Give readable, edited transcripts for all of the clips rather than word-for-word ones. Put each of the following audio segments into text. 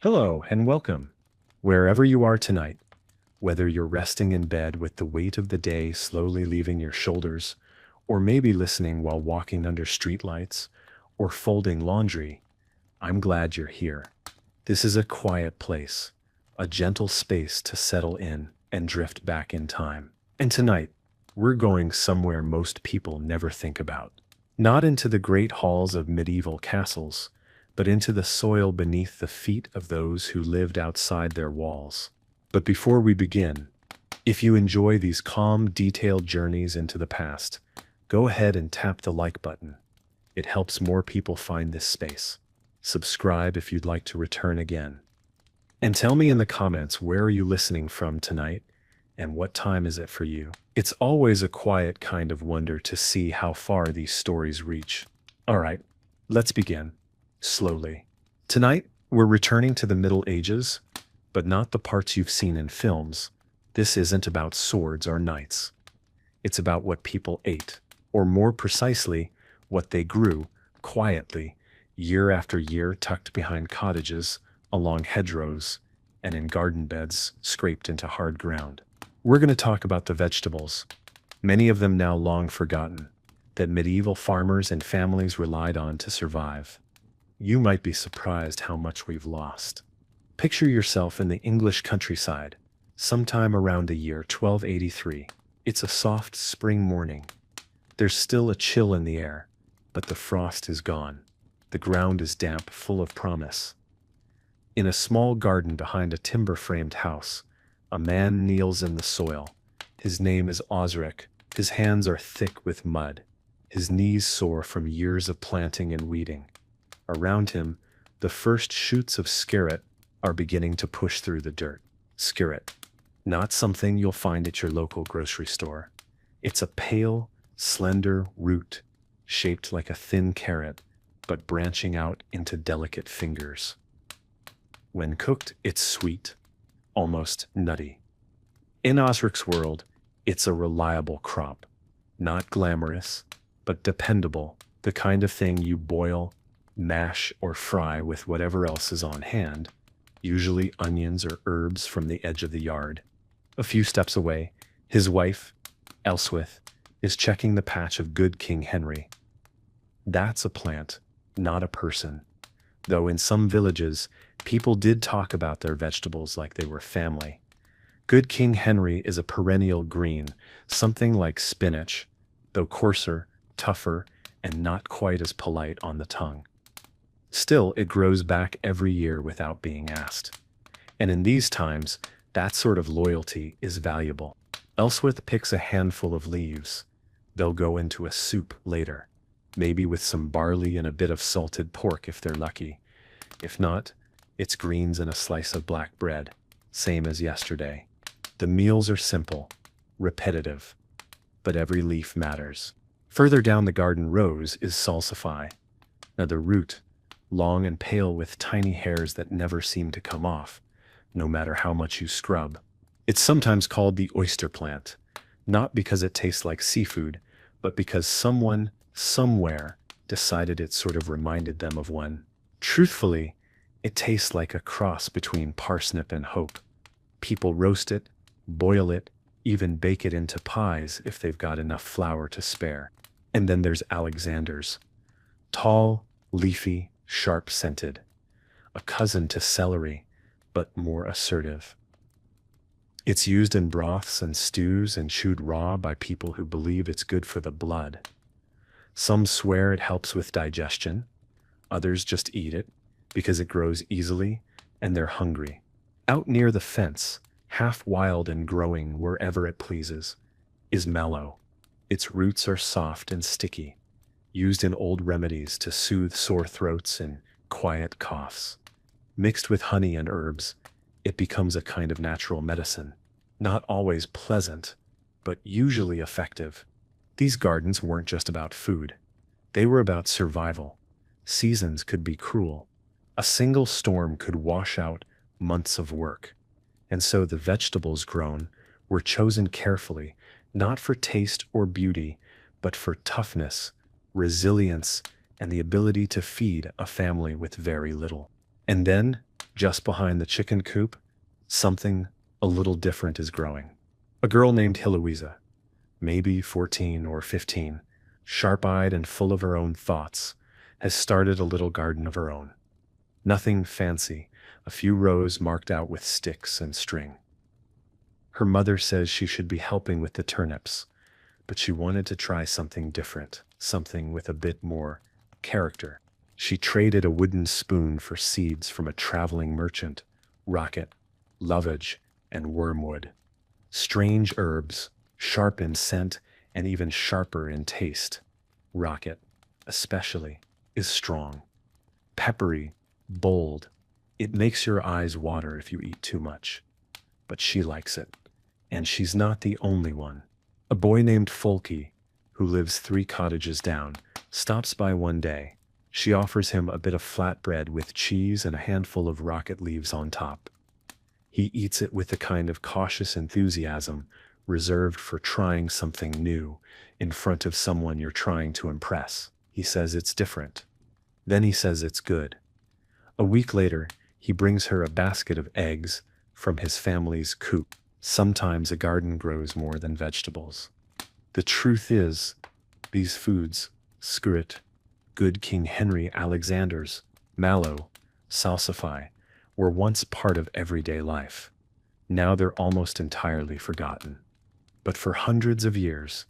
Hello and welcome. Wherever you are tonight, whether you're resting in bed with the weight of the day slowly leaving your shoulders, or maybe listening while walking under streetlights, or folding laundry, I'm glad you're here. This is a quiet place, a gentle space to settle in and drift back in time. And tonight, we're going somewhere most people never think about. Not into the great halls of medieval castles, but into the soil beneath the feet of those who lived outside their walls. But before we begin, if you enjoy these calm, detailed journeys into the past, go ahead and tap the like button. It helps more people find this space. Subscribe if you'd like to return again. And tell me in the comments, where are you listening from tonight and what time is it for you? It's always a quiet kind of wonder to see how far these stories reach. All right, let's begin. Slowly. Tonight, we're returning to the Middle Ages, but not the parts you've seen in films. This isn't about swords or knights. It's about what people ate, or more precisely, what they grew, quietly, year after year, tucked behind cottages, along hedgerows, and in garden beds scraped into hard ground. We're going to talk about the vegetables, many of them now long forgotten, that medieval farmers and families relied on to survive. You might be surprised how much we've lost. Picture yourself in the English countryside, sometime around the year 1283. It's a soft spring morning. There's still a chill in the air, but the frost is gone. The ground is damp, full of promise. In a small garden behind a timber-framed house, a man kneels in the soil. His name is Osric. His hands are thick with mud. His knees sore from years of planting and weeding. Around him, the first shoots of skirret are beginning to push through the dirt. Skirret, not something you'll find at your local grocery store. It's a pale, slender root, shaped like a thin carrot, but branching out into delicate fingers. When cooked, it's sweet, almost nutty. In Osric's world, it's a reliable crop. Not glamorous, but dependable, the kind of thing you boil, mash, or fry with whatever else is on hand, usually onions or herbs from the edge of the yard. A few steps away, his wife, Elswith, is checking the patch of good King Henry. That's a plant, not a person. Though in some villages, people did talk about their vegetables like they were family. Good King Henry is a perennial green, something like spinach, though coarser, tougher, and not quite as polite on the tongue. Still, it grows back every year without being asked. And in these times, that sort of loyalty is valuable. Elswith picks a handful of leaves. They'll go into a soup later, maybe with some barley and a bit of salted pork if they're lucky. If not, it's greens and a slice of black bread, same as yesterday. The meals are simple, repetitive, but every leaf matters. Further down the garden rows is salsify. Now the root, long and pale with tiny hairs that never seem to come off, no matter how much you scrub. It's sometimes called the oyster plant, not because it tastes like seafood, but because someone, somewhere, decided it sort of reminded them of one. Truthfully, it tastes like a cross between parsnip and hope. People roast it, boil it, even bake it into pies if they've got enough flour to spare. And then there's Alexander's. Tall, leafy, sharp-scented. A cousin to celery, but more assertive. It's used in broths and stews and chewed raw by people who believe it's good for the blood. Some swear it helps with digestion. Others just eat it because it grows easily and they're hungry. Out near the fence, half wild and growing wherever it pleases, is mallow. Its roots are soft and sticky, used in old remedies to soothe sore throats and quiet coughs. Mixed with honey and herbs, it becomes a kind of natural medicine. Not always pleasant, but usually effective. These gardens weren't just about food. They were about survival. Seasons could be cruel. A single storm could wash out months of work. And so the vegetables grown were chosen carefully, not for taste or beauty, but for toughness, resilience, and the ability to feed a family with very little. And then Just behind the chicken coop, something a little different is growing. A girl named Heloisa, maybe 14 or 15, sharp-eyed and full of her own thoughts, has started a little garden of her own. Nothing fancy, a few rows marked out with sticks and string. Her mother says she should be helping with the turnips, but she wanted to try something different, something with a bit more character. She traded a wooden spoon for seeds from a traveling merchant, rocket, lovage, and wormwood. Strange herbs, sharp in scent and even sharper in taste. Rocket, especially, is strong. Peppery, bold. It makes your eyes water if you eat too much. But she likes it. And she's not the only one. A boy named Folky, who lives 3 cottages down, stops by one day. She offers him a bit of flatbread with cheese and a handful of rocket leaves on top. He eats it with a kind of cautious enthusiasm reserved for trying something new in front of someone you're trying to impress. He says it's different. Then he says it's good. A week later, he brings her a basket of eggs from his family's coop. Sometimes a garden grows more than vegetables. The truth is, these foods, skrit, good King Henry Alexander's, mallow, salsify, were once part of everyday life. Now they're almost entirely forgotten. But for hundreds of years,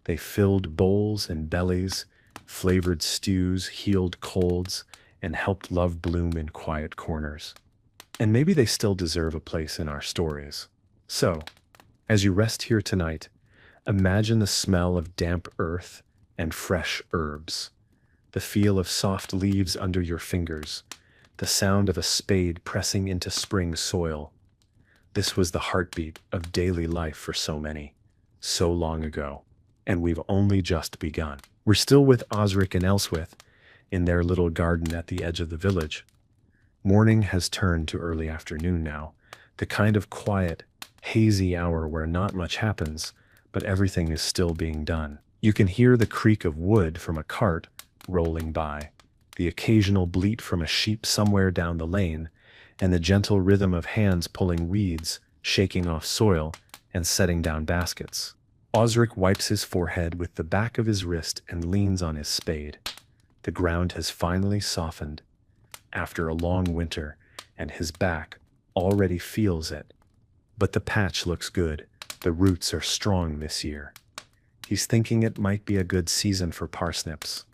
they filled bowls and bellies, flavored stews, healed colds, and helped love bloom in quiet corners. And maybe they still deserve a place in our stories. So, as you rest here tonight, imagine the smell of damp earth and fresh herbs, the feel of soft leaves under your fingers, the sound of a spade pressing into spring soil. This was the heartbeat of daily life for so many, so long ago, and we've only just begun. We're still with Osric and Elswith in their little garden at the edge of the village. Morning has turned to early afternoon now, the kind of quiet, hazy hour where not much happens, but everything is still being done. You can hear the creak of wood from a cart rolling by, the occasional bleat from a sheep somewhere down the lane, and the gentle rhythm of hands pulling weeds, shaking off soil, and setting down baskets. Osric wipes his forehead with the back of his wrist and leans on his spade. The ground has finally softened after a long winter, and his back already feels it. But the patch looks good. The roots are strong this year. He's thinking it might be a good season for parsnips.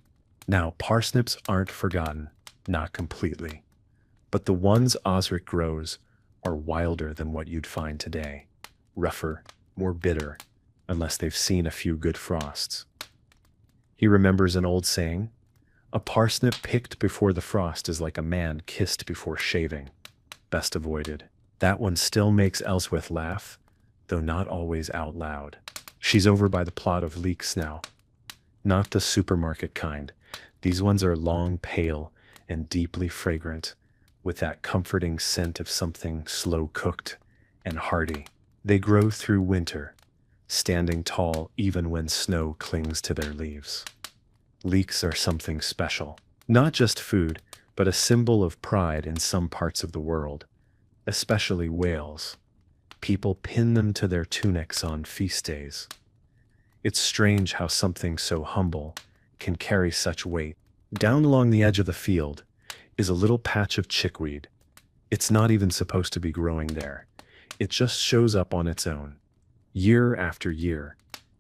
Now, parsnips aren't forgotten, not completely. But the ones Osric grows are wilder than what you'd find today. Rougher, more bitter, unless they've seen a few good frosts. He remembers an old saying, "A parsnip picked before the frost is like a man kissed before shaving. Best avoided." That one still makes Elswith laugh, though not always out loud. She's over by the plot of leeks now. Not the supermarket kind. These ones are long, pale, and deeply fragrant, with that comforting scent of something slow-cooked and hearty. They grow through winter, standing tall even when snow clings to their leaves. Leeks are something special. Not just food, but a symbol of pride in some parts of the world, especially Wales. People pin them to their tunics on feast days. It's strange how something so humble can carry such weight. Down along the edge of the field is a little patch of chickweed. It's not even supposed to be growing there. It just shows up on its own, year after year,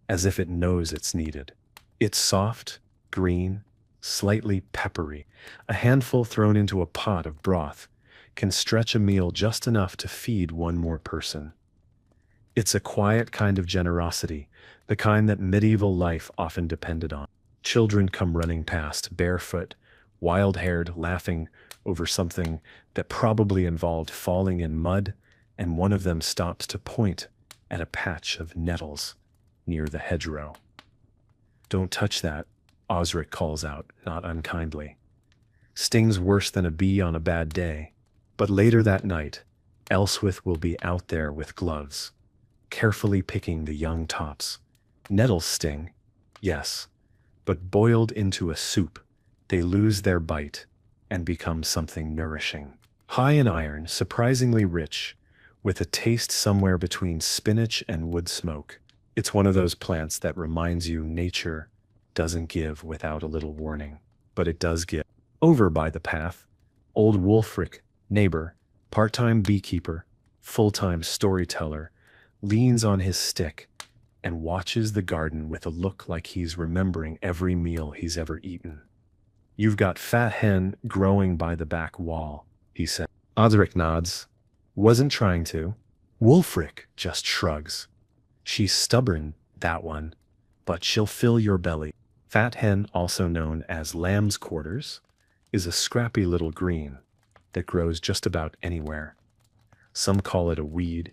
as if it knows it's needed. It's soft, green, slightly peppery. A handful thrown into a pot of broth can stretch a meal just enough to feed one more person. It's a quiet kind of generosity, the kind that medieval life often depended on. Children come running past, barefoot, wild-haired, laughing over something that probably involved falling in mud, and one of them stops to point at a patch of nettles near the hedgerow. "Don't touch that," Osric calls out, not unkindly. Stings worse than a bee on a bad day. But later that night, Elswith will be out there with gloves, carefully picking the young tops. Nettles sting, yes, but boiled into a soup, they lose their bite and become something nourishing. High in iron, surprisingly rich, with a taste somewhere between spinach and wood smoke. It's one of those plants that reminds you nature doesn't give without a little warning, but it does give. Over by the path, old Wolfric, neighbor, part-time beekeeper, full-time storyteller, leans on his stick and watches the garden with a look like he's remembering every meal he's ever eaten. You've got fat hen growing by the back wall, he said. Osric nods. Wasn't trying to. Wulfric just shrugs. She's stubborn, that one, but she'll fill your belly. Fat hen, also known as lamb's quarters, is a scrappy little green that grows just about anywhere. Some call it a weed,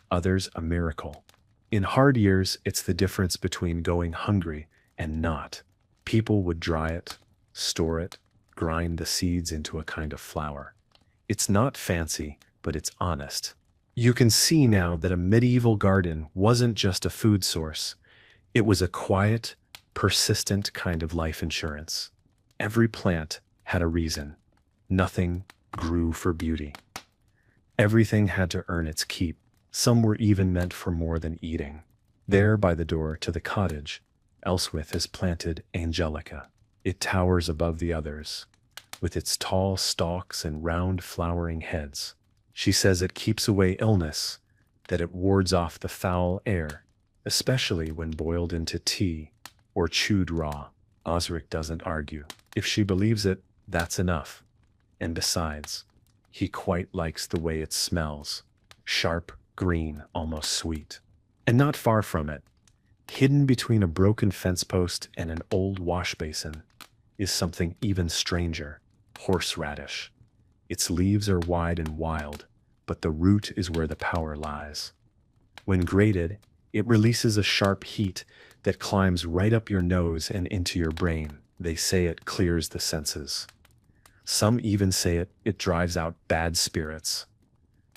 others a miracle. In hard years, it's the difference between going hungry and not. People would dry it, store it, grind the seeds into a kind of flour. It's not fancy, but it's honest. You can see now that a medieval garden wasn't just a food source. It was a quiet, persistent kind of life insurance. Every plant had a reason. Nothing grew for beauty. Everything had to earn its keep. Some were even meant for more than eating. There by the door to the cottage, Elswith has planted Angelica. It towers above the others, with its tall stalks and round flowering heads. She says it keeps away illness, that it wards off the foul air, especially when boiled into tea or chewed raw. Osric doesn't argue. If she believes it, that's enough. And besides, he quite likes the way it smells. Sharp, green, almost sweet. And not far from it, hidden between a broken fence post and an old wash basin, is something even stranger. Horseradish. Its leaves are wide and wild, but the root is where the power lies. When grated, it releases a sharp heat that climbs right up your nose and into your brain. They say it clears the senses. Some even say it drives out bad spirits.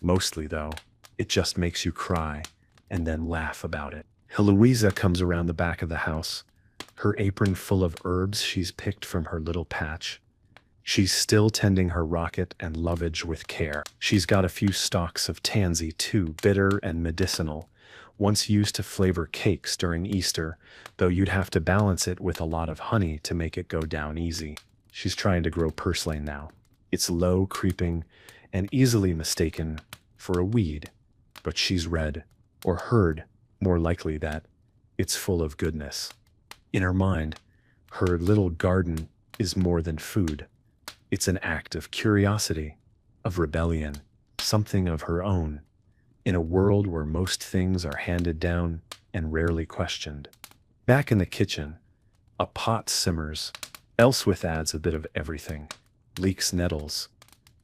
Mostly, though, it just makes you cry and then laugh about it. Heloisa comes around the back of the house, her apron full of herbs she's picked from her little patch. She's still tending her rocket and lovage with care. She's got a few stalks of tansy too, bitter and medicinal, once used to flavor cakes during Easter, though you'd have to balance it with a lot of honey to make it go down easy. She's trying to grow purslane now. It's low, creeping, and easily mistaken for a weed, but she's read, or heard, more likely that, it's full of goodness. In her mind, her little garden is more than food. It's an act of curiosity, of rebellion, something of her own, in a world where most things are handed down and rarely questioned. Back in the kitchen, a pot simmers. Elswith adds a bit of everything. Leeks nettles,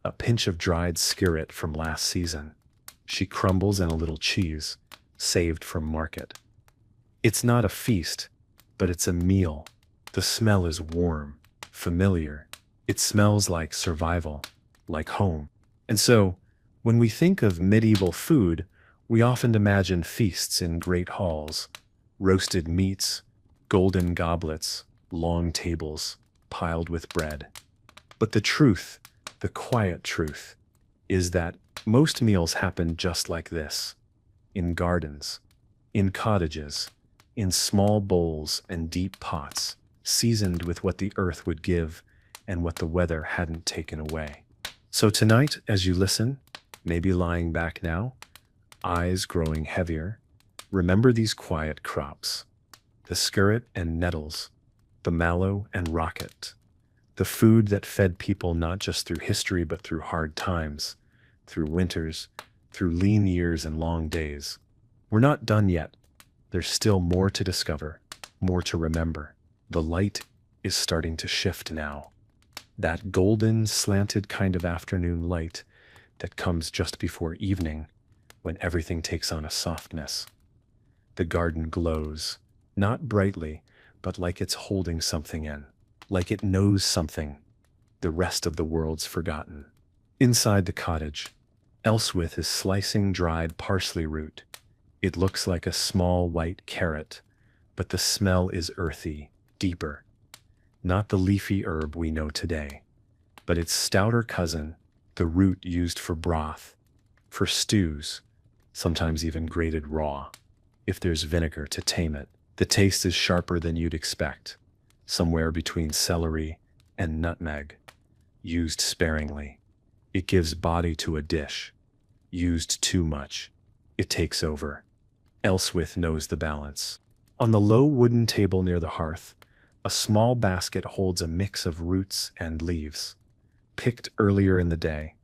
a pinch of dried skirret from last season. She crumbles in a little cheese, saved from market. It's not a feast, but it's a meal. The smell is warm, familiar. It smells like survival, like home. And so, when we think of medieval food, we often imagine feasts in great halls, roasted meats, golden goblets, long tables, piled with bread. But the truth, the quiet truth, is that most meals happen just like this, in gardens, in cottages, in small bowls and deep pots, seasoned with what the earth would give and what the weather hadn't taken away. So tonight, as you listen, maybe lying back now, eyes growing heavier, remember these quiet crops, the skirret and nettles, the mallow and rocket, the food that fed people not just through history but through hard times, through winters, through lean years and long days. We're not done yet. There's still more to discover, more to remember. The light is starting to shift now. That golden, slanted kind of afternoon light that comes just before evening, when everything takes on a softness. The garden glows, not brightly, but like it's holding something in, like it knows something the rest of the world's forgotten. Inside the cottage, Elswith is slicing dried parsley root. It looks like a small white carrot, but the smell is earthy, deeper. Not the leafy herb we know today, but its stouter cousin, the root used for broth, for stews, sometimes even grated raw, if there's vinegar to tame it. The taste is sharper than you'd expect, somewhere between celery and nutmeg, used sparingly. It gives body to a dish. Used too much, it takes over. Elswith knows the balance. On the low wooden table near the hearth, a small basket holds a mix of roots and leaves, picked earlier in the day.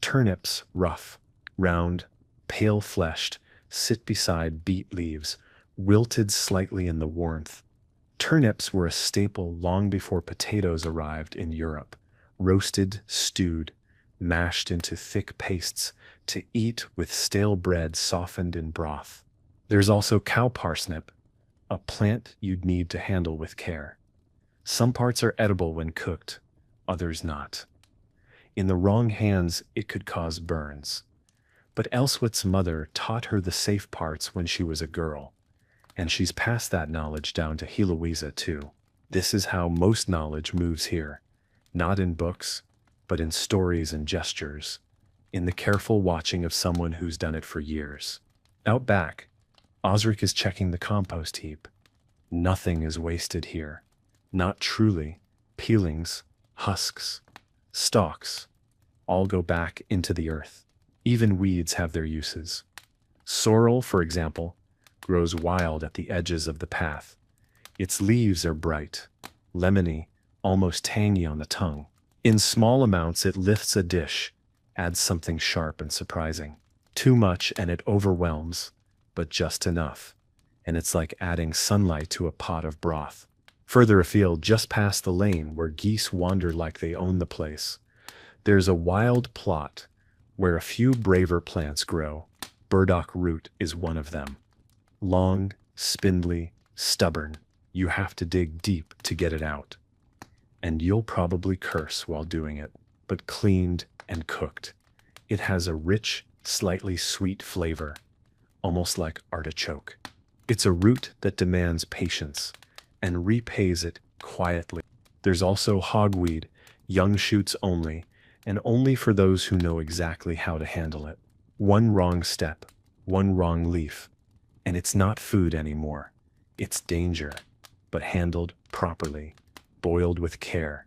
Turnips, rough, round, pale-fleshed, sit beside beet leaves, wilted slightly in the warmth. Turnips were a staple long before potatoes arrived in Europe, roasted, stewed, mashed into thick pastes to eat with stale bread softened in broth. There's also cow parsnip, a plant you'd need to handle with care. Some parts are edible when cooked, others not. In the wrong hands, it could cause burns. But Elswith's mother taught her the safe parts when she was a girl, and she's passed that knowledge down to Heloisa too. This is how most knowledge moves here, not in books, but in stories and gestures, in the careful watching of someone who's done it for years. Out back, Osric is checking the compost heap. Nothing is wasted here. Not truly. Peelings, husks, stalks, all go back into the earth. Even weeds have their uses. Sorrel, for example, grows wild at the edges of the path. Its leaves are bright, lemony, almost tangy on the tongue. In small amounts, it lifts a dish, adds something sharp and surprising. Too much and it overwhelms, but just enough, and it's like adding sunlight to a pot of broth. Further afield, just past the lane where geese wander like they own the place, there's a wild plot where a few braver plants grow. Burdock root is one of them. Long, spindly, stubborn. You have to dig deep to get it out. And you'll probably curse while doing it, but cleaned and cooked, it has a rich, slightly sweet flavor, almost like artichoke. It's a root that demands patience and repays it quietly. There's also hogweed, young shoots only, and only for those who know exactly how to handle it. One wrong step, one wrong leaf, and it's not food anymore. It's danger, but handled properly, boiled with care.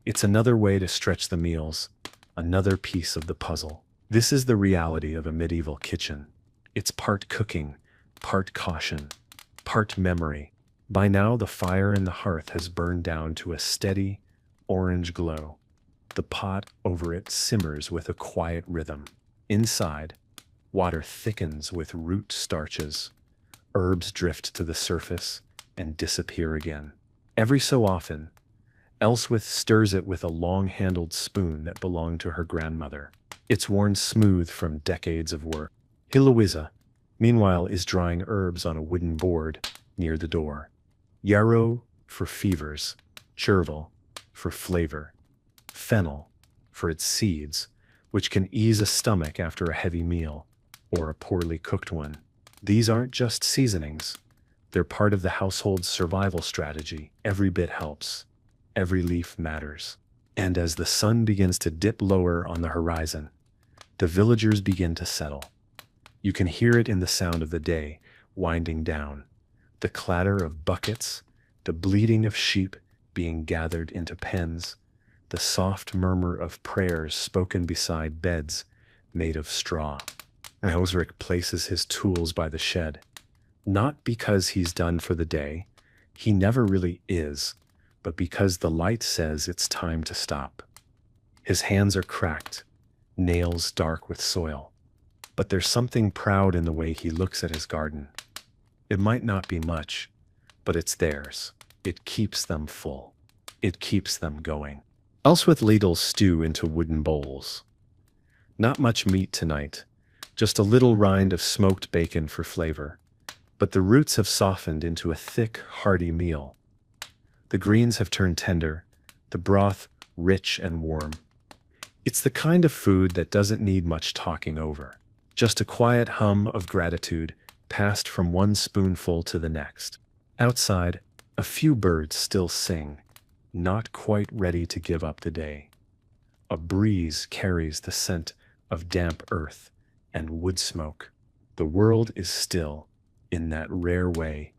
It's another way to stretch the meals, another piece of the puzzle. This is the reality of a medieval kitchen. It's part cooking, part caution, part memory. By now, the fire in the hearth has burned down to a steady, orange glow. The pot over it simmers with a quiet rhythm. Inside, water thickens with root starches. Herbs drift to the surface and disappear again. Every so often, Elswith stirs it with a long-handled spoon that belonged to her grandmother. It's worn smooth from decades of work. Heloisa, meanwhile, is drying herbs on a wooden board near the door. Yarrow for fevers, chervil for flavor, fennel for its seeds, which can ease a stomach after a heavy meal or a poorly cooked one. These aren't just seasonings. They're part of the household's survival strategy. Every bit helps. Every leaf matters. And as the sun begins to dip lower on the horizon, the villagers begin to settle. You can hear it in the sound of the day winding down, the clatter of buckets, the bleating of sheep being gathered into pens, the soft murmur of prayers spoken beside beds made of straw. Osric places his tools by the shed, not because he's done for the day, he never really is, but because the light says it's time to stop. His hands are cracked, nails dark with soil, but there's something proud in the way he looks at his garden. It might not be much, but it's theirs. It keeps them full. It keeps them going. Elswith ladles stew into wooden bowls. Not much meat tonight, just a little rind of smoked bacon for flavor, but the roots have softened into a thick, hearty meal. The greens have turned tender, the broth rich and warm. It's the kind of food that doesn't need much talking over, just a quiet hum of gratitude passed from one spoonful to the next. Outside, a few birds still sing, not quite ready to give up the day. A breeze carries the scent of damp earth and wood smoke. The world is still in that rare way.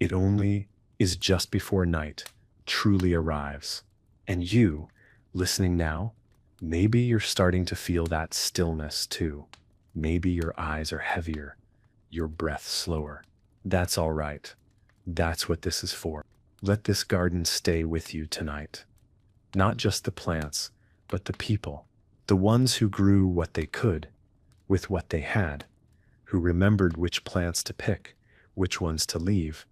It only is just before night truly arrives. And you, listening now, maybe you're starting to feel that stillness too. Maybe your eyes are heavier, your breath slower. That's all right. That's what this is for. Let this garden stay with you tonight. Not just the plants, but the people. The ones who grew what they could, with what they had, who remembered which plants to pick, which ones to leave,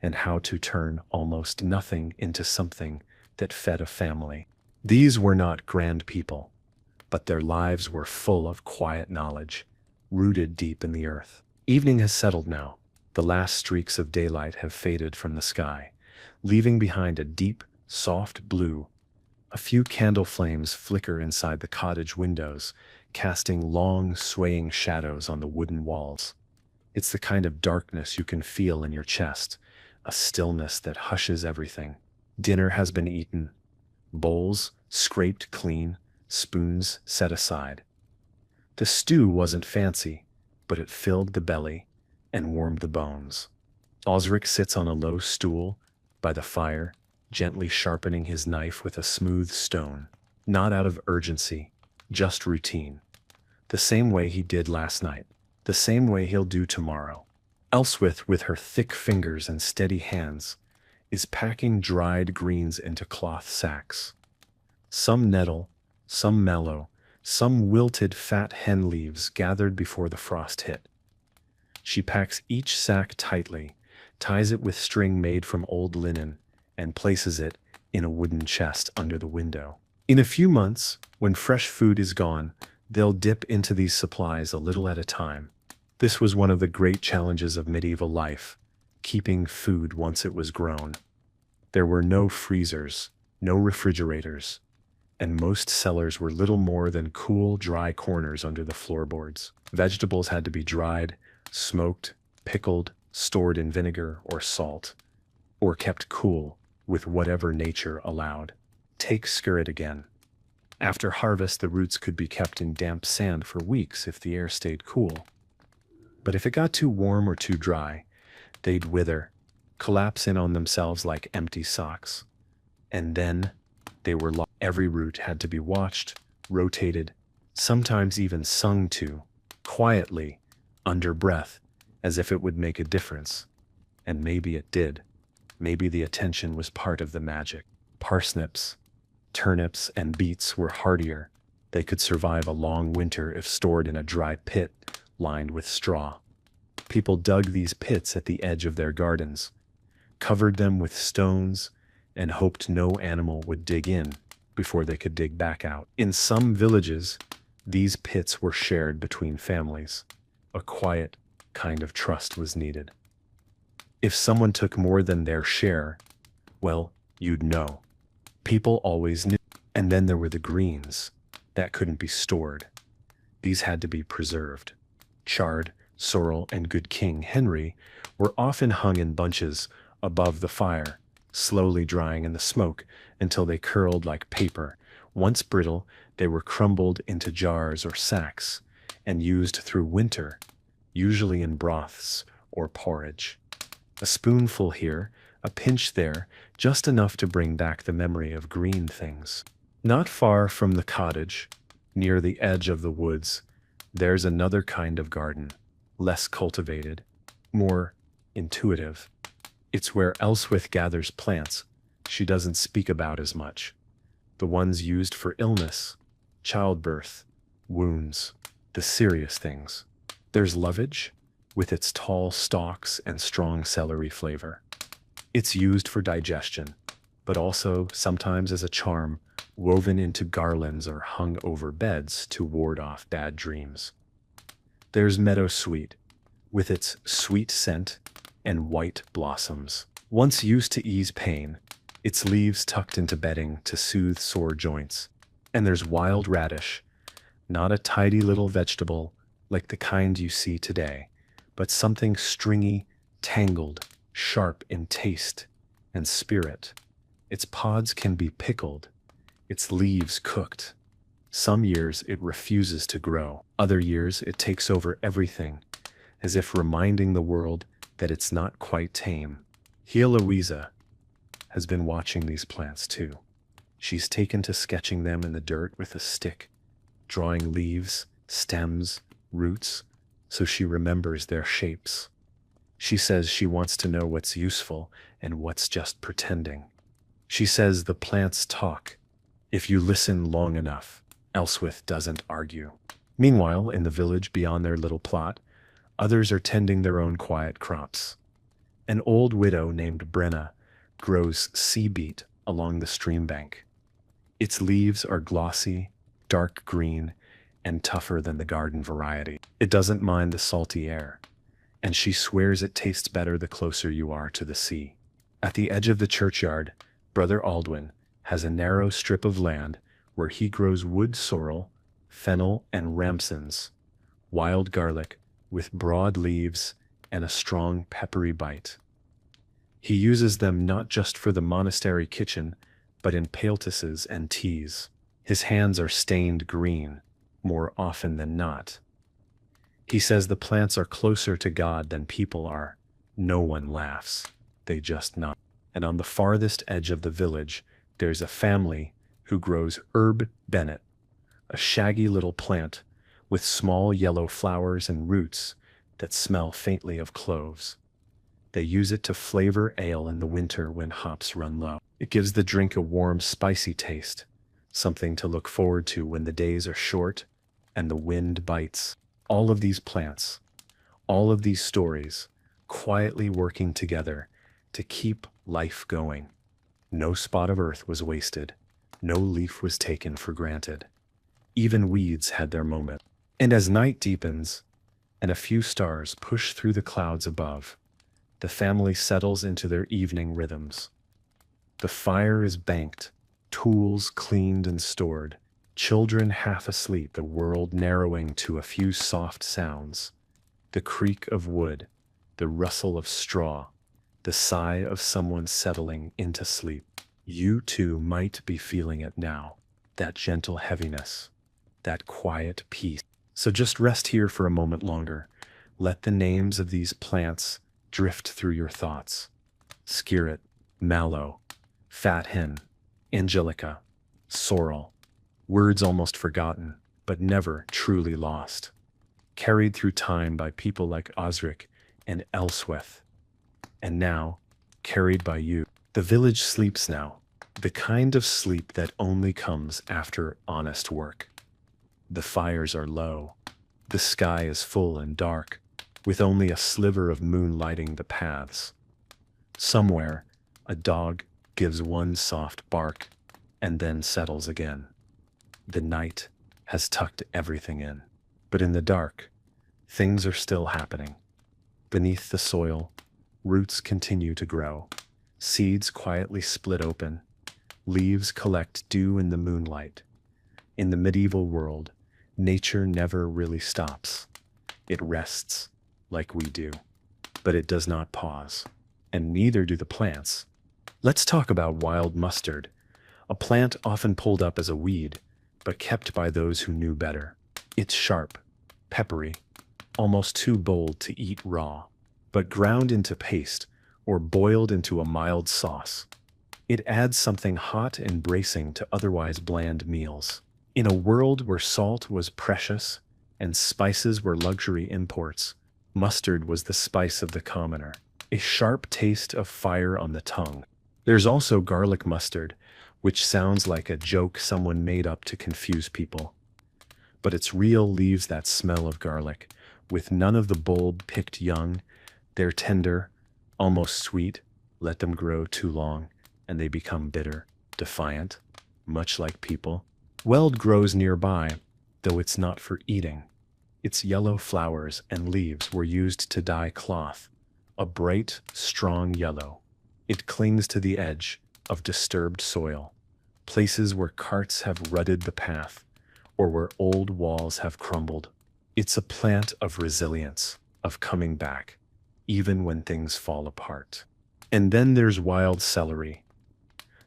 and how to turn almost nothing into something that fed a family. These were not grand people, but their lives were full of quiet knowledge, rooted deep in the earth. Evening has settled now. The last streaks of daylight have faded from the sky, leaving behind a deep, soft blue. A few candle flames flicker inside the cottage windows, casting long, swaying shadows on the wooden walls. It's the kind of darkness you can feel in your chest, a stillness that hushes everything. Dinner has been eaten, bowls scraped clean, spoons set aside. The stew wasn't fancy, but it filled the belly and warmed the bones. Osric sits on a low stool by the fire, gently sharpening his knife with a smooth stone, not out of urgency, just routine. The same way he did last night, the same way he'll do tomorrow. Elswith, with her thick fingers and steady hands, is packing dried greens into cloth sacks. Some nettle, some mallow, some wilted fat hen leaves gathered before the frost hit. She packs each sack tightly, ties it with string made from old linen, and places it in a wooden chest under the window. In a few months, when fresh food is gone, they'll dip into these supplies a little at a time. This was one of the great challenges of medieval life, keeping food once it was grown. There were no freezers, no refrigerators, and most cellars were little more than cool, dry corners under the floorboards. Vegetables had to be dried, smoked, pickled, stored in vinegar or salt, or kept cool with whatever nature allowed. Take skirret again. After harvest, the roots could be kept in damp sand for weeks if the air stayed cool. But if it got too warm or too dry, they'd wither, collapse in on themselves like empty socks. And then they were lost. Every root had to be watched, rotated, sometimes even sung to, quietly, under breath, as if it would make a difference. And maybe it did. Maybe the attention was part of the magic. Parsnips, turnips, and beets were hardier. They could survive a long winter if stored in a dry pit lined with straw. People dug these pits at the edge of their gardens, covered them with stones, and hoped no animal would dig in before they could dig back out. In some villages, these pits were shared between families. A quiet kind of trust was needed. If someone took more than their share, well, you'd know. People always knew. And then there were the greens that couldn't be stored. These had to be preserved. Chard, sorrel, and good King Henry were often hung in bunches above the fire, slowly drying in the smoke until they curled like paper. Once brittle, they were crumbled into jars or sacks and used through winter, usually in broths or porridge. A spoonful here, a pinch there, just enough to bring back the memory of green things. Not far from the cottage, near the edge of the woods, there's another kind of garden, less cultivated, more intuitive. It's where Elswith gathers plants she doesn't speak about as much. The ones used for illness, childbirth, wounds, the serious things. There's lovage, with its tall stalks and strong celery flavor. It's used for digestion, but also sometimes as a charm, woven into garlands or hung over beds to ward off bad dreams. There's meadowsweet, with its sweet scent and white blossoms. Once used to ease pain, its leaves tucked into bedding to soothe sore joints. And there's wild radish, not a tidy little vegetable like the kind you see today, but something stringy, tangled, sharp in taste and spirit. Its pods can be pickled, its leaves cooked, Some years it refuses to grow. Other years it takes over everything, as if reminding the world that it's not quite tame. Here Louisa has been watching these plants too. She's taken to sketching them in the dirt with a stick, drawing leaves, stems, roots, so she remembers their shapes. She says she wants to know what's useful and what's just pretending. She says the plants talk if you listen long enough. Elswith doesn't argue. Meanwhile, in the village beyond their little plot, others are tending their own quiet crops. An old widow named Brenna grows sea beet along the stream bank. Its leaves are glossy, dark green, and tougher than the garden variety. It doesn't mind the salty air, and she swears it tastes better the closer you are to the sea. At the edge of the churchyard, Brother Aldwin has a narrow strip of land where he grows wood sorrel, fennel, and ramsons, wild garlic with broad leaves and a strong peppery bite. He uses them not just for the monastery kitchen, but in poultices and teas. His hands are stained green, more often than not. He says the plants are closer to God than people are. No one laughs. They just nod. And on the farthest edge of the village, there's a family who grows herb bennet, a shaggy little plant with small yellow flowers and roots that smell faintly of cloves. They use it to flavor ale in the winter when hops run low. It gives the drink a warm, spicy taste, something to look forward to when the days are short and the wind bites. All of these plants, all of these stories, quietly working together to keep life going. No spot of earth was wasted. No leaf was taken for granted. Even weeds had their moment. And as night deepens, and a few stars push through the clouds above, the family settles into their evening rhythms. The fire is banked, tools cleaned and stored, children half asleep, the world narrowing to a few soft sounds. The creak of wood, the rustle of straw, the sigh of someone settling into sleep. You too might be feeling it now, that gentle heaviness, that quiet peace. So just rest here for a moment longer. Let the names of these plants drift through your thoughts. Skirret, mallow, fat hen, angelica, sorrel. Words almost forgotten, but never truly lost. Carried through time by people like Osric and Elswith. And now, carried by you. The village sleeps now, the kind of sleep that only comes after honest work. The fires are low. The sky is full and dark, with only a sliver of moon lighting the paths. Somewhere, a dog gives one soft bark and then settles again. The night has tucked everything in, but in the dark, things are still happening. Beneath the soil, roots continue to grow. Seeds quietly split open. Leaves collect dew in the moonlight. In the medieval world, nature never really stops. It rests, like we do, but it does not pause, and neither do the plants. Let's talk about wild mustard, a plant often pulled up as a weed, but kept by those who knew better. It's sharp, peppery, almost too bold to eat raw, but ground into paste or boiled into a mild sauce. It adds something hot and bracing to otherwise bland meals. In a world where salt was precious and spices were luxury imports, mustard was the spice of the commoner, a sharp taste of fire on the tongue. There's also garlic mustard, which sounds like a joke someone made up to confuse people. But its real leaves that smell of garlic, with none of the bulb picked young. They're tender, almost sweet. Let them grow too long, and they become bitter, defiant, much like people. Weld grows nearby, though it's not for eating. Its yellow flowers and leaves were used to dye cloth, a bright, strong yellow. It clings to the edge of disturbed soil, places where carts have rutted the path, or where old walls have crumbled. It's a plant of resilience, of coming back, even when things fall apart. And then there's wild celery.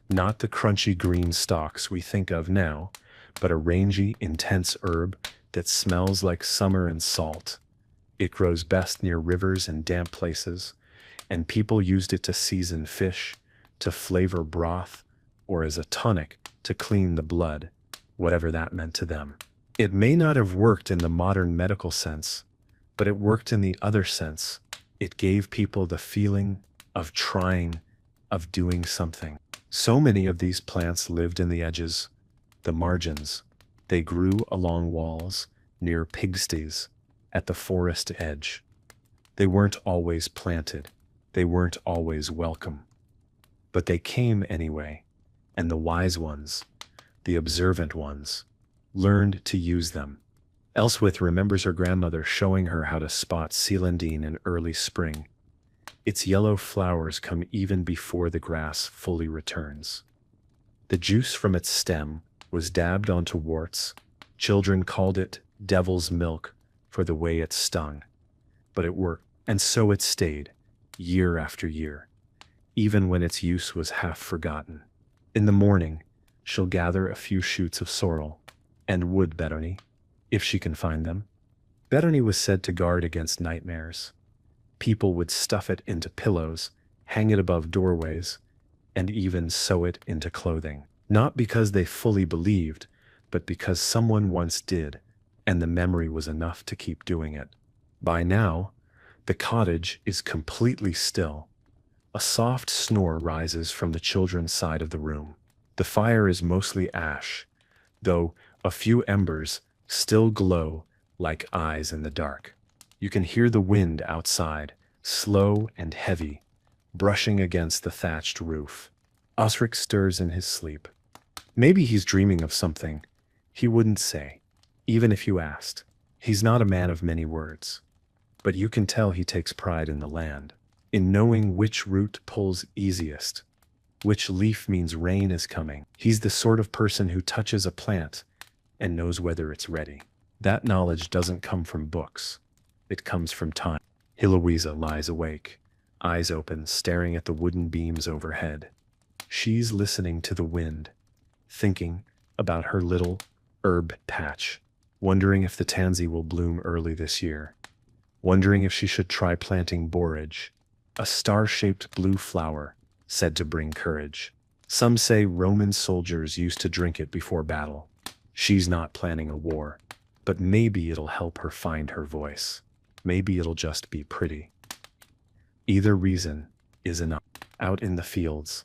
Not the crunchy green stalks we think of now, but a rangy, intense herb that smells like summer and salt. It grows best near rivers and damp places, and people used it to season fish, to flavor broth, or as a tonic to clean the blood, whatever that meant to them. It may not have worked in the modern medical sense, but it worked in the other sense. It gave people the feeling of trying, of doing something. So many of these plants lived in the edges, the margins. They grew along walls, near pigsties, at the forest edge. They weren't always planted. They weren't always welcome. But they came anyway, and the wise ones, the observant ones, learned to use them. Elswith remembers her grandmother showing her how to spot celandine in early spring. Its yellow flowers come even before the grass fully returns. The juice from its stem was dabbed onto warts. Children called it devil's milk for the way it stung. But it worked, and so it stayed, year after year, even when its use was half forgotten. In the morning, she'll gather a few shoots of sorrel, and wood betony, if she can find them. Betony was said to guard against nightmares. People would stuff it into pillows, hang it above doorways, and even sew it into clothing. Not because they fully believed, but because someone once did, and the memory was enough to keep doing it. By now, the cottage is completely still. A soft snore rises from the children's side of the room. The fire is mostly ash, though a few embers still glow like eyes in the dark. You can hear the wind outside, slow and heavy, brushing against the thatched roof. Osric stirs in his sleep. Maybe he's dreaming of something. He wouldn't say, even if you asked. He's not a man of many words. But you can tell he takes pride in the land, in knowing which root pulls easiest, which leaf means rain is coming. He's the sort of person who touches a plant and knows whether it's ready. That knowledge doesn't come from books. It comes from time. Heloisa lies awake, eyes open, staring at the wooden beams overhead. She's listening to the wind, thinking about her little herb patch, wondering if the tansy will bloom early this year, wondering if she should try planting borage, a star-shaped blue flower said to bring courage. Some say Roman soldiers used to drink it before battle. She's not planning a war, but maybe it'll help her find her voice. Maybe it'll just be pretty. Either reason is enough. Out in the fields,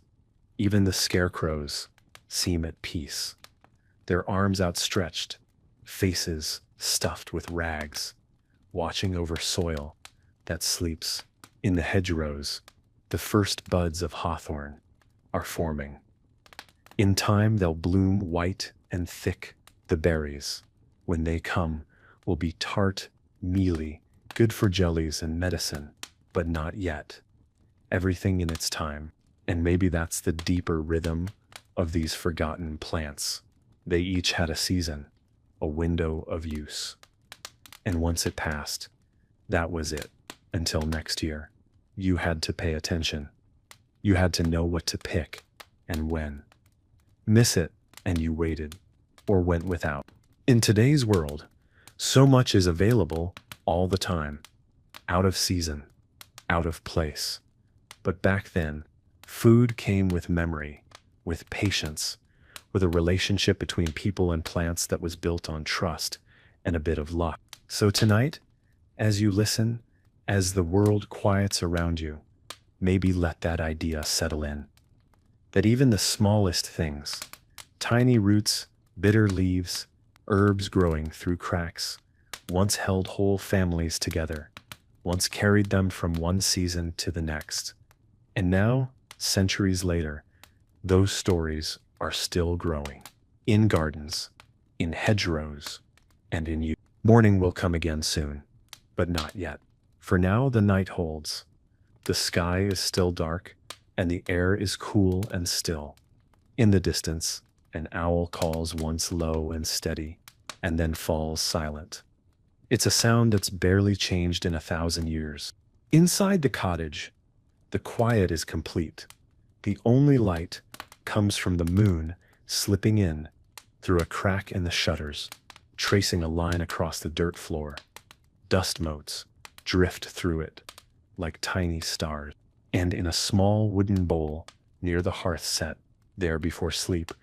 even the scarecrows seem at peace. Their arms outstretched, faces stuffed with rags, watching over soil that sleeps. In the hedgerows, the first buds of hawthorn are forming. In time they'll bloom white and thick. The berries, when they come, will be tart, mealy, good for jellies and medicine, but not yet. Everything in its time, and maybe that's the deeper rhythm of these forgotten plants. They each had a season, a window of use. And once it passed, that was it. Until next year, you had to pay attention. You had to know what to pick and when. Miss it, and you waited, or went without. In today's world, so much is available all the time, out of season, out of place. But back then, food came with memory, with patience, with a relationship between people and plants that was built on trust and a bit of luck. So tonight, as you listen, as the world quiets around you, maybe let that idea settle in. That even the smallest things, tiny roots, bitter leaves, herbs growing through cracks, once held whole families together, once carried them from one season to the next. And now, centuries later, those stories are still growing. In gardens, in hedgerows, and in you. Morning will come again soon, but not yet. For now the night holds. The sky is still dark, and the air is cool and still. In the distance, an owl calls once low and steady, and then falls silent. It's a sound that's barely changed in 1,000 years. Inside the cottage, the quiet is complete. The only light comes from the moon slipping in, through a crack in the shutters, tracing a line across the dirt floor. Dust motes drift through it like tiny stars. And in a small wooden bowl near the hearth set, there before sleep,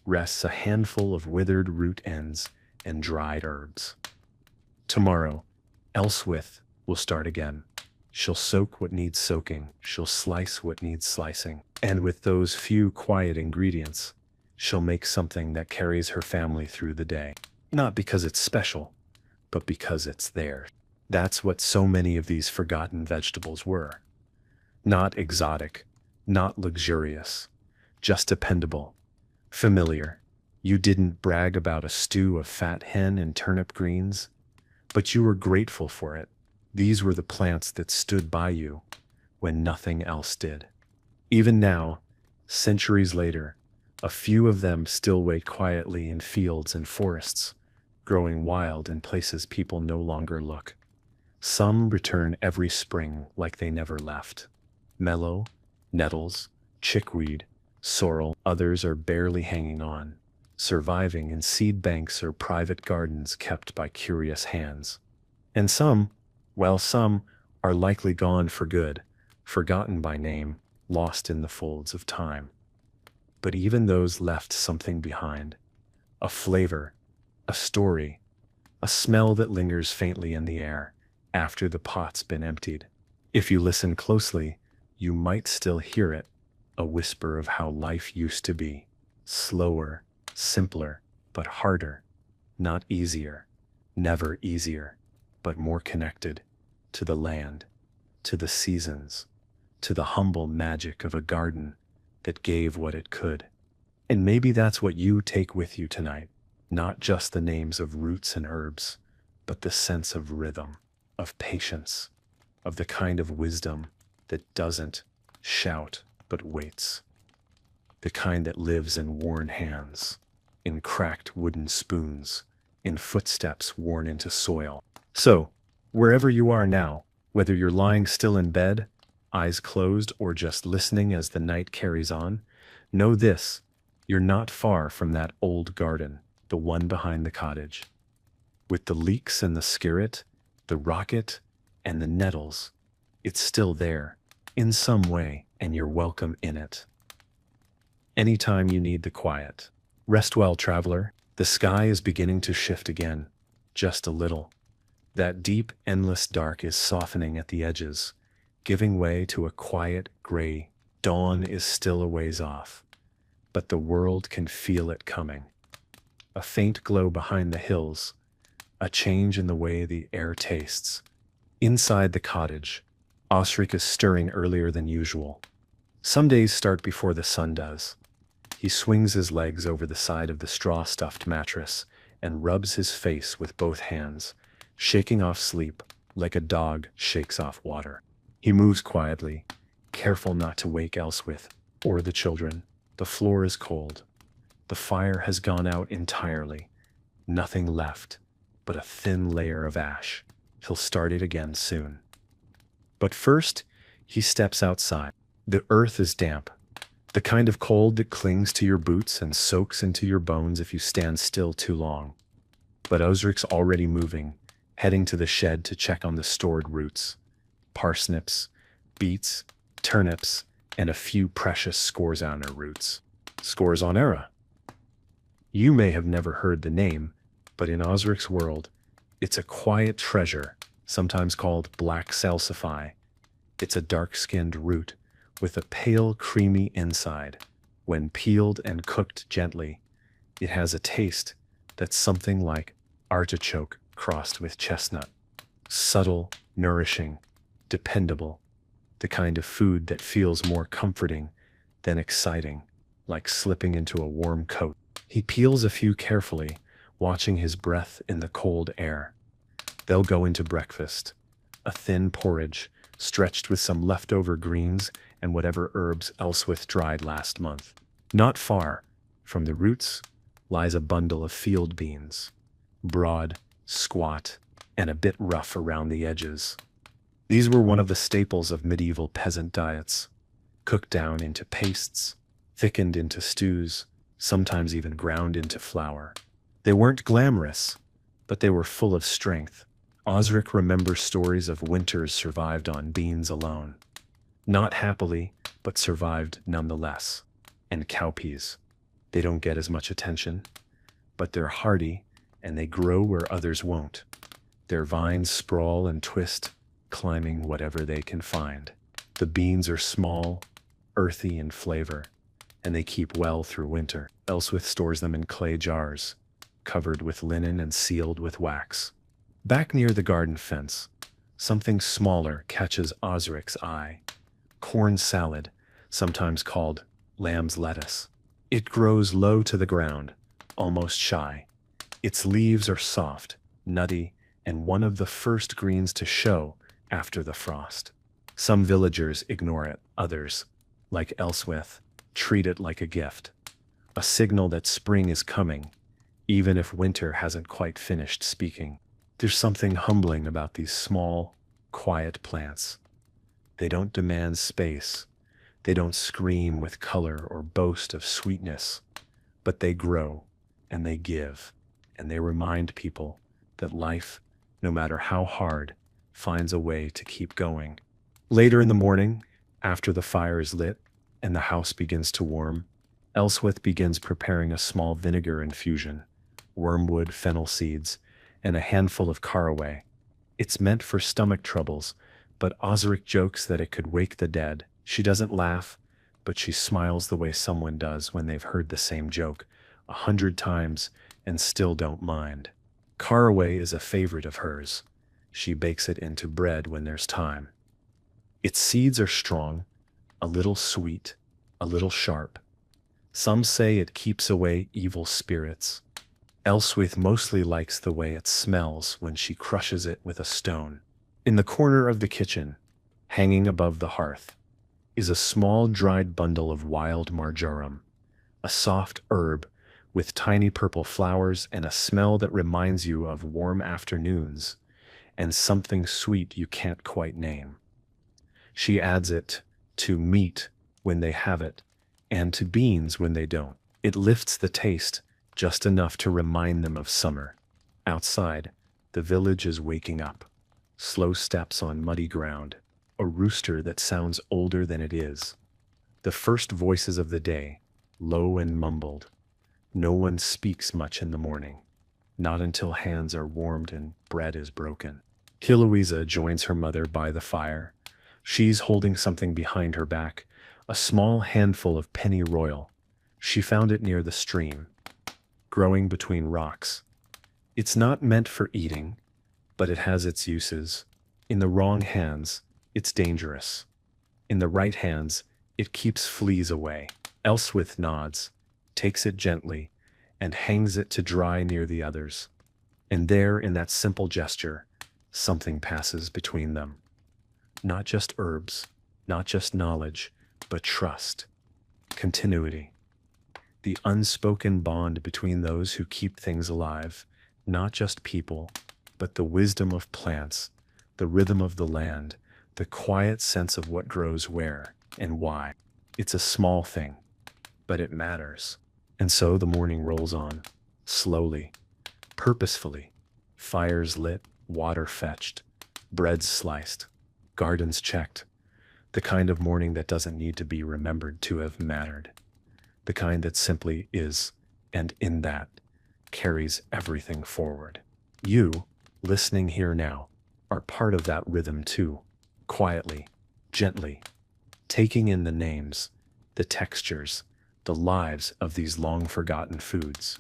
rests a handful of withered root ends and dried herbs. Tomorrow, Elswith will start again. She'll soak what needs soaking, she'll slice what needs slicing, and with those few quiet ingredients, she'll make something that carries her family through the day. Not because it's special, but because it's there. That's what so many of these forgotten vegetables were. Not exotic, not luxurious, just dependable, familiar. You didn't brag about a stew of fat hen and turnip greens, but you were grateful for it. These were the plants that stood by you when nothing else did. Even now, centuries later, a few of them still wait quietly in fields and forests, growing wild in places people no longer look. Some return every spring like they never left. Mellow, nettles, chickweed, sorrel, others are barely hanging on, surviving in seed banks or private gardens kept by curious hands. And some are likely gone for good, forgotten by name, lost in the folds of time. But even those left something behind, a flavor, a story, a smell that lingers faintly in the air after the pot's been emptied. If you listen closely, you might still hear it, a whisper of how life used to be, slower, simpler, but harder, not easier, never easier, but more connected to the land, to the seasons, to the humble magic of a garden that gave what it could. And maybe that's what you take with you tonight, not just the names of roots and herbs, but the sense of rhythm, of patience, of the kind of wisdom that doesn't shout but waits, the kind that lives in worn hands, in cracked wooden spoons, in footsteps worn into soil. So, wherever you are now, whether you're lying still in bed, eyes closed, or just listening as the night carries on, know this: you're not far from that old garden, the one behind the cottage. With the leeks and the skirret, the rocket, and the nettles, it's still there, in some way, and you're welcome in it. Anytime you need the quiet. Rest well, traveler. The sky is beginning to shift again, just a little. That deep, endless dark is softening at the edges, giving way to a quiet gray. Dawn is still a ways off, but the world can feel it coming. A faint glow behind the hills, a change in the way the air tastes. Inside the cottage, Osric is stirring earlier than usual. Some days start before the sun does. He swings his legs over the side of the straw-stuffed mattress and rubs his face with both hands, shaking off sleep like a dog shakes off water. He moves quietly, careful not to wake Elswith or the children. The floor is cold. The fire has gone out entirely. Nothing left but a thin layer of ash. He'll start it again soon. But first, he steps outside. The earth is damp, the kind of cold that clings to your boots and soaks into your bones if you stand still too long. But Osric's already moving, heading to the shed to check on the stored roots. Parsnips, beets, turnips, and a few precious scorzonera roots. Scorzonera. You may have never heard the name, but in Osric's world, it's a quiet treasure, sometimes called black salsify. It's a dark-skinned root with a pale, creamy inside. When peeled and cooked gently, it has a taste that's something like artichoke crossed with chestnut. Subtle, nourishing, dependable. The kind of food that feels more comforting than exciting, like slipping into a warm coat. He peels a few carefully, watching his breath in the cold air. They'll go into breakfast, a thin porridge, stretched with some leftover greens and whatever herbs Elswith dried last month. Not far from the roots lies a bundle of field beans, broad, squat, and a bit rough around the edges. These were one of the staples of medieval peasant diets, cooked down into pastes, thickened into stews, sometimes even ground into flour. They weren't glamorous, but they were full of strength. Osric remembers stories of winters survived on beans alone. Not happily, but survived nonetheless. And cowpeas. They don't get as much attention, but they're hardy and they grow where others won't. Their vines sprawl and twist, climbing whatever they can find. The beans are small, earthy in flavor, and they keep well through winter. Elswith stores them in clay jars, covered with linen and sealed with wax. Back near the garden fence, something smaller catches Osric's eye. Corn salad, sometimes called lamb's lettuce. It grows low to the ground, almost shy. Its leaves are soft, nutty, and one of the first greens to show after the frost. Some villagers ignore it, others, like Elswith, treat it like a gift, a signal that spring is coming, even if winter hasn't quite finished speaking. There's something humbling about these small, quiet plants. They don't demand space. They don't scream with color or boast of sweetness, but they grow and they give, and they remind people that life, no matter how hard, finds a way to keep going. Later in the morning, after the fire is lit and the house begins to warm, Elswith begins preparing a small vinegar infusion, wormwood, fennel seeds, and a handful of caraway. It's meant for stomach troubles, but Osric jokes that it could wake the dead. She doesn't laugh, but she smiles the way someone does when they've heard the same joke 100 times and still don't mind. Caraway is a favorite of hers. She bakes it into bread when there's time. Its seeds are strong, a little sweet, a little sharp. Some say it keeps away evil spirits. Elswith mostly likes the way it smells when she crushes it with a stone. In the corner of the kitchen, hanging above the hearth, is a small dried bundle of wild marjoram, a soft herb with tiny purple flowers and a smell that reminds you of warm afternoons and something sweet you can't quite name. She adds it to meat when they have it and to beans when they don't. It lifts the taste just enough to remind them of summer. Outside, the village is waking up. Slow steps on muddy ground, a rooster that sounds older than it is. The first voices of the day, low and mumbled. No one speaks much in the morning, not until hands are warmed and bread is broken. Heloisa joins her mother by the fire. She's holding something behind her back, a small handful of pennyroyal. She found it near the stream, growing between rocks. It's not meant for eating, but it has its uses. In the wrong hands, it's dangerous. In the right hands, it keeps fleas away. Elswith nods, takes it gently, and hangs it to dry near the others. And there, in that simple gesture, something passes between them. Not just herbs, not just knowledge, but trust, continuity. The unspoken bond between those who keep things alive, not just people, but the wisdom of plants, the rhythm of the land, the quiet sense of what grows where and why. It's a small thing, but it matters. And so the morning rolls on, slowly, purposefully. Fires lit, water fetched, breads sliced, gardens checked. The kind of morning that doesn't need to be remembered to have mattered. The kind that simply is, and in that, carries everything forward. You, listening here now, are part of that rhythm too, quietly, gently, taking in the names, the textures, the lives of these long-forgotten foods.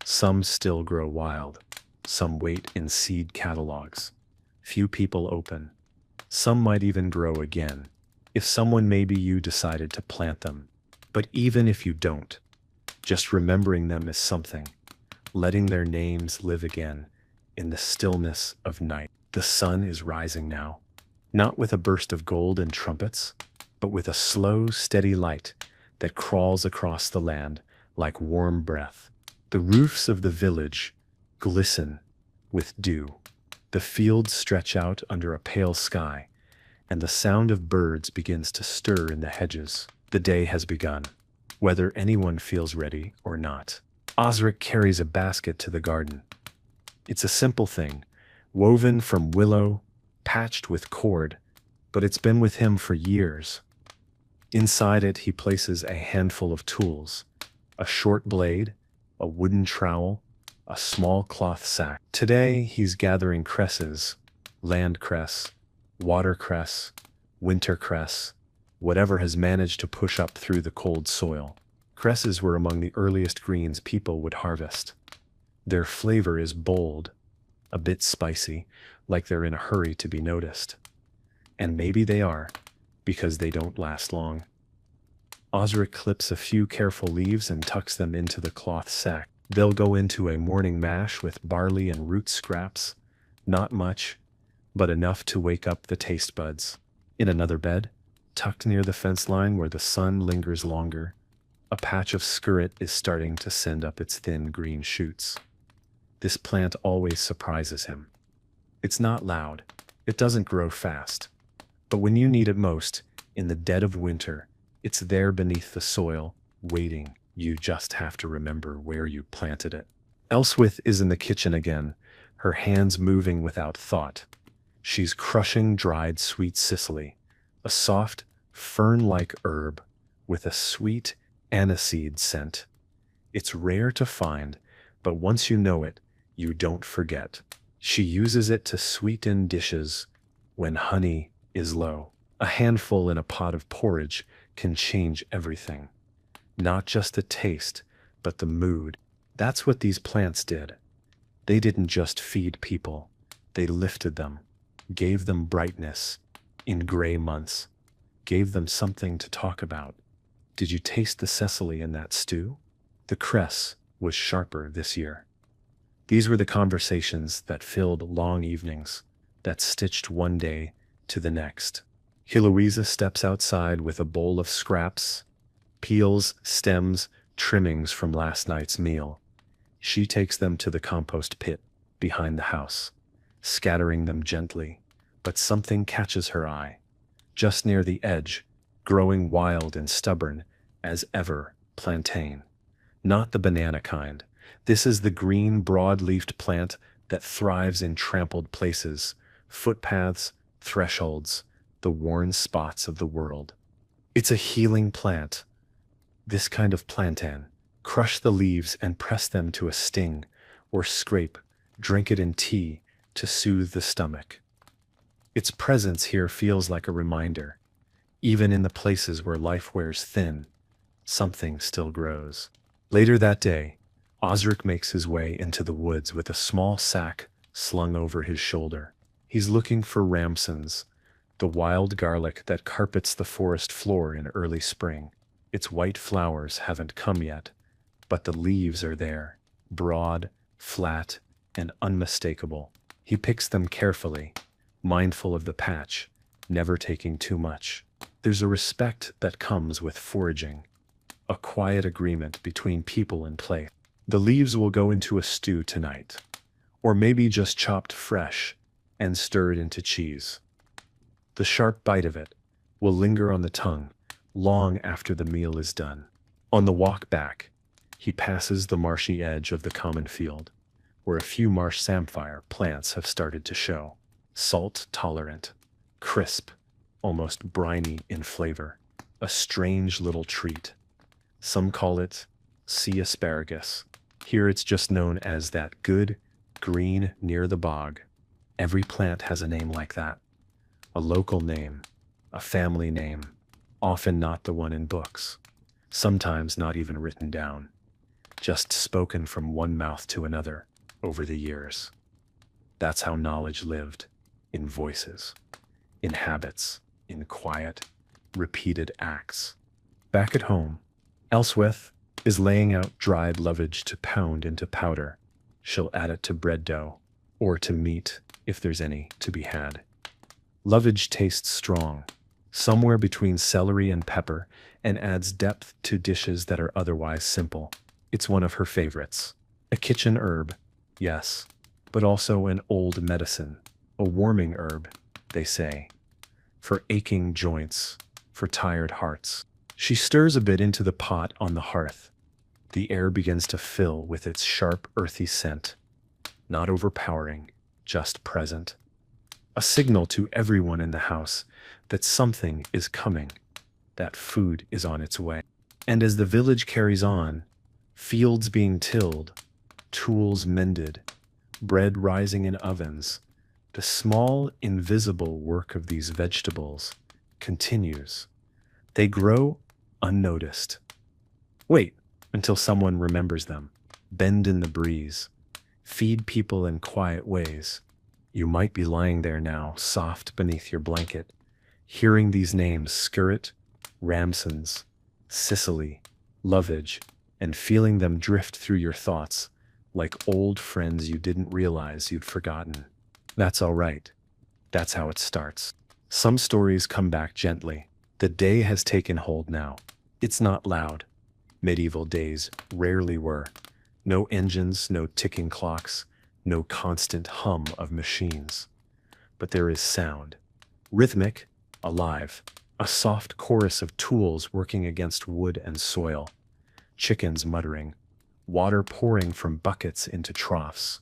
Some still grow wild, some wait in seed catalogs. Few people open. Some might even grow again, if someone maybe you decided to plant them. But even if you don't, just remembering them is something, letting their names live again in the stillness of night. The sun is rising now, not with a burst of gold and trumpets, but with a slow, steady light that crawls across the land like warm breath. The roofs of the village glisten with dew. The fields stretch out under a pale sky, and the sound of birds begins to stir in the hedges. The day has begun. whether anyone feels ready or not. Osric carries a basket to the garden. It's a simple thing, woven from willow, patched with cord, but it's been with him for years. Inside it, he places a handful of tools: a short blade, a wooden trowel, a small cloth sack. Today, he's gathering cresses: land cress, watercress, wintercress, whatever has managed to push up through the cold soil. Cresses were among the earliest greens people would harvest. Their flavor is bold, a bit spicy, like they're in a hurry to be noticed. And maybe they are, because they don't last long. Osric clips a few careful leaves and tucks them into the cloth sack. They'll go into a morning mash with barley and root scraps. Not much, but enough to wake up the taste buds. In another bed, tucked near the fence line where the sun lingers longer, a patch of skirret is starting to send up its thin green shoots. This plant always surprises him. It's not loud. It doesn't grow fast. But when you need it most, in the dead of winter, it's there beneath the soil, waiting. You just have to remember where you planted it. Elswith is in the kitchen again, her hands moving without thought. She's crushing dried sweet cicely, a soft, fern-like herb with a sweet aniseed scent. It's rare to find, but once you know it, you don't forget. She uses it to sweeten dishes when honey is low. A handful in a pot of porridge can change everything. Not just the taste, but the mood. That's what these plants did. They didn't just feed people. They lifted them, gave them brightness in gray months, gave them something to talk about. Did you taste the sesame in that stew? The cress was sharper this year. These were the conversations that filled long evenings, that stitched one day to the next. Heloisa steps outside with a bowl of scraps, peels, stems, trimmings from last night's meal. She takes them to the compost pit behind the house, scattering them gently, but something catches her eye. Just near the edge, growing wild and stubborn as ever, plantain. Not the banana kind. This is the green, broad-leafed plant that thrives in trampled places, footpaths, thresholds, the worn spots of the world. It's a healing plant. This kind of plantain. Crush the leaves and press them to a sting, or scrape, drink it in tea to soothe the stomach. Its presence here feels like a reminder. Even in the places where life wears thin, something still grows. Later that day, Osric makes his way into the woods with a small sack slung over his shoulder. He's looking for ramsons, the wild garlic that carpets the forest floor in early spring. Its white flowers haven't come yet, but the leaves are there, broad, flat, and unmistakable. He picks them carefully, mindful of the patch, never taking too much. There's a respect that comes with foraging, a quiet agreement between people and place. The leaves will go into a stew tonight, or maybe just chopped fresh and stirred into cheese. The sharp bite of it will linger on the tongue long after the meal is done. On the walk back, he passes the marshy edge of the common field, where a few marsh samphire plants have started to show. Salt-tolerant, crisp, almost briny in flavor. A strange little treat. Some call it sea asparagus. Here it's just known as that good, green near the bog. Every plant has a name like that. A local name, a family name, often not the one in books. Sometimes not even written down, just spoken from one mouth to another over the years. That's how knowledge lived, in voices, in habits, in quiet, repeated acts. Back at home, Elswith is laying out dried lovage to pound into powder. She'll add it to bread dough, or to meat if there's any to be had. Lovage tastes strong, somewhere between celery and pepper, and adds depth to dishes that are otherwise simple. It's one of her favorites. A kitchen herb, yes, but also an old medicine, a warming herb, they say, for aching joints, for tired hearts. She stirs a bit into the pot on the hearth. The air begins to fill with its sharp, earthy scent, not overpowering, just present. A signal to everyone in the house that something is coming, that food is on its way. And as the village carries on, fields being tilled, tools mended, bread rising in ovens, the small, invisible work of these vegetables continues. They grow unnoticed. Wait until someone remembers them. Bend in the breeze. Feed people in quiet ways. You might be lying there now, soft beneath your blanket, hearing these names: Skirret, Ramsons, Sicily, Lovage, and feeling them drift through your thoughts like old friends you didn't realize you'd forgotten. That's all right. That's how it starts. Some stories come back gently. The day has taken hold now. It's not loud. Medieval days rarely were. No engines, no ticking clocks, no constant hum of machines. But there is sound. Rhythmic, alive. A soft chorus of tools working against wood and soil. Chickens muttering. Water pouring from buckets into troughs.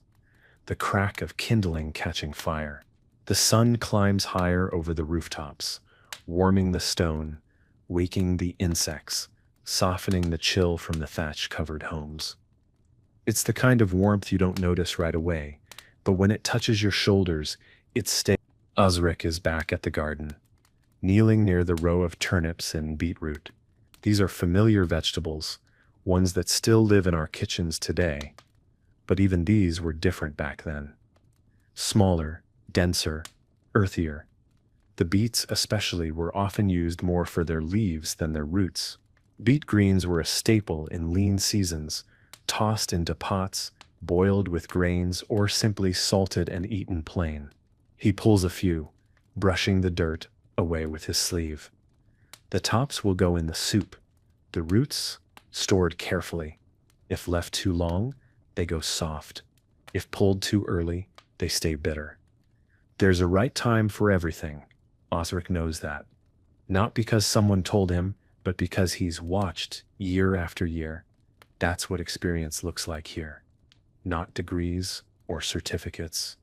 The crack of kindling catching fire. The sun climbs higher over the rooftops, warming the stone, waking the insects, softening the chill from the thatch-covered homes. It's the kind of warmth you don't notice right away, but when it touches your shoulders, it stays. Osric is back at the garden, kneeling near the row of turnips and beetroot. These are familiar vegetables, ones that still live in our kitchens today. But even these were different back then. Smaller, denser, earthier. The beets especially were often used more for their leaves than their roots. Beet greens were a staple in lean seasons, tossed into pots, boiled with grains, or simply salted and eaten plain. He pulls a few, brushing the dirt away with his sleeve. The tops will go in the soup, the roots stored carefully. If left too long, they go soft. If pulled too early, they stay bitter. There's a right time for everything. Osric knows that. Not because someone told him, but because he's watched year after year. That's what experience looks like here. Not degrees or certificates.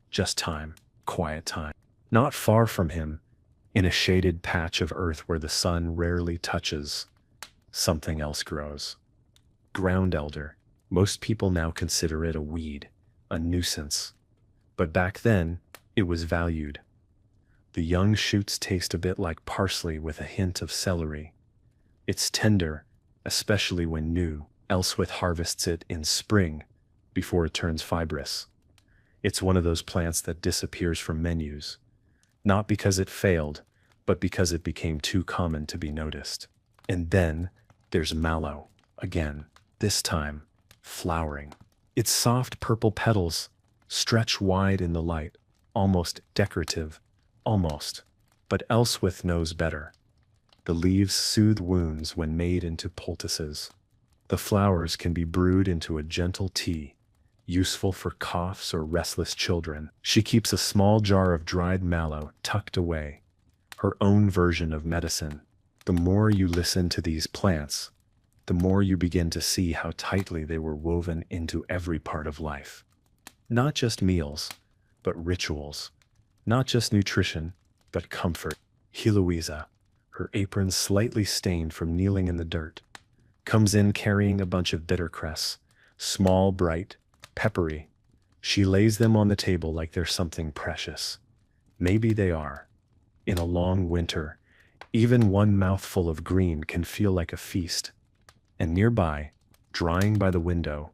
Just time, quiet time. Not far from him, in a shaded patch of earth where the sun rarely touches, something else grows. Ground elder. Most people now consider it a weed, a nuisance. But back then, it was valued. The young shoots taste a bit like parsley with a hint of celery. It's tender, especially when new. Elswith harvests it in spring, before it turns fibrous. It's one of those plants that disappears from menus, not because it failed, but because it became too common to be noticed. And then there's mallow, again, this time flowering. Its soft purple petals stretch wide in the light, almost decorative, almost. But Elswith knows better. The leaves soothe wounds when made into poultices. The flowers can be brewed into a gentle tea, useful for coughs or restless children. She keeps a small jar of dried mallow tucked away, her own version of medicine. The more you listen to these plants, the more you begin to see how tightly they were woven into every part of life. Not just meals, but rituals. Not just nutrition, but comfort. Heloisa, her apron slightly stained from kneeling in the dirt, comes in carrying a bunch of bittercress, small, bright, peppery. She lays them on the table like they're something precious. Maybe they are. In a long winter, even one mouthful of green can feel like a feast. And nearby, drying by the window,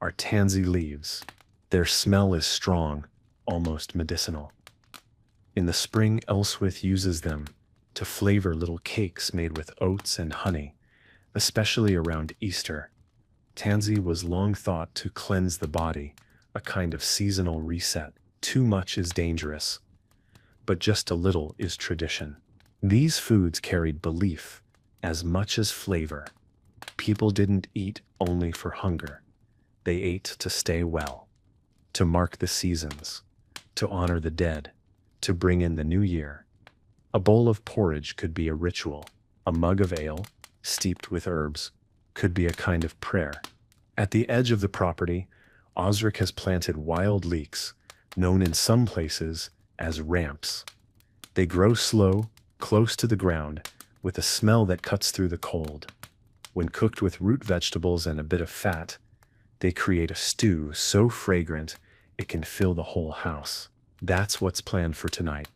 are tansy leaves. Their smell is strong, almost medicinal. In the spring, Elswith uses them to flavor little cakes made with oats and honey, especially around Easter. Tansy was long thought to cleanse the body, a kind of seasonal reset. Too much is dangerous, but just a little is tradition. These foods carried belief as much as flavor. People didn't eat only for hunger. They ate to stay well, to mark the seasons, to honor the dead, to bring in the new year. A bowl of porridge could be a ritual, a mug of ale, steeped with herbs, could be a kind of prayer. At the edge of the property, Osric has planted wild leeks, known in some places as ramps. They grow slow, close to the ground, with a smell that cuts through the cold. When cooked with root vegetables and a bit of fat, they create a stew so fragrant it can fill the whole house. That's what's planned for tonight.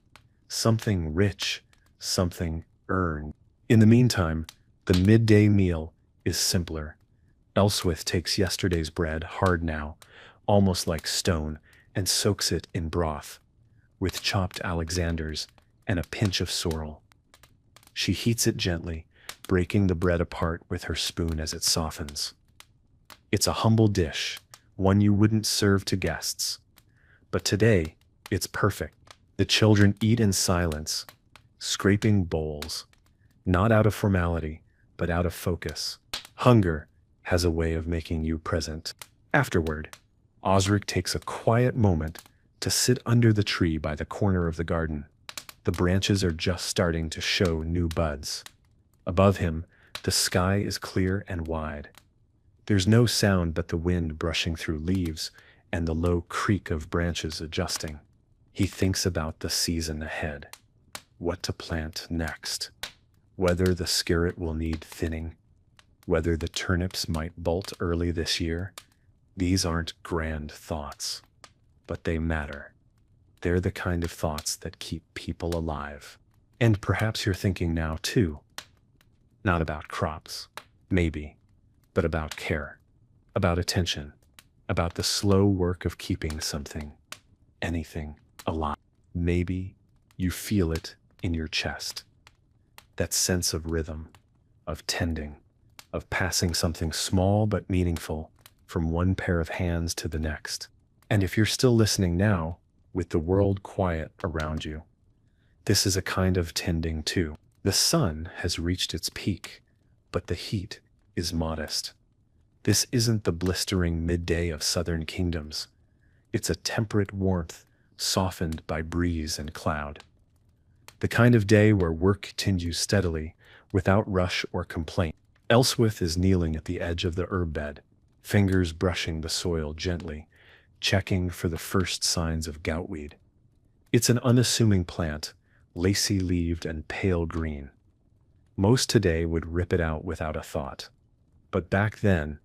Something rich, something earned. In the meantime, the midday meal is simpler. Elswith takes yesterday's bread, hard now, almost like stone, and soaks it in broth, with chopped Alexanders and a pinch of sorrel. She heats it gently, breaking the bread apart with her spoon as it softens. It's a humble dish, one you wouldn't serve to guests. But today, it's perfect. The children eat in silence, scraping bowls, not out of formality, but out of focus. Hunger has a way of making you present. Afterward, Osric takes a quiet moment to sit under the tree by the corner of the garden. The branches are just starting to show new buds. Above him, the sky is clear and wide. There's no sound but the wind brushing through leaves and the low creak of branches adjusting. He thinks about the season ahead, what to plant next, whether the skirret will need thinning, whether the turnips might bolt early this year. These aren't grand thoughts, but they matter. They're the kind of thoughts that keep people alive. And perhaps you're thinking now too, not about crops, maybe, but about care, about attention, about the slow work of keeping something, anything, alive. Maybe you feel it in your chest, that sense of rhythm, of tending, of passing something small but meaningful from one pair of hands to the next. And if you're still listening now, with the world quiet around you, this is a kind of tending too. The sun has reached its peak, but the heat is modest. This isn't the blistering midday of southern kingdoms. It's a temperate warmth softened by breeze and cloud. The kind of day where work continues steadily, without rush or complaint. Elswith is kneeling at the edge of the herb bed, fingers brushing the soil gently, checking for the first signs of goutweed. It's an unassuming plant, lacy-leaved and pale green. Most today would rip it out without a thought. But back then,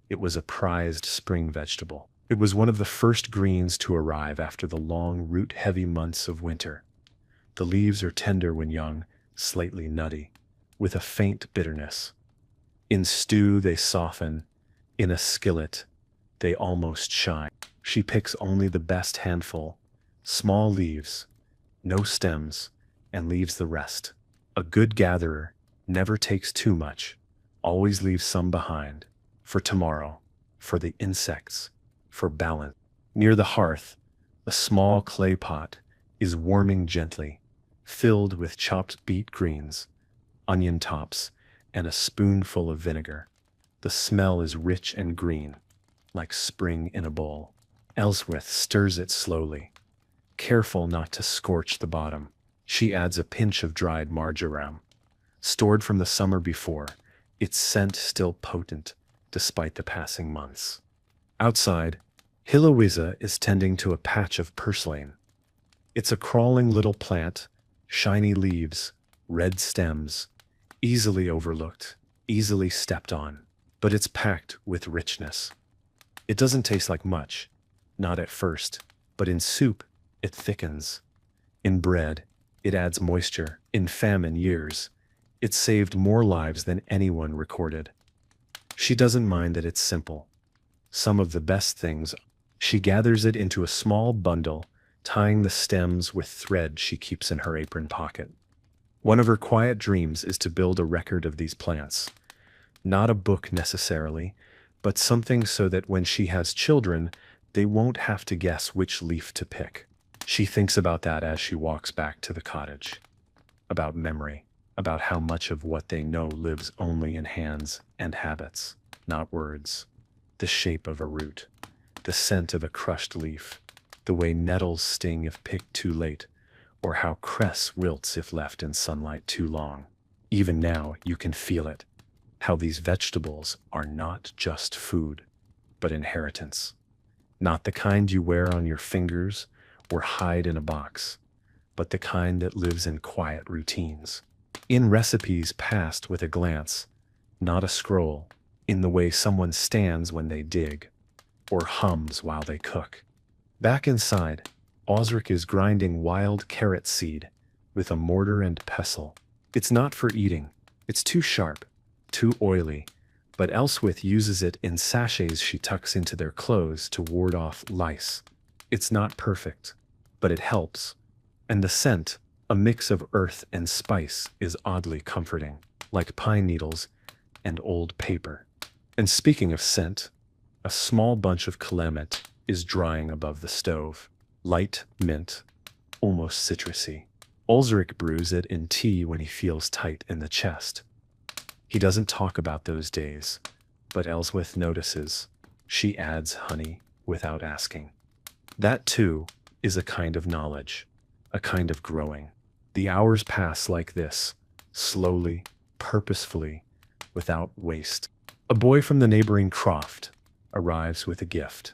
it was a prized spring vegetable. It was one of the first greens to arrive after the long, root-heavy months of winter. The leaves are tender when young, slightly nutty, with a faint bitterness. In stew they soften, in a skillet they almost shine. She picks only the best handful, small leaves, no stems, and leaves the rest. A good gatherer never takes too much, always leaves some behind, for tomorrow, for the insects, for balance. Near the hearth, a small clay pot is warming gently, filled with chopped beet greens, onion tops, and a spoonful of vinegar. The smell is rich and green, like spring in a bowl. Elswith stirs it slowly, careful not to scorch the bottom. She adds a pinch of dried marjoram, stored from the summer before, its scent still potent despite the passing months. Outside, Heloisa is tending to a patch of purslane. It's a crawling little plant, shiny leaves, red stems, easily overlooked, easily stepped on, but it's packed with richness. It doesn't taste like much, not at first, but in soup, it thickens. In bread, it adds moisture. In famine years, it saved more lives than anyone recorded. She doesn't mind that it's simple. Some of the best things. She gathers it into a small bundle, tying the stems with thread she keeps in her apron pocket. One of her quiet dreams is to build a record of these plants. Not a book necessarily, but something so that when she has children, they won't have to guess which leaf to pick. She thinks about that as she walks back to the cottage. About memory, about how much of what they know lives only in hands and habits, not words. The shape of a root, the scent of a crushed leaf, the way nettles sting if picked too late, or how cress wilts if left in sunlight too long. Even now, you can feel it. how these vegetables are not just food, but inheritance. Not the kind you wear on your fingers or hide in a box, but the kind that lives in quiet routines. In recipes passed with a glance, not a scroll, in the way someone stands when they dig, or hums while they cook. Back inside, Osric is grinding wild carrot seed with a mortar and pestle. It's not for eating. It's too sharp, too oily, but Elswith uses it in sachets she tucks into their clothes to ward off lice. It's not perfect, but it helps. And the scent, a mix of earth and spice, is oddly comforting, like pine needles and old paper. And speaking of scent, a small bunch of calamet is drying above the stove. Light mint, almost citrusy. Ulrich brews it in tea when he feels tight in the chest. He doesn't talk about those days, but Elswith notices. She adds honey without asking. That, too, is a kind of knowledge, a kind of growing. The hours pass like this, slowly, purposefully, without waste. A boy from the neighboring croft arrives with a gift,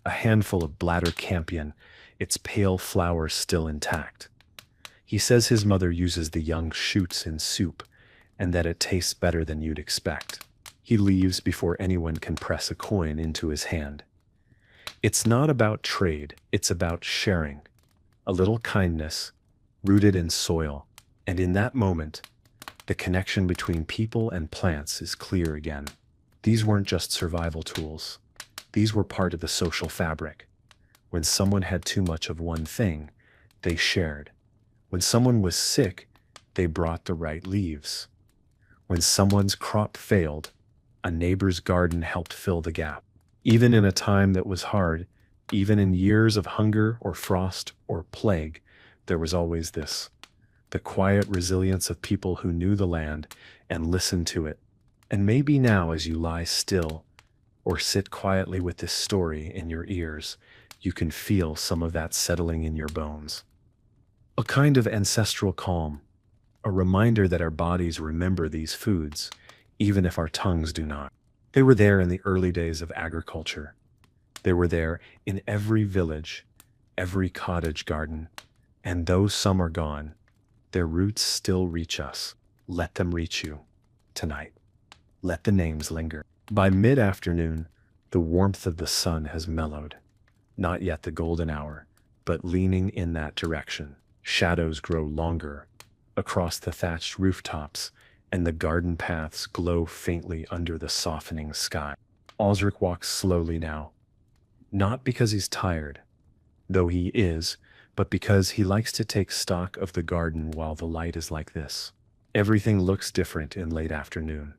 a handful of bladder campion, its pale flowers still intact. He says his mother uses the young shoots in soup, and that it tastes better than you'd expect. He leaves before anyone can press a coin into his hand. It's not about trade, it's about sharing. A little kindness, rooted in soil, and in that moment, the connection between people and plants is clear again. These weren't just survival tools. These were part of the social fabric. When someone had too much of one thing, they shared. When someone was sick, they brought the right leaves. When someone's crop failed, a neighbor's garden helped fill the gap. Even in a time that was hard, even in years of hunger or frost or plague, there was always this, the quiet resilience of people who knew the land and listened to it. And maybe now, as you lie still or sit quietly with this story in your ears, you can feel some of that settling in your bones. A kind of ancestral calm, a reminder that our bodies remember these foods, even if our tongues do not. They were there in the early days of agriculture. They were there in every village, every cottage garden, and though some are gone, their roots still reach us. Let them reach you tonight. Let the names linger. By mid-afternoon, the warmth of the sun has mellowed. Not yet the golden hour, but leaning in that direction. Shadows grow longer across the thatched rooftops, and the garden paths glow faintly under the softening sky. Osric walks slowly now, not because he's tired, though he is, but because he likes to take stock of the garden while the light is like this. Everything looks different in late afternoon.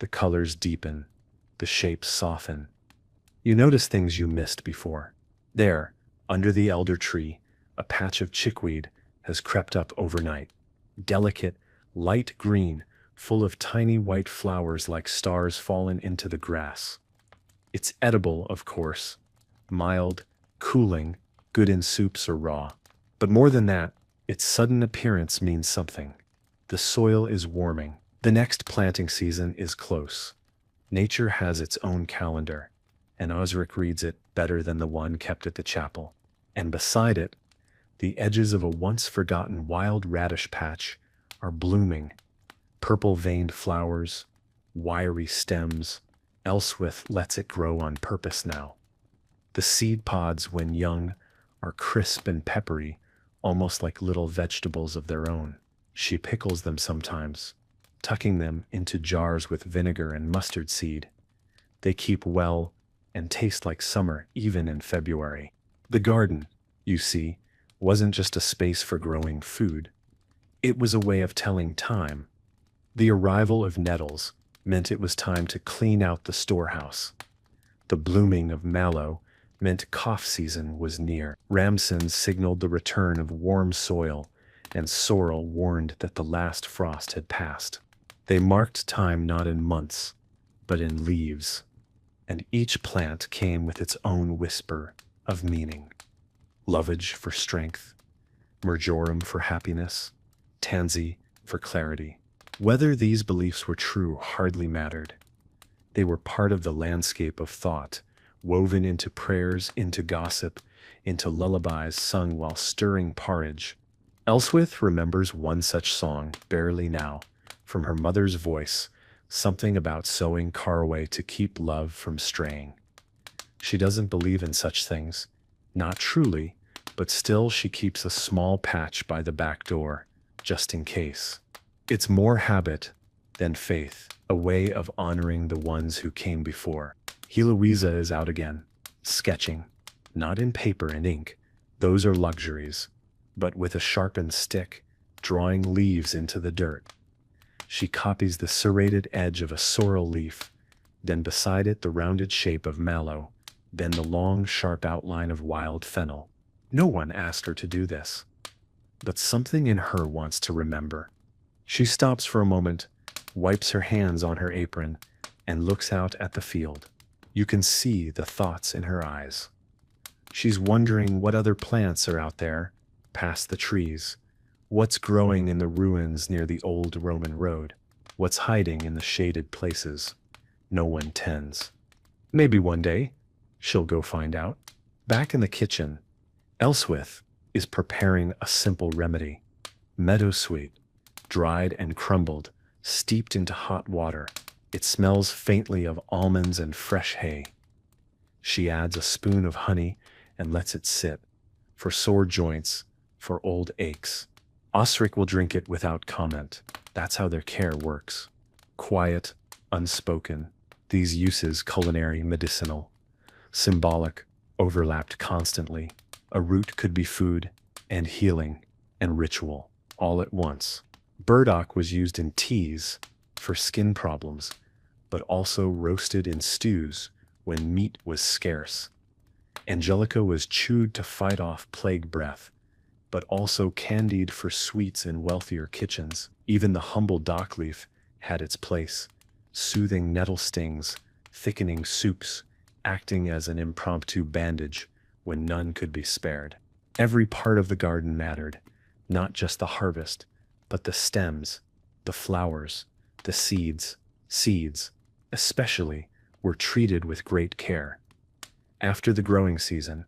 The colors deepen, the shapes soften. You notice things you missed before. There, under the elder tree, a patch of chickweed has crept up overnight. Delicate, light green, full of tiny white flowers like stars fallen into the grass. It's edible, of course, mild, cooling, good in soups or raw. But more than that, its sudden appearance means something. The soil is warming. The next planting season is close. Nature has its own calendar, and Osric reads it better than the one kept at the chapel. And beside it, the edges of a once-forgotten wild radish patch are blooming. Purple-veined flowers, wiry stems. Elswith lets it grow on purpose now. The seed pods, when young, are crisp and peppery, almost like little vegetables of their own. She pickles them sometimes, tucking them into jars with vinegar and mustard seed. They keep well and taste like summer even in February. The garden, you see, wasn't just a space for growing food. It was a way of telling time. The arrival of nettles meant it was time to clean out the storehouse. The blooming of mallow meant cough season was near. Ramsons signaled the return of warm soil, and sorrel warned that the last frost had passed. They marked time not in months, but in leaves, and each plant came with its own whisper of meaning. Lovage for strength, marjoram for happiness, tansy for clarity. Whether these beliefs were true hardly mattered. They were part of the landscape of thought, woven into prayers, into gossip, into lullabies sung while stirring porridge. Elswith remembers one such song, barely now, from her mother's voice, something about sowing caraway to keep love from straying. She doesn't believe in such things, not truly, but still she keeps a small patch by the back door, just in case. It's more habit than faith, a way of honoring the ones who came before. Heloisa is out again, sketching, not in paper and ink, those are luxuries, but with a sharpened stick, drawing leaves into the dirt. She copies the serrated edge of a sorrel leaf, then beside it the rounded shape of mallow, then the long, sharp outline of wild fennel. No one asked her to do this, but something in her wants to remember. She stops for a moment, wipes her hands on her apron, and looks out at the field. You can see the thoughts in her eyes. She's wondering what other plants are out there, past the trees. What's growing in the ruins near the old Roman road? What's hiding in the shaded places no one tends? Maybe one day, she'll go find out. Back in the kitchen, Elswith is preparing a simple remedy. Meadowsweet, dried and crumbled, steeped into hot water. It smells faintly of almonds and fresh hay. She adds a spoon of honey and lets it sit, for sore joints, for old aches. Osric will drink it without comment. That's how their care works. Quiet, unspoken, these uses culinary, medicinal, symbolic, overlapped constantly. A root could be food and healing and ritual all at once. Burdock was used in teas for skin problems, but also roasted in stews when meat was scarce. Angelica was chewed to fight off plague breath, but also candied for sweets in wealthier kitchens. Even the humble dock leaf had its place, soothing nettle stings, thickening soups, acting as an impromptu bandage when none could be spared. Every part of the garden mattered, not just the harvest, but the stems, the flowers, the seeds. Seeds, especially, were treated with great care. After the growing season,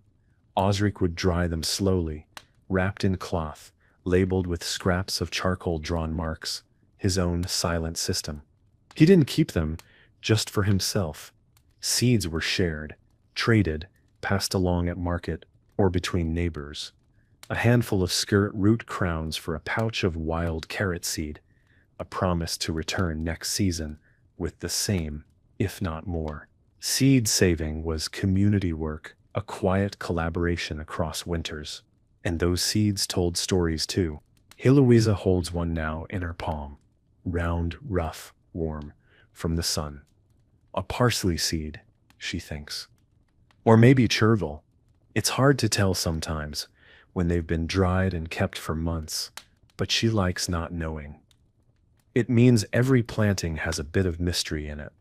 Osric would dry them slowly, wrapped in cloth, labeled with scraps of charcoal-drawn marks, his own silent system. He didn't keep them just for himself. Seeds were shared, traded, passed along at market or between neighbors. A handful of skirt root crowns for a pouch of wild carrot seed, a promise to return next season with the same, if not more. Seed saving was community work, a quiet collaboration across winters. And those seeds told stories too. Heloisa holds one now in her palm, round, rough, warm, from the sun. A parsley seed, she thinks. Or maybe chervil. It's hard to tell sometimes, when they've been dried and kept for months, but she likes not knowing. It means every planting has a bit of mystery in it.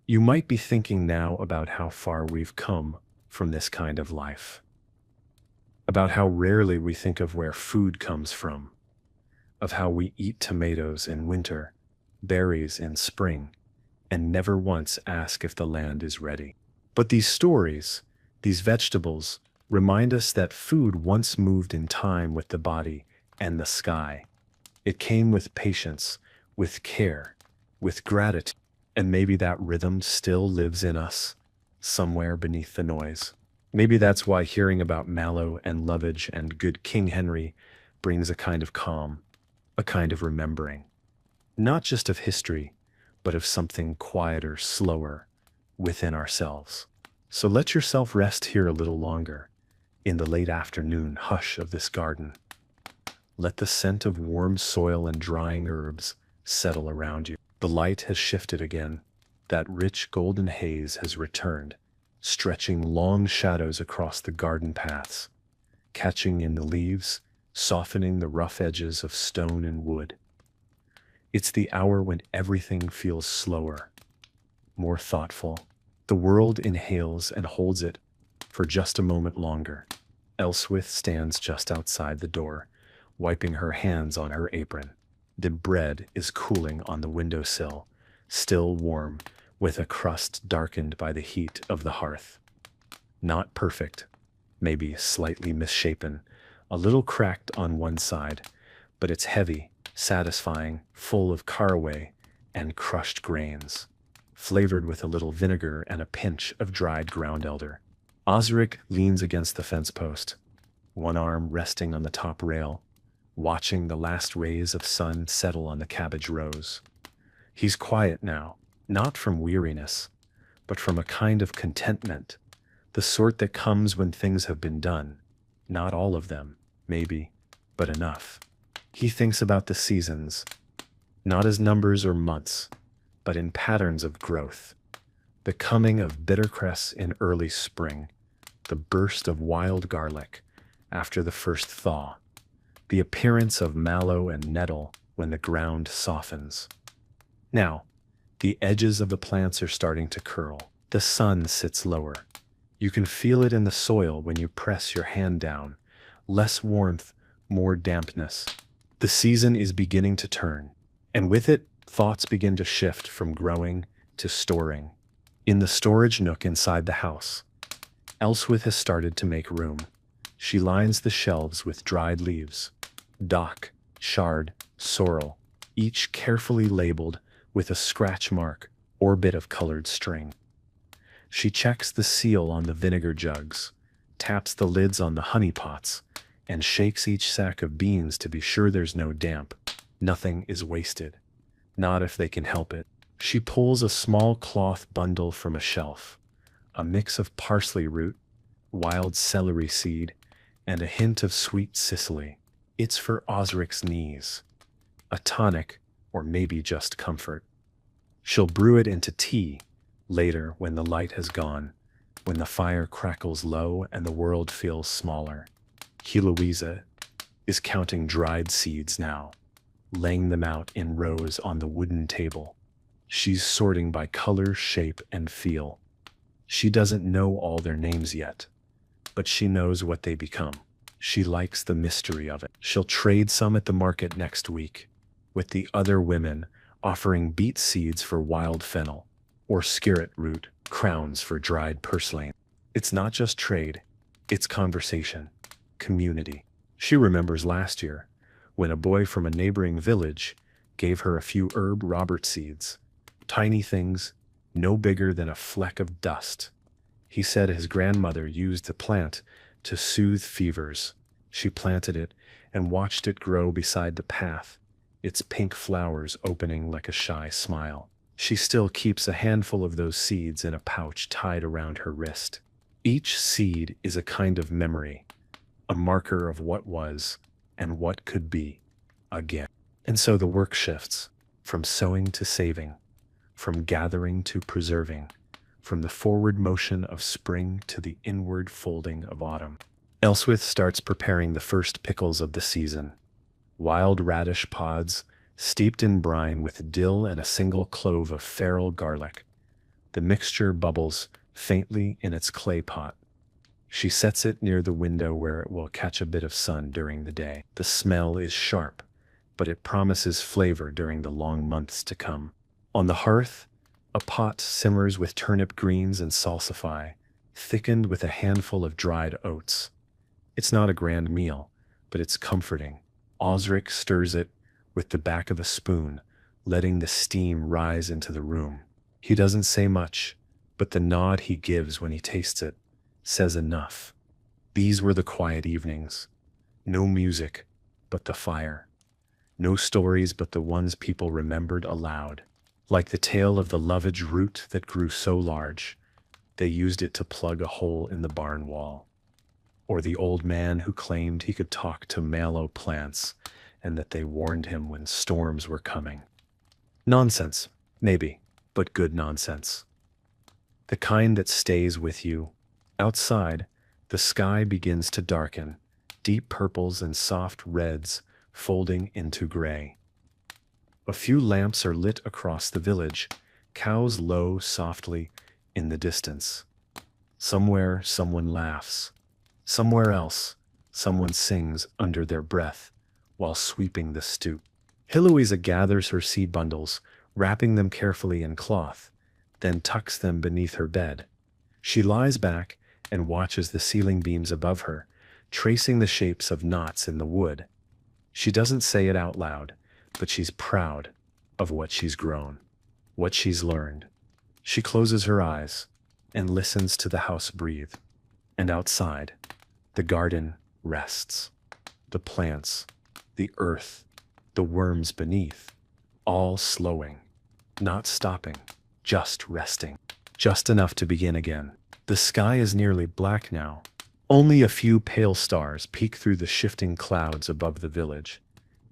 You might be thinking now about how far we've come from this kind of life. About how rarely we think of where food comes from, of how we eat tomatoes in winter, berries in spring, and never once ask if the land is ready. But these stories, these vegetables, remind us that food once moved in time with the body and the sky. It came with patience, with care, with gratitude, and maybe that rhythm still lives in us, somewhere beneath the noise. Maybe that's why hearing about mallow and lovage and good King Henry brings a kind of calm, a kind of remembering. Not just of history, but of something quieter, slower, within ourselves. So let yourself rest here a little longer, in the late afternoon hush of this garden. Let the scent of warm soil and drying herbs settle around you. The light has shifted again. That rich golden haze has returned, stretching long shadows across the garden paths, catching in the leaves, softening the rough edges of stone and wood. It's the hour when everything feels slower, more thoughtful. The world inhales and holds it for just a moment longer. Elswith stands just outside the door, wiping her hands on her apron. The bread is cooling on the windowsill, still warm, with a crust darkened by the heat of the hearth. Not perfect, maybe slightly misshapen, a little cracked on one side, but it's heavy, satisfying, full of caraway and crushed grains, flavored with a little vinegar and a pinch of dried ground elder. Osric leans against the fence post, one arm resting on the top rail, watching the last rays of sun settle on the cabbage rows. He's quiet now, not from weariness, but from a kind of contentment, the sort that comes when things have been done. Not all of them, maybe, but enough. He thinks about the seasons, not as numbers or months, but in patterns of growth. The coming of bittercress in early spring, the burst of wild garlic after the first thaw, the appearance of mallow and nettle when the ground softens. Now, the edges of the plants are starting to curl. The sun sits lower. You can feel it in the soil when you press your hand down. Less warmth, more dampness. The season is beginning to turn, and with it, thoughts begin to shift from growing to storing. In the storage nook inside the house, Elswith has started to make room. She lines the shelves with dried leaves, dock, shard, sorrel, each carefully labeled with a scratch mark or bit of colored string. She checks the seal on the vinegar jugs, taps the lids on the honey pots, and shakes each sack of beans to be sure there's no damp. Nothing is wasted. Not if they can help it. She pulls a small cloth bundle from a shelf, a mix of parsley root, wild celery seed, and a hint of sweet Sicily. It's for Osric's knees. A tonic, or maybe just comfort. She'll brew it into tea later when the light has gone, when the fire crackles low and the world feels smaller. Heloisa is counting dried seeds now, laying them out in rows on the wooden table. She's sorting by color, shape, and feel. She doesn't know all their names yet, but she knows what they become. She likes the mystery of it. She'll trade some at the market next week, with the other women offering beet seeds for wild fennel, or skirret root crowns for dried purslane. It's not just trade, it's conversation, community. She remembers last year, when a boy from a neighboring village gave her a few herb Robert seeds, tiny things, no bigger than a fleck of dust. He said his grandmother used the plant to soothe fevers. She planted it and watched it grow beside the path, its pink flowers opening like a shy smile. She still keeps a handful of those seeds in a pouch tied around her wrist. Each seed is a kind of memory, a marker of what was and what could be again. And so the work shifts, from sowing to saving, from gathering to preserving, from the forward motion of spring to the inward folding of autumn. Elswith starts preparing the first pickles of the season. Wild radish pods, steeped in brine with dill and a single clove of feral garlic. The mixture bubbles faintly in its clay pot. She sets it near the window where it will catch a bit of sun during the day. The smell is sharp, but it promises flavor during the long months to come. On the hearth, a pot simmers with turnip greens and salsify, thickened with a handful of dried oats. It's not a grand meal, but it's comforting. Osric stirs it with the back of a spoon, letting the steam rise into the room. He doesn't say much, but the nod he gives when he tastes it says enough. These were the quiet evenings. No music, but the fire. No stories but the ones people remembered aloud. Like the tale of the lovage root that grew so large, they used it to plug a hole in the barn wall. Or the old man who claimed he could talk to mallow plants and that they warned him when storms were coming. Nonsense, maybe, but good nonsense. The kind that stays with you. Outside, the sky begins to darken, deep purples and soft reds folding into gray. A few lamps are lit across the village, cows low softly in the distance. Somewhere, someone laughs. Somewhere else, someone sings under their breath while sweeping the stoop. Heloisa gathers her seed bundles, wrapping them carefully in cloth, then tucks them beneath her bed. She lies back and watches the ceiling beams above her, tracing the shapes of knots in the wood. She doesn't say it out loud, but she's proud of what she's grown, what she's learned. She closes her eyes and listens to the house breathe. And outside, the garden rests. The plants, the earth, the worms beneath, all slowing, not stopping, just resting, just enough to begin again. The sky is nearly black now. Only a few pale stars peek through the shifting clouds above the village,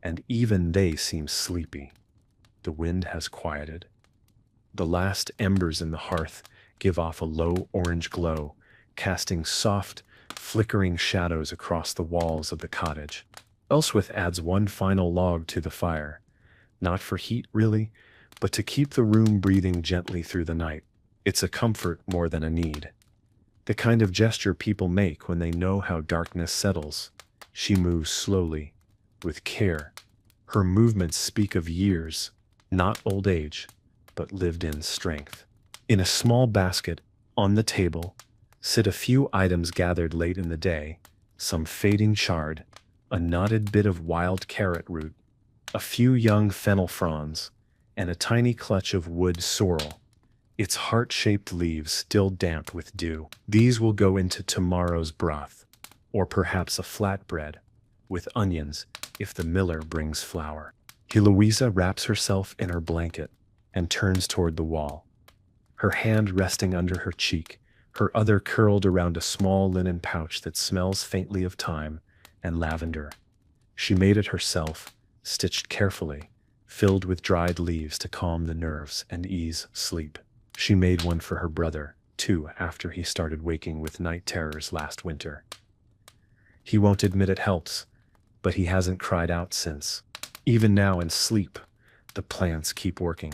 and even they seem sleepy. The wind has quieted. The last embers in the hearth give off a low orange glow, casting soft, flickering shadows across the walls of the cottage. Elswith adds one final log to the fire, not for heat really, but to keep the room breathing gently through the night. It's a comfort more than a need. The kind of gesture people make when they know how darkness settles. She moves slowly, with care. Her movements speak of years, not old age, but lived-in strength. In a small basket, on the table, sit a few items gathered late in the day, some fading chard, a knotted bit of wild carrot root, a few young fennel fronds, and a tiny clutch of wood sorrel, its heart-shaped leaves still damp with dew. These will go into tomorrow's broth, or perhaps a flatbread, with onions if the miller brings flour. Heloisa wraps herself in her blanket and turns toward the wall, her hand resting under her cheek, her other curled around a small linen pouch that smells faintly of thyme and lavender. She made it herself, stitched carefully, filled with dried leaves to calm the nerves and ease sleep. She made one for her brother, too, after he started waking with night terrors last winter. He won't admit it helps, but he hasn't cried out since. Even now in sleep, the plants keep working.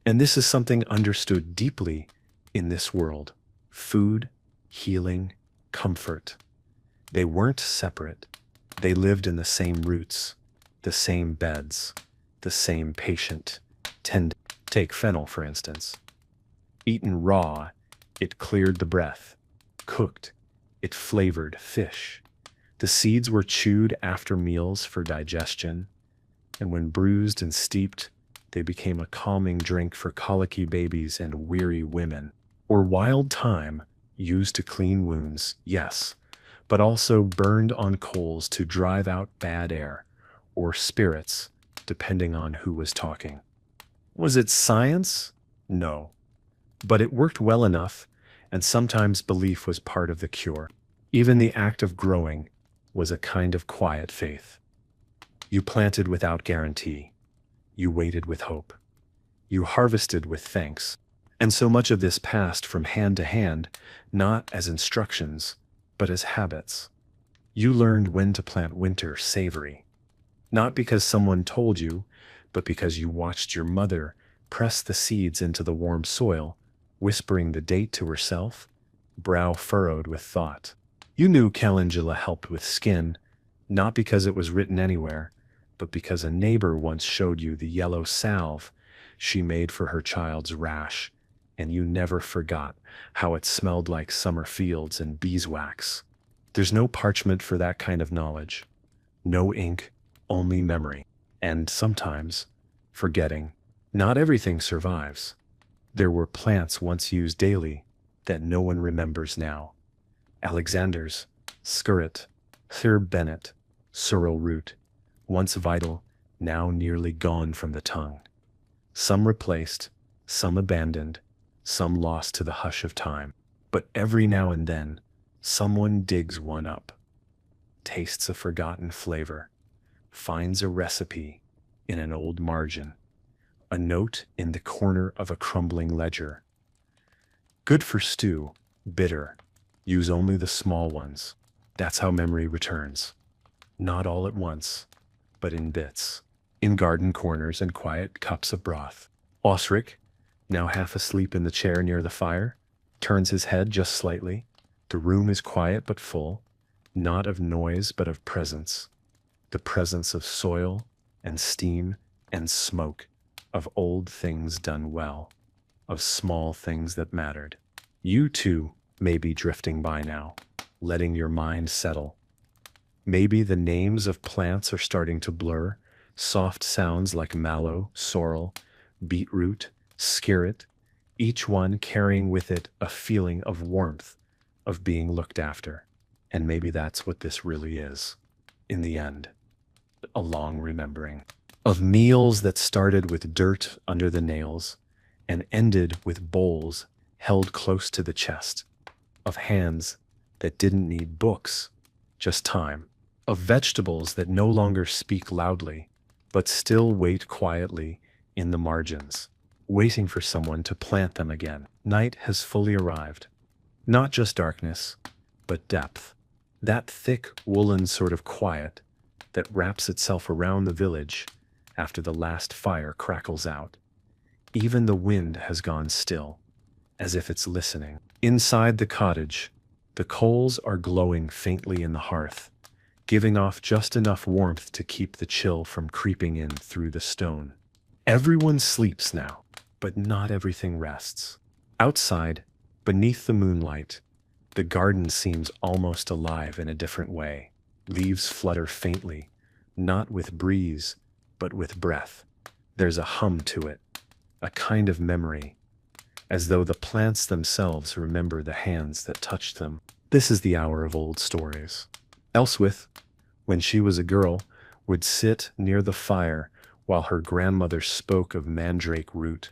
And this is something understood deeply in this world. Food, healing, comfort. They weren't separate. They lived in the same roots, the same beds, the same patient. Take fennel, for instance. Eaten raw, it cleared the breath. Cooked, it flavored fish. The seeds were chewed after meals for digestion, and when bruised and steeped, they became a calming drink for colicky babies and weary women. Or wild thyme, used to clean wounds, yes, but also burned on coals to drive out bad air, or spirits, depending on who was talking. Was it science? No. But it worked well enough, and sometimes belief was part of the cure. Even the act of growing was a kind of quiet faith. You planted without guarantee. You waited with hope. You harvested with thanks. And so much of this passed from hand to hand, not as instructions, but as habits. You learned when to plant winter savory. Not because someone told you, but because you watched your mother press the seeds into the warm soil, whispering the date to herself, brow furrowed with thought. You knew calendula helped with skin, not because it was written anywhere, but because a neighbor once showed you the yellow salve she made for her child's rash, and you never forgot how it smelled like summer fields and beeswax. There's no parchment for that kind of knowledge. No ink, only memory. And sometimes, forgetting. Not everything survives. There were plants once used daily that no one remembers now. Alexander's, skirret, third bennet, sorrel root, once vital, now nearly gone from the tongue. Some replaced, some abandoned, some lost to the hush of time. But every now and then, someone digs one up, tastes a forgotten flavor, finds a recipe in an old margin, a note in the corner of a crumbling ledger. Good for stew, bitter, use only the small ones. That's how memory returns. Not all at once, but in bits, in garden corners and quiet cups of broth. Osric, now half asleep in the chair near the fire, turns his head just slightly. The room is quiet but full, not of noise but of presence. The presence of soil and steam and smoke of old things done well, of small things that mattered. You too may be drifting by now, letting your mind settle. Maybe the names of plants are starting to blur, soft sounds like mallow, sorrel, beetroot, skirret, each one carrying with it a feeling of warmth, of being looked after. And maybe that's what this really is, in the end, a long remembering of meals that started with dirt under the nails and ended with bowls held close to the chest, of hands that didn't need books, just time, of vegetables that no longer speak loudly, but still wait quietly in the margins, waiting for someone to plant them again. Night has fully arrived. Not just darkness, but depth. That thick, woolen sort of quiet that wraps itself around the village after the last fire crackles out. Even the wind has gone still, as if it's listening. Inside the cottage, the coals are glowing faintly in the hearth, giving off just enough warmth to keep the chill from creeping in through the stone. Everyone sleeps now, but not everything rests. Outside, beneath the moonlight, the garden seems almost alive in a different way. Leaves flutter faintly, not with breeze, but with breath. There's a hum to it, a kind of memory, as though the plants themselves remember the hands that touched them. This is the hour of old stories. Elswith, when she was a girl, would sit near the fire while her grandmother spoke of mandrake root,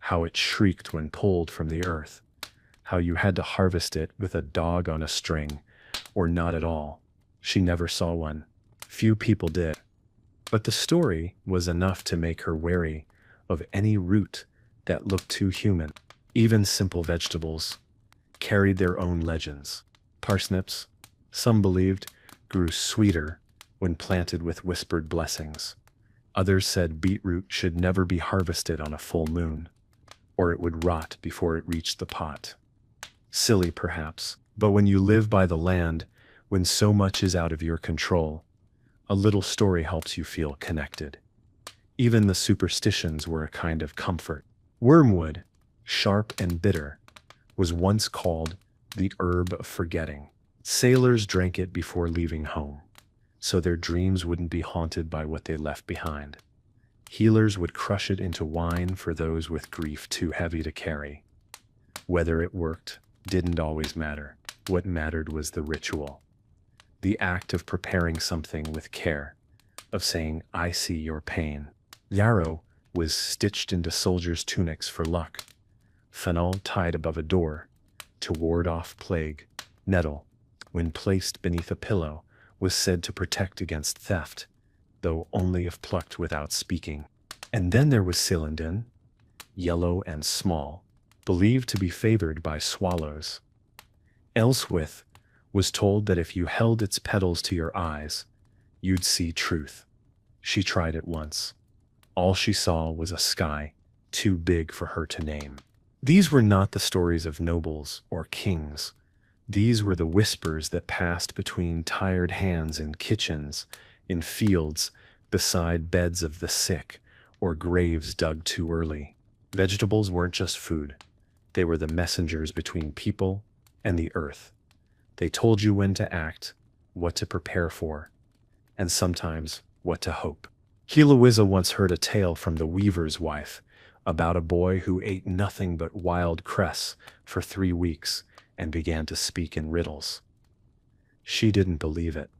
how it shrieked when pulled from the earth, how you had to harvest it with a dog on a string, or not at all. She never saw one. Few people did. But the story was enough to make her wary of any root that looked too human. Even simple vegetables carried their own legends. Parsnips, some believed, grew sweeter when planted with whispered blessings. Others said beetroot should never be harvested on a full moon, or it would rot before it reached the pot. Silly, perhaps, but when you live by the land, when so much is out of your control, a little story helps you feel connected. Even the superstitions were a kind of comfort. Wormwood, sharp and bitter, was once called the herb of forgetting. Sailors drank it before leaving home, so their dreams wouldn't be haunted by what they left behind. Healers would crush it into wine for those with grief too heavy to carry. Whether it worked didn't always matter. What mattered was the ritual, the act of preparing something with care, of saying, "I see your pain." Yarrow was stitched into soldiers' tunics for luck. Fennel tied above a door to ward off plague. Nettle, when placed beneath a pillow, was said to protect against theft, though only if plucked without speaking. And then there was Celandine, yellow and small, believed to be favored by swallows. Elswith was told that if you held its petals to your eyes, you'd see truth. She tried it once. All she saw was a sky too big for her to name. These were not the stories of nobles or kings. These were the whispers that passed between tired hands in kitchens, in fields, beside beds of the sick, or graves dug too early. Vegetables weren't just food. They were the messengers between people and the earth. They told you when to act, what to prepare for, and sometimes what to hope. Heloisa once heard a tale from the weaver's wife about a boy who ate nothing but wild cress for 3 weeks and began to speak in riddles. She didn't believe it,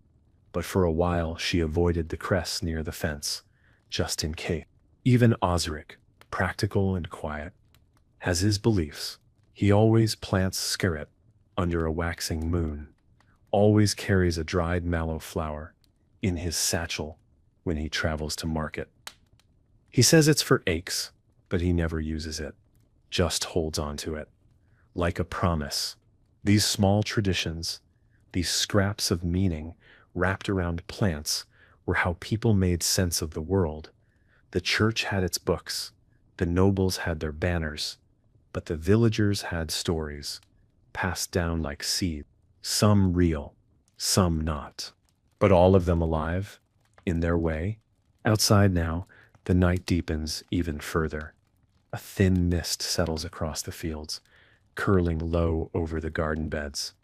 but for a while she avoided the cress near the fence, just in case. Even Osric, practical and quiet, has his beliefs. He always plants skirret under a waxing moon, always carries a dried mallow flower in his satchel when he travels to market. He says it's for aches, but he never uses it, just holds on to it, like a promise. These small traditions, these scraps of meaning wrapped around plants, were how people made sense of the world. The church had its books, the nobles had their banners, but the villagers had stories, passed down like seed, some real, some not, but all of them alive, in their way. Outside now, The night deepens even further. A thin mist settles across the fields, curling low over the garden beds.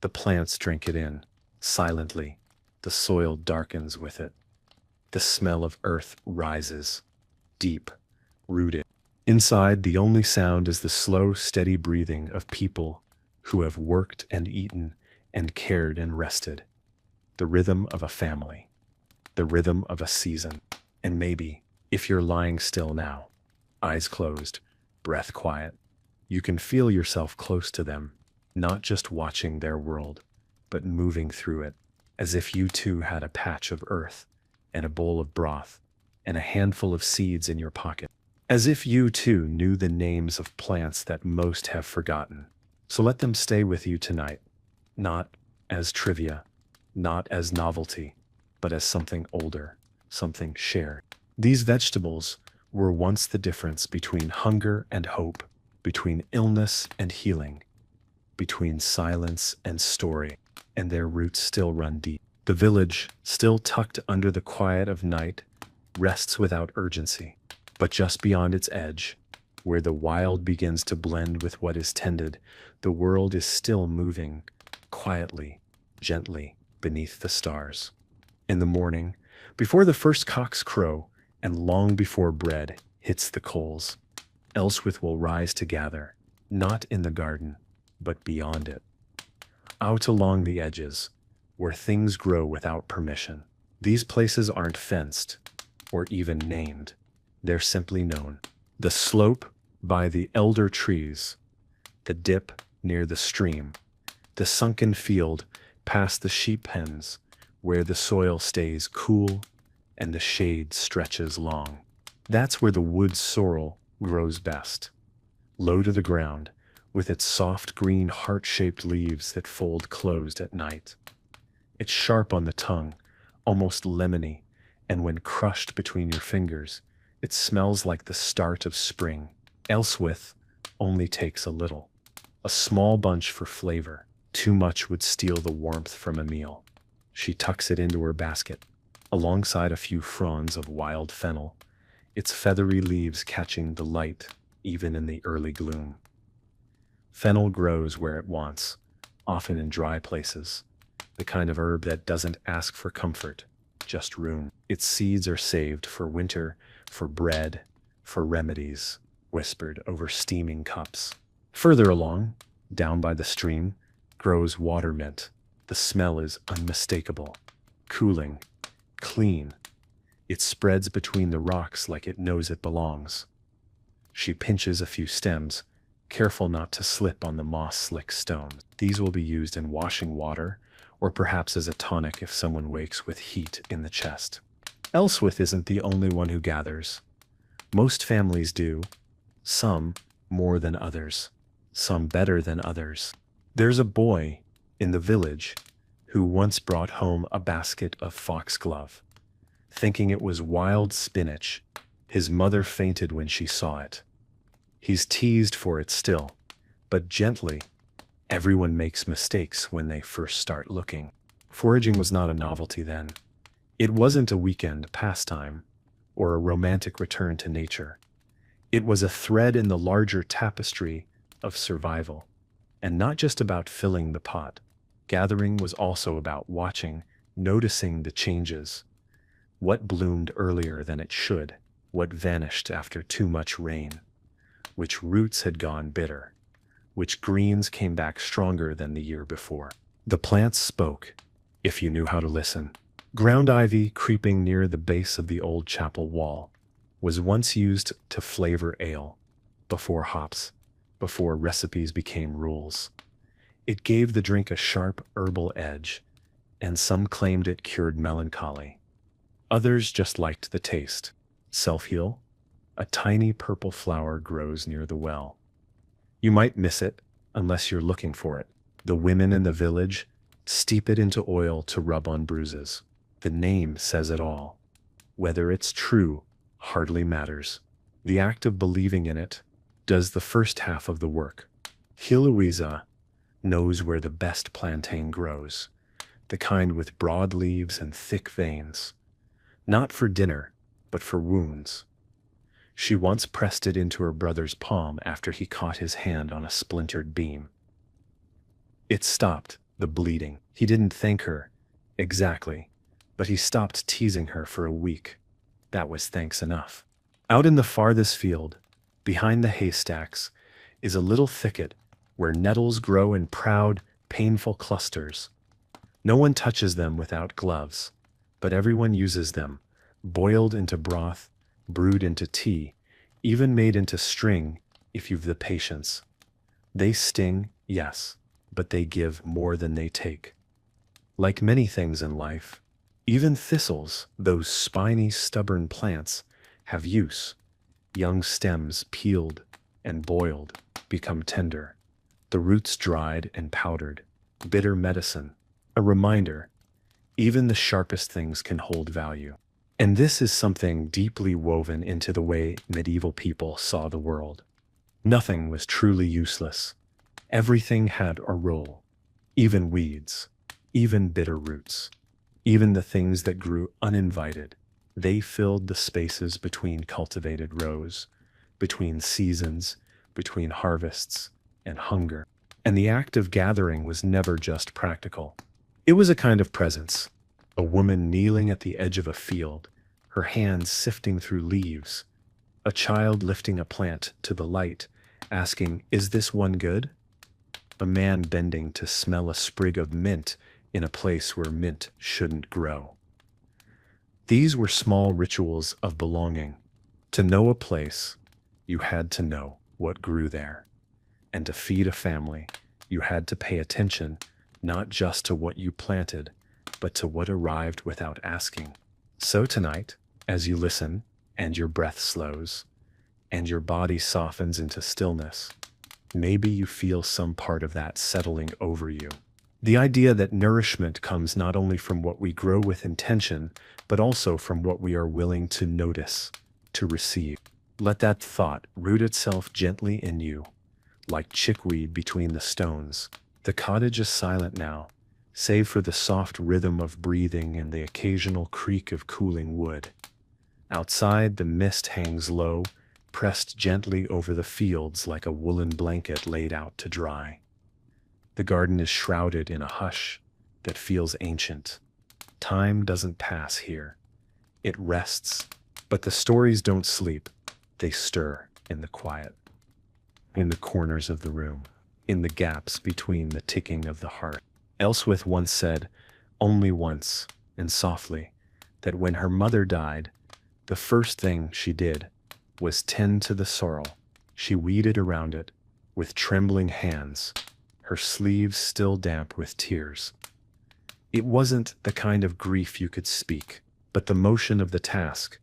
The plants drink it in, silently. The soil darkens with it. The smell of earth rises, deep, rooted. Inside, the only sound is the slow, steady breathing of people who have worked and eaten and cared and rested. The rhythm of a family, the rhythm of a season. And maybe, if you're lying still now, eyes closed, breath quiet, you can feel yourself close to them, not just watching their world, but moving through it, as if you too had a patch of earth and a bowl of broth and a handful of seeds in your pocket. As if you too knew the names of plants that most have forgotten. So let them stay with you tonight, not as trivia, not as novelty, but as something older, something shared. These vegetables were once the difference between hunger and hope, between illness and healing, between silence and story, and their roots still run deep. The village, still tucked under the quiet of night, rests without urgency. But just beyond its edge, where the wild begins to blend with what is tended, the world is still moving, quietly, gently, beneath the stars. In the morning, before the first cocks crow, and long before bread hits the coals, Elswith will rise to gather, not in the garden, but beyond it. Out along the edges, where things grow without permission. These places aren't fenced, or even named. They're simply known. The slope by the elder trees, the dip near the stream, the sunken field past the sheep pens, where the soil stays cool and the shade stretches long. That's where the wood sorrel grows best, low to the ground, with its soft green heart-shaped leaves that fold closed at night. It's sharp on the tongue, almost lemony, and when crushed between your fingers, it smells like the start of spring. Elswith only takes a little, a small bunch for flavor. Too much would steal the warmth from a meal. She tucks it into her basket, alongside a few fronds of wild fennel, its feathery leaves catching the light even in the early gloom. Fennel grows where it wants, often in dry places, the kind of herb that doesn't ask for comfort, just room. Its seeds are saved for winter, for bread, for remedies, whispered over steaming cups. Further along, down by the stream, grows water mint. The smell is unmistakable, cooling, clean. It spreads between the rocks like it knows it belongs. She pinches a few stems, careful not to slip on the moss-slick stones. These will be used in washing water, or perhaps as a tonic if someone wakes with heat in the chest. Elswith isn't the only one who gathers. Most families do, some more than others, some better than others. There's a boy in the village who once brought home a basket of foxglove. Thinking it was wild spinach, his mother fainted when she saw it. He's teased for it still, but gently. Everyone makes mistakes when they first start looking. Foraging was not a novelty then. It wasn't a weekend pastime or a romantic return to nature. It was a thread in the larger tapestry of survival, and not just about filling the pot. Gathering was also about watching, noticing the changes. What bloomed earlier than it should, what vanished after too much rain, which roots had gone bitter, which greens came back stronger than the year before. The plants spoke, if you knew how to listen. Ground ivy creeping near the base of the old chapel wall was once used to flavor ale, before hops, before recipes became rules. It gave the drink a sharp herbal edge, and some claimed it cured melancholy. Others just liked the taste. Self-heal, a tiny purple flower grows near the well. You might miss it unless you're looking for it. The women in the village steep it into oil to rub on bruises. The name says it all. Whether it's true hardly matters. The act of believing in it does the first half of the work. Heloisa knows where the best plantain grows, the kind with broad leaves and thick veins. Not for dinner, but for wounds. She once pressed it into her brother's palm after he caught his hand on a splintered beam. It stopped the bleeding. He didn't thank her, exactly, but he stopped teasing her for a week. That was thanks enough. Out in the farthest field, behind the haystacks, is a little thicket where nettles grow in proud, painful clusters. No one touches them without gloves, but everyone uses them, boiled into broth, brewed into tea, even made into string if you've the patience. They sting, yes, but they give more than they take. Like many things in life, even thistles, those spiny, stubborn plants, have use. Young stems peeled and boiled become tender, the roots dried and powdered, bitter medicine, a reminder, even the sharpest things can hold value. And this is something deeply woven into the way medieval people saw the world. Nothing was truly useless. Everything had a role, even weeds, even bitter roots, even the things that grew uninvited. They filled the spaces between cultivated rows, between seasons, between harvests, and hunger. And the act of gathering was never just practical. It was a kind of presence. A woman kneeling at the edge of a field, her hands sifting through leaves. A child lifting a plant to the light, asking, "Is this one good?" A man bending to smell a sprig of mint in a place where mint shouldn't grow. These were small rituals of belonging. To know a place, you had to know what grew there. And to feed a family, you had to pay attention not just to what you planted, but to what arrived without asking. So tonight, as you listen, and your breath slows, and your body softens into stillness, maybe you feel some part of that settling over you. The idea that nourishment comes not only from what we grow with intention, but also from what we are willing to notice, to receive. Let that thought root itself gently in you, like chickweed between the stones. The cottage is silent now, save for the soft rhythm of breathing and the occasional creak of cooling wood. Outside, the mist hangs low, pressed gently over the fields like a woolen blanket laid out to dry. The garden is shrouded in a hush that feels ancient. Time doesn't pass here. It rests, but the stories don't sleep. They stir in the quiet, in the corners of the room, in the gaps between the ticking of the heart. Elswith once said, only once, and softly, that when her mother died, the first thing she did was tend to the sorrel. She weeded around it with trembling hands, her sleeves still damp with tears. It wasn't the kind of grief you could speak, but the motion of the task,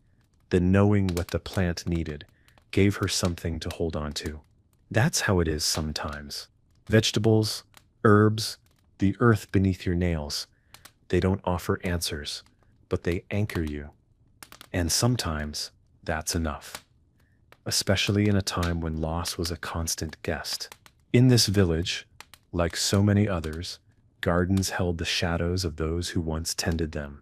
the knowing what the plant needed, gave her something to hold on to. That's how it is sometimes. Vegetables, herbs, the earth beneath your nails, they don't offer answers, but they anchor you. And sometimes that's enough, especially in a time when loss was a constant guest. In this village, like so many others, gardens held the shadows of those who once tended them.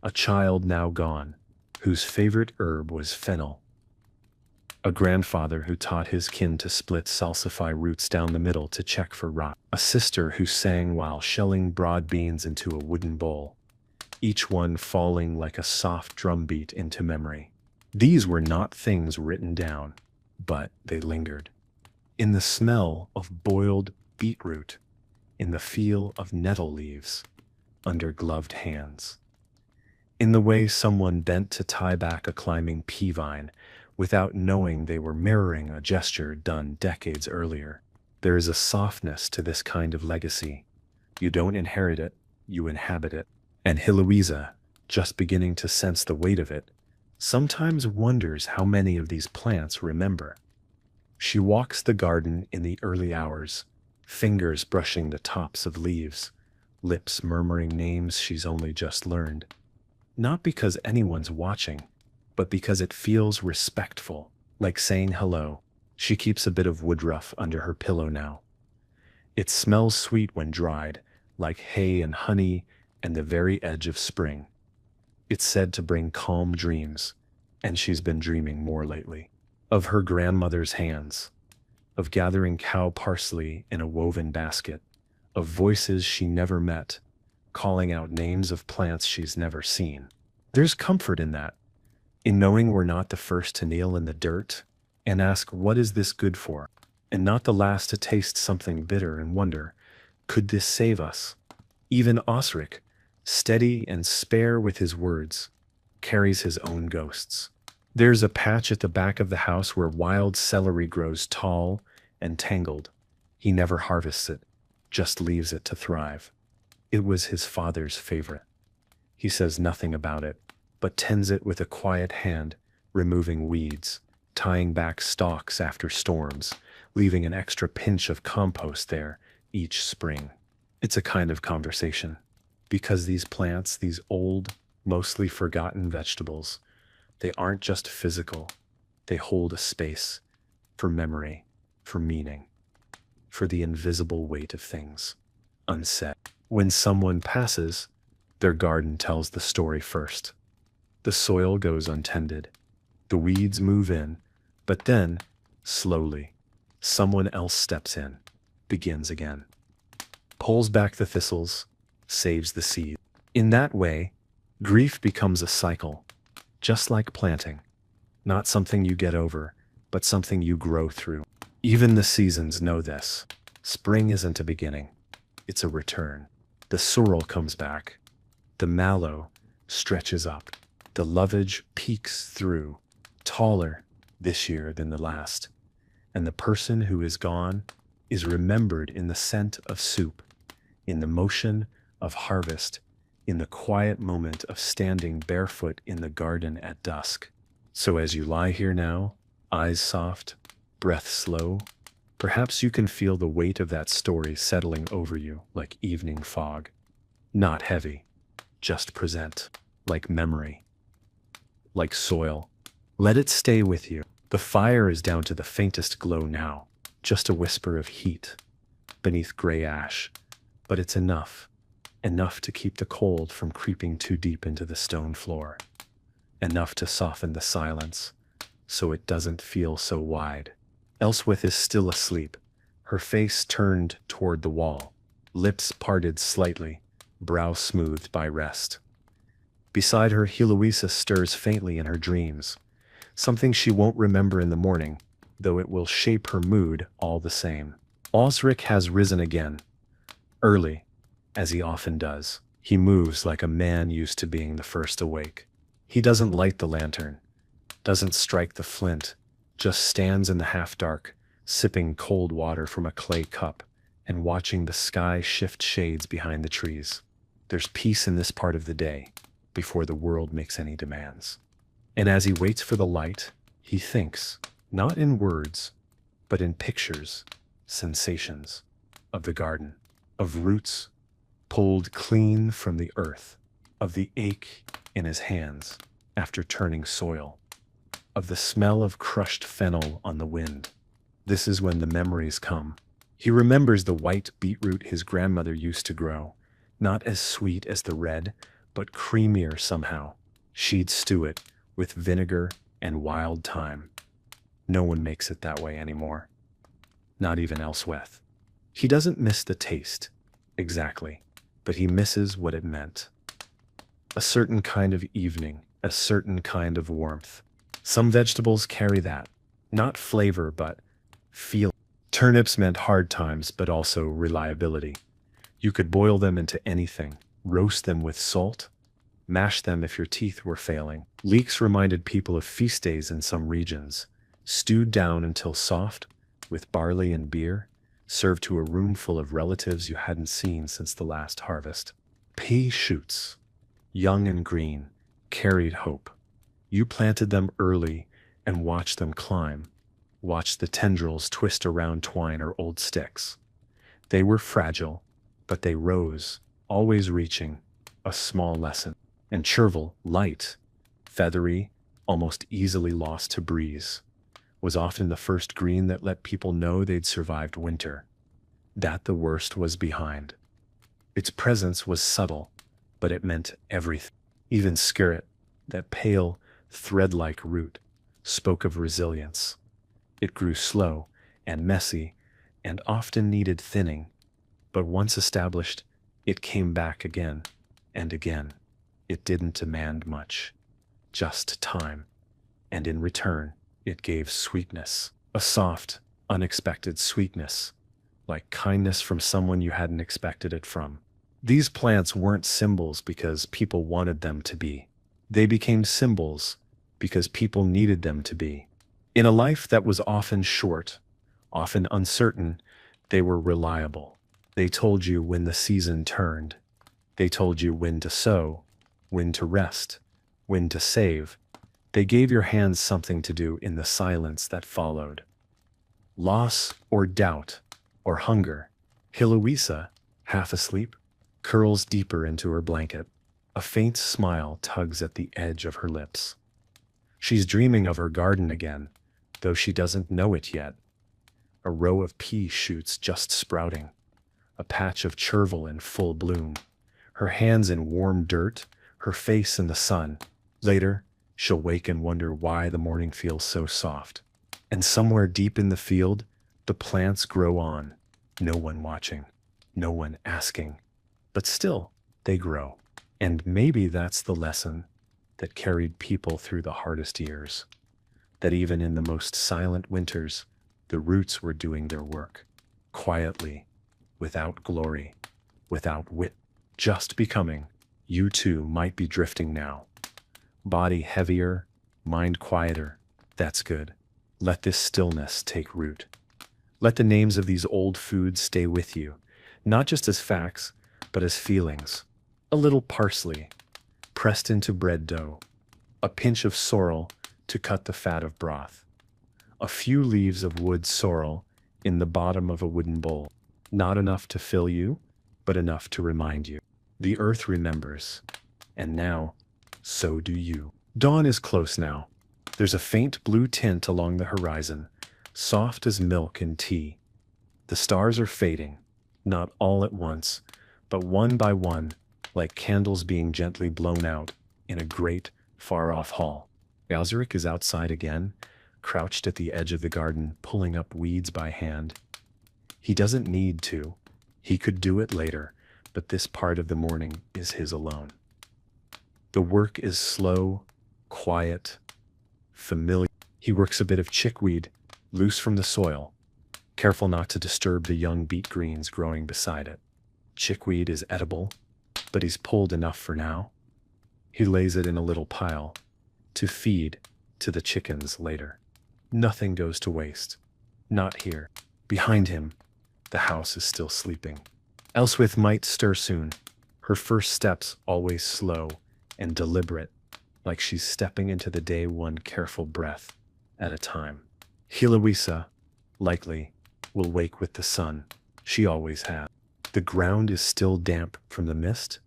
A child now gone, whose favorite herb was fennel. A grandfather who taught his kin to split salsify roots down the middle to check for rot. A sister who sang while shelling broad beans into a wooden bowl, each one falling like a soft drumbeat into memory. These were not things written down, but they lingered. In the smell of boiled beetroot, in the feel of nettle leaves, under gloved hands. In the way someone bent to tie back a climbing pea vine without knowing they were mirroring a gesture done decades earlier. There is a softness to this kind of legacy. You don't inherit it, you inhabit it. And Heloisa, just beginning to sense the weight of it, sometimes wonders how many of these plants remember. She walks the garden in the early hours, fingers brushing the tops of leaves, lips murmuring names she's only just learned. Not because anyone's watching, but because it feels respectful, like saying hello. She keeps a bit of woodruff under her pillow now. It smells sweet when dried, like hay and honey and the very edge of spring. It's said to bring calm dreams, And she's been dreaming more lately. Of her grandmother's hands, of gathering cow parsley in a woven basket, of voices she never met, calling out names of plants she's never seen. There's comfort in that, in knowing we're not the first to kneel in the dirt and ask, what is this good for? And not the last to taste something bitter and wonder, could this save us? Even Osric, steady and spare with his words, carries his own ghosts. There's a patch at the back of the house where wild celery grows tall and tangled. He never harvests it, just leaves it to thrive. It was his father's favorite. He says nothing about it, but tends it with a quiet hand, removing weeds, tying back stalks after storms, leaving an extra pinch of compost there each spring. It's a kind of conversation, because these plants, these old, mostly forgotten vegetables, they aren't just physical. They hold a space for memory, for meaning, for the invisible weight of things unsaid. When someone passes, their garden tells the story first. The soil goes untended. The weeds move in, but then, slowly, someone else steps in, begins again, pulls back the thistles, saves the seed. In that way, grief becomes a cycle, just like planting, not something you get over, but something you grow through. Even the seasons know this. Spring isn't a beginning, it's a return. The sorrel comes back, the mallow stretches up, the lovage peeks through, taller this year than the last, and the person who is gone is remembered in the scent of soup, in the motion of harvest, in the quiet moment of standing barefoot in the garden at dusk. So as you lie here now, eyes soft, breath slow, perhaps you can feel the weight of that story settling over you like evening fog. Not heavy, just present, like memory, like soil. Let it stay with you. The fire is down to the faintest glow now, just a whisper of heat beneath gray ash, but it's enough to keep the cold from creeping too deep into the stone floor, enough to soften the silence so it doesn't feel so wide. Elswith is still asleep, her face turned toward the wall, lips parted slightly, brow smoothed by rest. Beside her, Heloisa stirs faintly in her dreams, something she won't remember in the morning, though it will shape her mood all the same. Osric has risen again, early, as he often does. He moves like a man used to being the first awake. He doesn't light the lantern, doesn't strike the flint, just stands in the half-dark, sipping cold water from a clay cup and watching the sky shift shades behind the trees. There's peace in this part of the day, before the world makes any demands. And as he waits for the light, he thinks, not in words, but in pictures, sensations, of the garden, of roots pulled clean from the earth, of the ache in his hands after turning soil, of the smell of crushed fennel on the wind. This is when the memories come. He remembers the white beetroot his grandmother used to grow, not as sweet as the red, but creamier somehow. She'd stew it with vinegar and wild thyme. No one makes it that way anymore. Not even Elswith. He doesn't miss the taste, exactly, but he misses what it meant. A certain kind of evening, a certain kind of warmth. Some vegetables carry that, not flavor, but feel. Turnips meant hard times, but also reliability. You could boil them into anything, roast them with salt, mash them if your teeth were failing. Leeks reminded people of feast days in some regions, stewed down until soft, with barley and beer, served to a room full of relatives you hadn't seen since the last harvest. Pea shoots, young and green, carried hope. You planted them early and watched them climb, watched the tendrils twist around twine or old sticks. They were fragile, but they rose, always reaching, a small lesson. And chervil, light, feathery, almost easily lost to breeze, was often the first green that let people know they'd survived winter, that the worst was behind. Its presence was subtle, but it meant everything. Even skirret, that pale, thread-like root spoke of resilience. It grew slow and messy and often needed thinning, but once established, it came back again and again. It didn't demand much, just time, and in return, it gave sweetness, a soft, unexpected sweetness, like kindness from someone you hadn't expected it from. These plants weren't symbols because people wanted them to be. They became symbols because people needed them to be. In a life that was often short, often uncertain, they were reliable. They told you when the season turned. They told you when to sow, when to rest, when to save. They gave your hands something to do in the silence that followed. Loss or doubt or hunger. Heloisa, half asleep, curls deeper into her blanket. A faint smile tugs at the edge of her lips. She's dreaming of her garden again, though she doesn't know it yet. A row of pea shoots just sprouting, a patch of chervil in full bloom, her hands in warm dirt, her face in the sun. Later, she'll wake and wonder why the morning feels so soft. And somewhere deep in the field, the plants grow on, no one watching, no one asking, but still, they grow. And maybe that's the lesson that carried people through the hardest years, that even in the most silent winters, the roots were doing their work, quietly, without glory, without wit, just becoming. You too might be drifting now. Body heavier, mind quieter. That's good. Let this stillness take root. Let the names of these old foods stay with you, not just as facts, but as feelings. A little parsley, pressed into bread dough. A pinch of sorrel to cut the fat of broth. A few leaves of wood sorrel in the bottom of a wooden bowl. Not enough to fill you, but enough to remind you. The earth remembers. And now, so do you. Dawn is close now. There's a faint blue tint along the horizon, soft as milk and tea. The stars are fading, not all at once, but one by one, like candles being gently blown out in a great, far-off hall. Balzeric is outside again, crouched at the edge of the garden, pulling up weeds by hand. He doesn't need to. He could do it later, but this part of the morning is his alone. The work is slow, quiet, familiar. He works a bit of chickweed, loose from the soil, careful not to disturb the young beet greens growing beside it. Chickweed is edible, but he's pulled enough for now. He lays it in a little pile, to feed to the chickens later. Nothing goes to waste. Not here. Behind him, the house is still sleeping. Elswith might stir soon, her first steps always slow and deliberate, like she's stepping into the day one careful breath at a time. Heloisa, likely, will wake with the sun. She always has. The ground is still damp from the mist.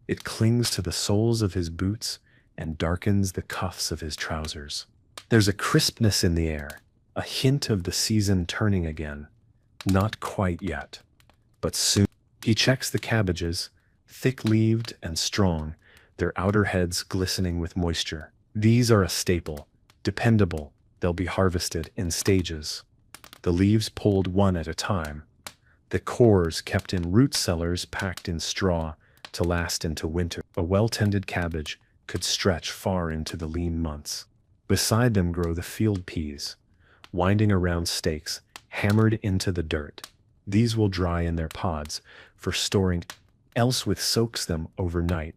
It clings to the soles of his boots and darkens the cuffs of his trousers. There's a crispness in the air, a hint of the season turning again. Not quite yet, but soon. He checks the cabbages, thick-leaved and strong, their outer heads glistening with moisture. These are a staple, dependable. They'll be harvested in stages. The leaves pulled one at a time. The cores kept in root cellars packed in straw to last into winter. A well-tended cabbage could stretch far into the lean months. Beside them grow the field peas, winding around stakes, hammered into the dirt. These will dry in their pods for storing. Elswith soaks them overnight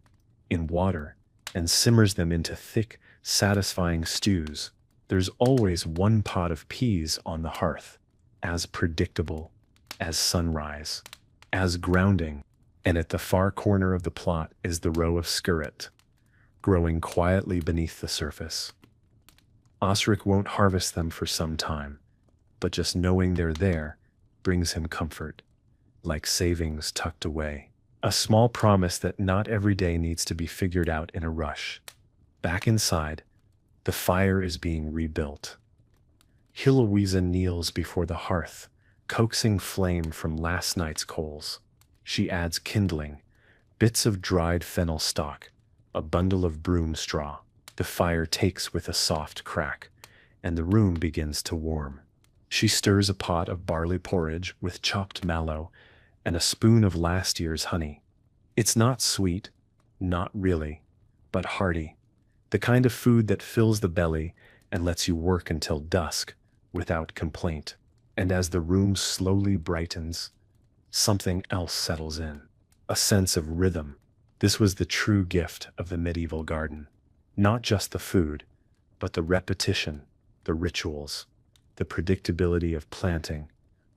in water and simmers them into thick, satisfying stews. There's always one pot of peas on the hearth, as predictable as sunrise, as grounding. And at the far corner of the plot is the row of skirret, growing quietly beneath the surface. Osric won't harvest them for some time, but just knowing they're there brings him comfort, like savings tucked away. A small promise that not every day needs to be figured out in a rush. Back inside, the fire is being rebuilt. Heloisa kneels before the hearth, coaxing flame from last night's coals. She adds kindling, bits of dried fennel stalk, a bundle of broom straw. The fire takes with a soft crack, and the room begins to warm. She stirs a pot of barley porridge with chopped mallow and a spoon of last year's honey. It's not sweet, not really, but hearty, the kind of food that fills the belly and lets you work until dusk without complaint. And as the room slowly brightens, something else settles in, a sense of rhythm. This was the true gift of the medieval garden. Not just the food, but the repetition, the rituals, the predictability of planting,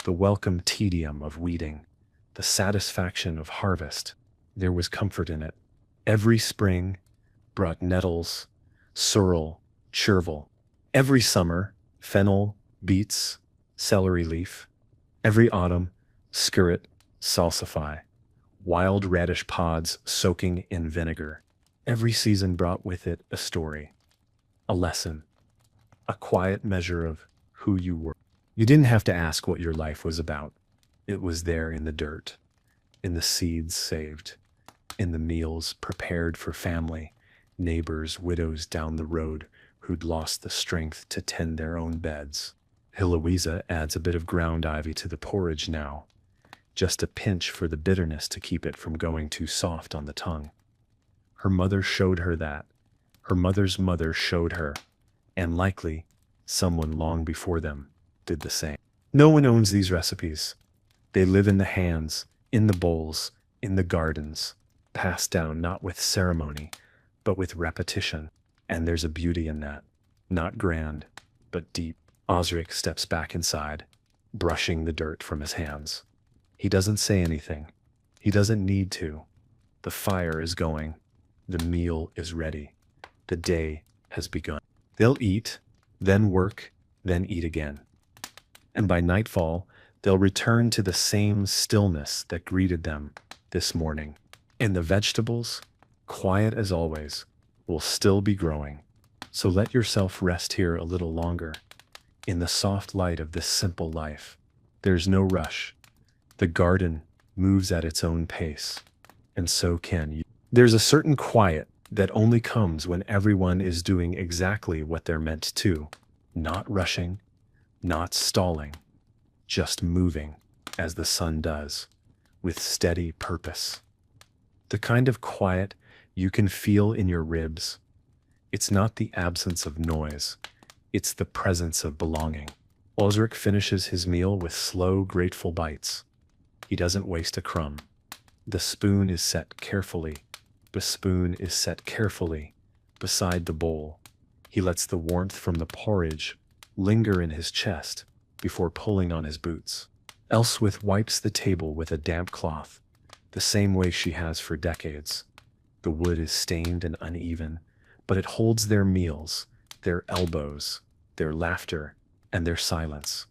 the welcome tedium of weeding, the satisfaction of harvest. There was comfort in it. Every spring brought nettles, sorrel, chervil. Every summer, fennel, beets, celery leaf. Every autumn, skirret, salsify, wild radish pods soaking in vinegar. Every season brought with it a story, a lesson, a quiet measure of who you were. You didn't have to ask what your life was about. It was there in the dirt, in the seeds saved, in the meals prepared for family, neighbors, widows down the road who'd lost the strength to tend their own beds. Heloisa adds a bit of ground ivy to the porridge now, just a pinch for the bitterness to keep it from going too soft on the tongue. Her mother showed her that. Her mother's mother showed her, and likely someone long before them did the same. No one owns these recipes. They live in the hands, in the bowls, in the gardens, passed down not with ceremony, but with repetition. And there's a beauty in that, not grand, but deep. Osric steps back inside, brushing the dirt from his hands. He doesn't say anything. He doesn't need to. The fire is going. The meal is ready. The day has begun. They'll eat, then work, then eat again. And by nightfall, they'll return to the same stillness that greeted them this morning. And the vegetables, quiet as always, will still be growing. So let yourself rest here a little longer, in the soft light of this simple life. There's no rush. The garden moves at its own pace, and so can you. There's a certain quiet that only comes when everyone is doing exactly what they're meant to, not rushing, not stalling, just moving as the sun does, with steady purpose. The kind of quiet you can feel in your ribs. It's not the absence of noise, it's the presence of belonging. Osric finishes his meal with slow, grateful bites. He doesn't waste a crumb. The spoon is set carefully. The spoon is set carefully beside the bowl. He lets the warmth from the porridge linger in his chest before pulling on his boots. Elswith wipes the table with a damp cloth, the same way she has for decades. The wood is stained and uneven, but it holds their meals, their elbows, their laughter, and their silence.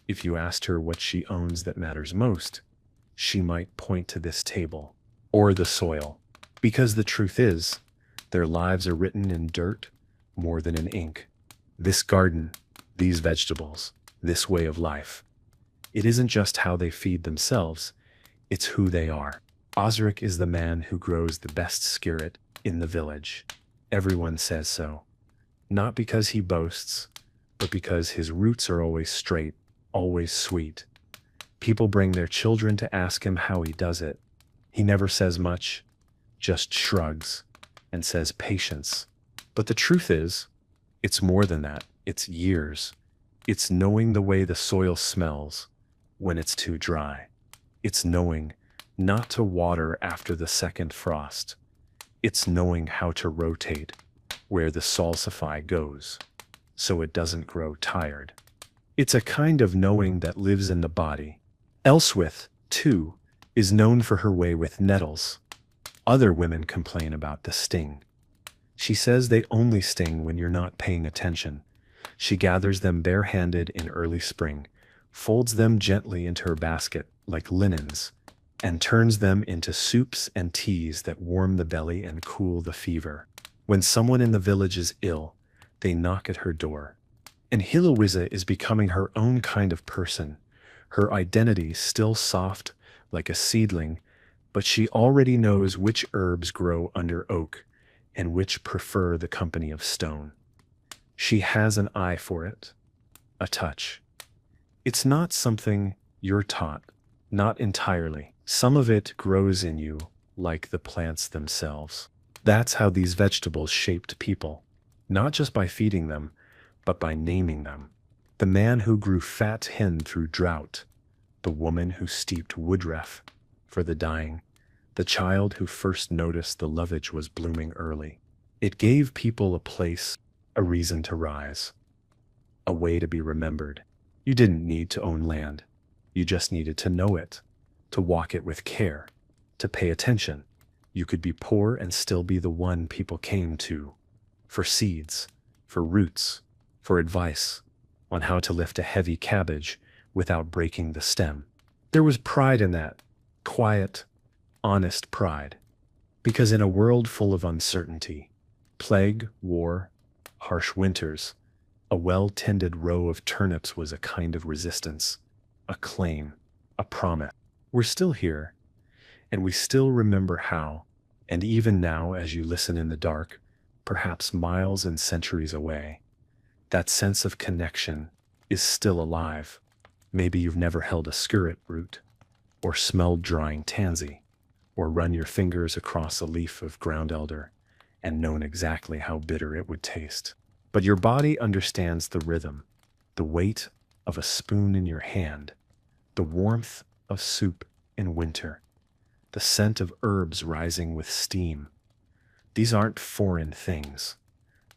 If you asked her what she owns that matters most, she might point to this table, or the soil. Because the truth is, their lives are written in dirt more than in ink. This garden, these vegetables, this way of life. It isn't just how they feed themselves, it's who they are. Osric is the man who grows the best skirret in the village. Everyone says so. Not because he boasts, but because his roots are always straight, always sweet. People bring their children to ask him how he does it. He never says much, just shrugs and says patience. But the truth is, it's more than that. It's years. It's knowing the way the soil smells when it's too dry. It's knowing not to water after the second frost. It's knowing how to rotate where the salsify goes so it doesn't grow tired. It's a kind of knowing that lives in the body. Elswith, too, is known for her way with nettles. Other women complain about the sting. She says they only sting when you're not paying attention. She gathers them barehanded in early spring, folds them gently into her basket like linens, and turns them into soups and teas that warm the belly and cool the fever. When someone in the village is ill, they knock at her door. And Heloisa is becoming her own kind of person, her identity still soft like a seedling, but she already knows which herbs grow under oak and which prefer the company of stone. She has an eye for it, a touch. It's not something you're taught, not entirely. Some of it grows in you, like the plants themselves. That's how these vegetables shaped people, not just by feeding them, but by naming them. The man who grew fat hen through drought, the woman who steeped woodruff for the dying, the child who first noticed the lovage was blooming early. It gave people a place, a reason to rise, a way to be remembered. You didn't need to own land. You just needed to know it, to walk it with care, to pay attention. You could be poor and still be the one people came to, for seeds, for roots, for advice on how to lift a heavy cabbage without breaking the stem. There was pride in that, quiet, honest pride. Because in a world full of uncertainty, plague, war, harsh winters, a well-tended row of turnips was a kind of resistance, a claim, a promise. We're still here, and we still remember how, and even now as you listen in the dark, perhaps miles and centuries away, that sense of connection is still alive. Maybe you've never held a skirret root, or smelled drying tansy, or run your fingers across a leaf of ground elder and known exactly how bitter it would taste. But your body understands the rhythm, the weight of a spoon in your hand, the warmth of soup in winter, the scent of herbs rising with steam. These aren't foreign things.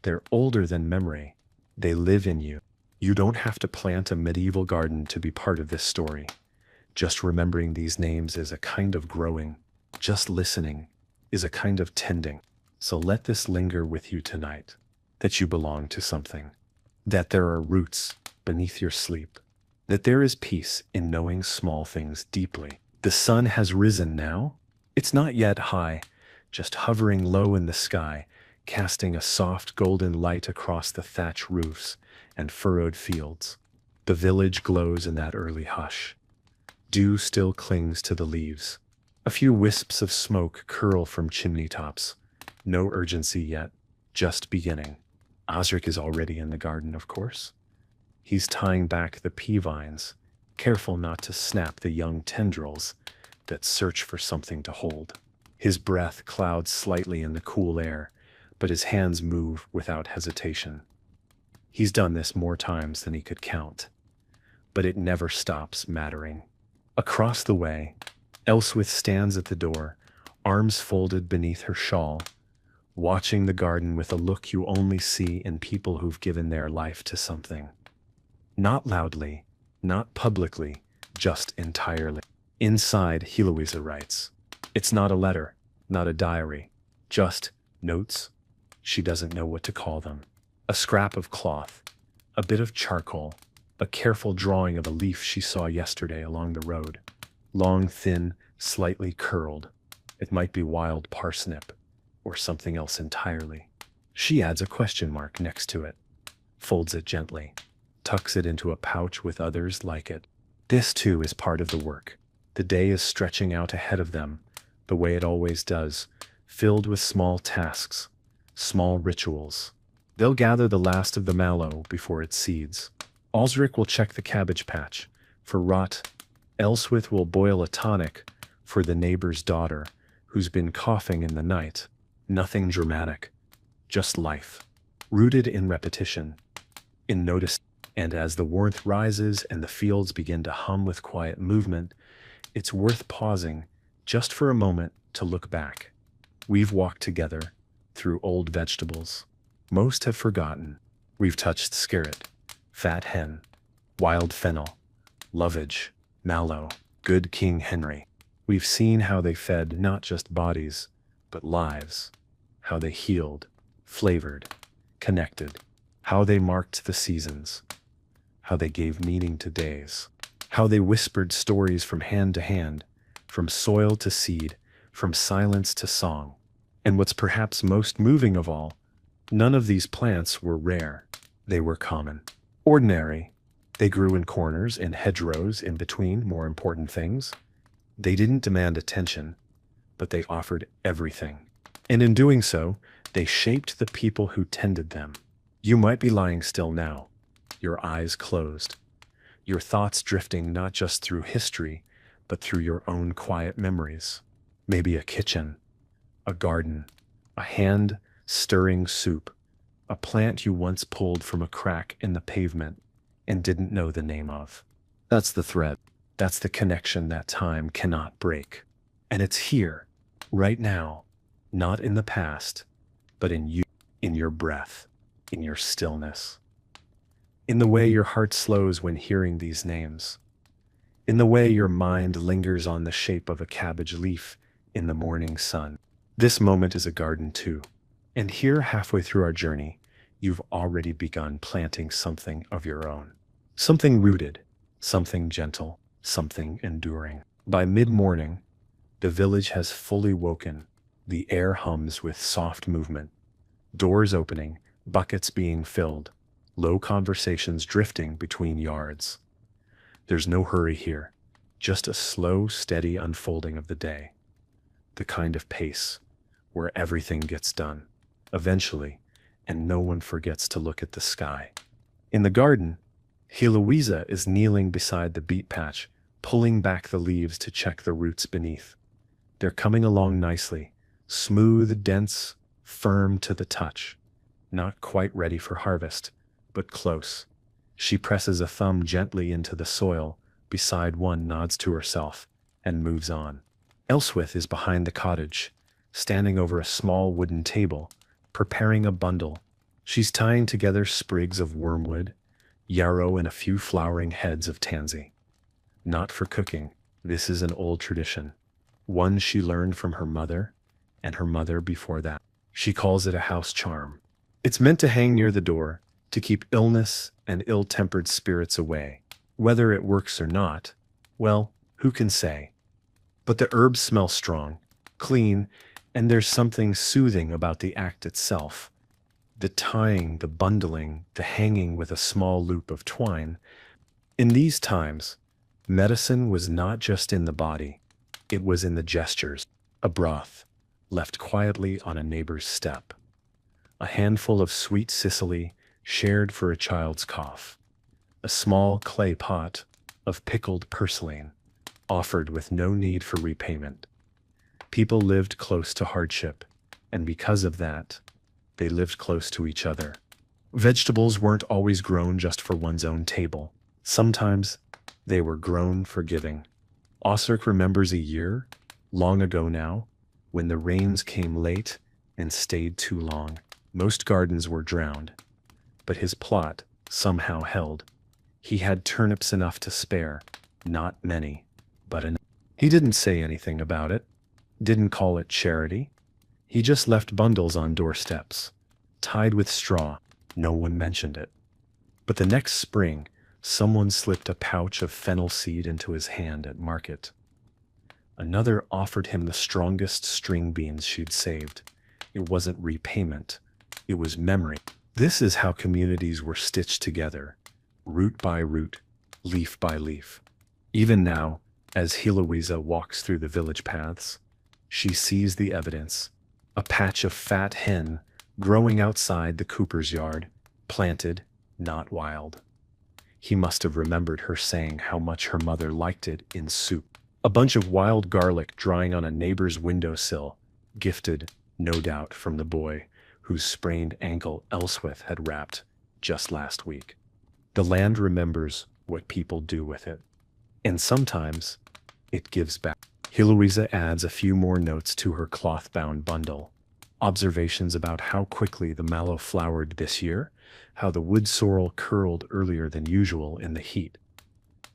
They're older than memory. They live in you. You don't have to plant a medieval garden to be part of this story. Just remembering these names is a kind of growing. Just listening is a kind of tending. So let this linger with you tonight, that you belong to something, that there are roots beneath your sleep, that there is peace in knowing small things deeply. The sun has risen now. It's not yet high, just hovering low in the sky, casting a soft golden light across the thatch roofs and furrowed fields. The village glows in that early hush. Dew still clings to the leaves. A few wisps of smoke curl from chimney tops. No urgency yet, just beginning. Osric is already in the garden, of course. He's tying back the pea vines, careful not to snap the young tendrils that search for something to hold. His breath clouds slightly in the cool air, but his hands move without hesitation. He's done this more times than he could count, but it never stops mattering. Across the way, Elswith stands at the door, arms folded beneath her shawl, watching the garden with a look you only see in people who've given their life to something. Not loudly, not publicly, just entirely. Inside, Heloisa writes. It's not a letter, not a diary, just notes. She doesn't know what to call them. A scrap of cloth, a bit of charcoal, a careful drawing of a leaf she saw yesterday along the road. Long, thin, slightly curled. It might be wild parsnip, or something else entirely. She adds a question mark next to it, folds it gently, tucks it into a pouch with others like it. This too is part of the work. The day is stretching out ahead of them, the way it always does, filled with small tasks, small rituals. They'll gather the last of the mallow before it seeds. Osric will check the cabbage patch for rot. Elswith will boil a tonic for the neighbor's daughter who's been coughing in the night. Nothing dramatic, just life, rooted in repetition, in notice. And as the warmth rises and the fields begin to hum with quiet movement, it's worth pausing just for a moment to look back. We've walked together through old vegetables. Most have forgotten. We've touched skirret, fat hen, wild fennel, lovage, mallow, good King Henry. We've seen how they fed not just bodies, but lives, how they healed, flavored, connected, how they marked the seasons, how they gave meaning to days, how they whispered stories from hand to hand, from soil to seed, from silence to song. And what's perhaps most moving of all, none of these plants were rare. They were common, ordinary. They grew in corners, in hedgerows, in between more important things. They didn't demand attention, but they offered everything. And in doing so, They shaped the people who tended them. You might be lying still now, your eyes closed, your thoughts drifting not just through history, but through your own quiet memories. Maybe a kitchen, a garden, a hand stirring soup, a plant you once pulled from a crack in the pavement and didn't know the name of. That's the thread. That's the connection that time cannot break. And it's here, right now, not in the past, but in you, in your breath, in your stillness, in the way your heart slows when hearing these names, in the way your mind lingers on the shape of a cabbage leaf in the morning sun. This moment is a garden too. And here, halfway through our journey, you've already begun planting something of your own. Something rooted, something gentle, something enduring. By mid-morning, the village has fully woken. The air hums with soft movement. Doors opening, buckets being filled, low conversations drifting between yards. There's no hurry here, just a slow, steady unfolding of the day. The kind of pace where everything gets done, eventually, and no one forgets to look at the sky. In the garden, Heloisa is kneeling beside the beet patch, pulling back the leaves to check the roots beneath. They're coming along nicely, smooth, dense, firm to the touch. Not quite ready for harvest, but close. She presses a thumb gently into the soil beside one, nods to herself, and moves on. Elswith is behind the cottage, standing over a small wooden table, preparing a bundle. She's tying together sprigs of wormwood, yarrow, and a few flowering heads of tansy. Not for cooking, this is an old tradition, one she learned from her mother, and her mother before that. She calls it a house charm. It's meant to hang near the door, to keep illness and ill-tempered spirits away. Whether it works or not, well, who can say? But the herbs smell strong, clean, and there's something soothing about the act itself. The tying, the bundling, the hanging with a small loop of twine. In these times, medicine was not just in the body, it was in the gestures. A broth, left quietly on a neighbor's step. A handful of sweet Sicily, shared for a child's cough. A small clay pot of pickled purslane, offered with no need for repayment. People lived close to hardship, and because of that, they lived close to each other. Vegetables weren't always grown just for one's own table. Sometimes they were grown for giving. Osirk remembers a year, long ago now, when the rains came late and stayed too long. Most gardens were drowned, but his plot somehow held. He had turnips enough to spare, not many, but enough. He didn't say anything about it, didn't call it charity. He just left bundles on doorsteps, tied with straw. No one mentioned it. But the next spring, someone slipped a pouch of fennel seed into his hand at market. Another offered him the strongest string beans she'd saved. It wasn't repayment, it was memory. This is how communities were stitched together, root by root, leaf by leaf. Even now, as Heloisa walks through the village paths, she sees the evidence. A patch of fat hen growing outside the cooper's yard, planted, not wild. He must have remembered her saying how much her mother liked it in soup. A bunch of wild garlic drying on a neighbor's windowsill, gifted, no doubt, from the boy whose sprained ankle Elswith had wrapped just last week. The land remembers what people do with it, and sometimes it gives back. Heloisa adds a few more notes to her cloth-bound bundle. Observations about how quickly the mallow flowered this year, how the wood sorrel curled earlier than usual in the heat.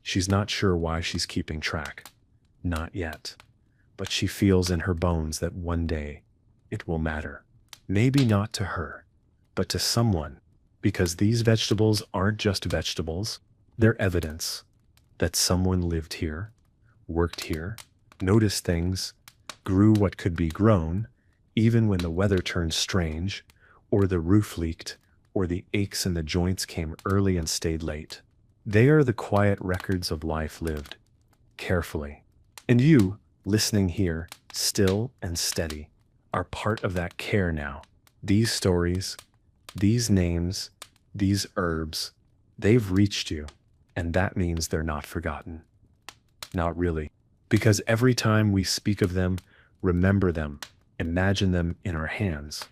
She's not sure why she's keeping track. Not yet. But she feels in her bones that one day it will matter. Maybe not to her, but to someone. Because these vegetables aren't just vegetables. They're evidence that someone lived here, worked here, noticed things, grew what could be grown, even when the weather turned strange, or the roof leaked, or the aches in the joints came early and stayed late. They are the quiet records of life lived, carefully. And you, listening here, still and steady, are part of that care now. These stories, these names, these herbs, they've reached you, and that means they're not forgotten. Not really. Because every time we speak of them, remember them, imagine them in our hands,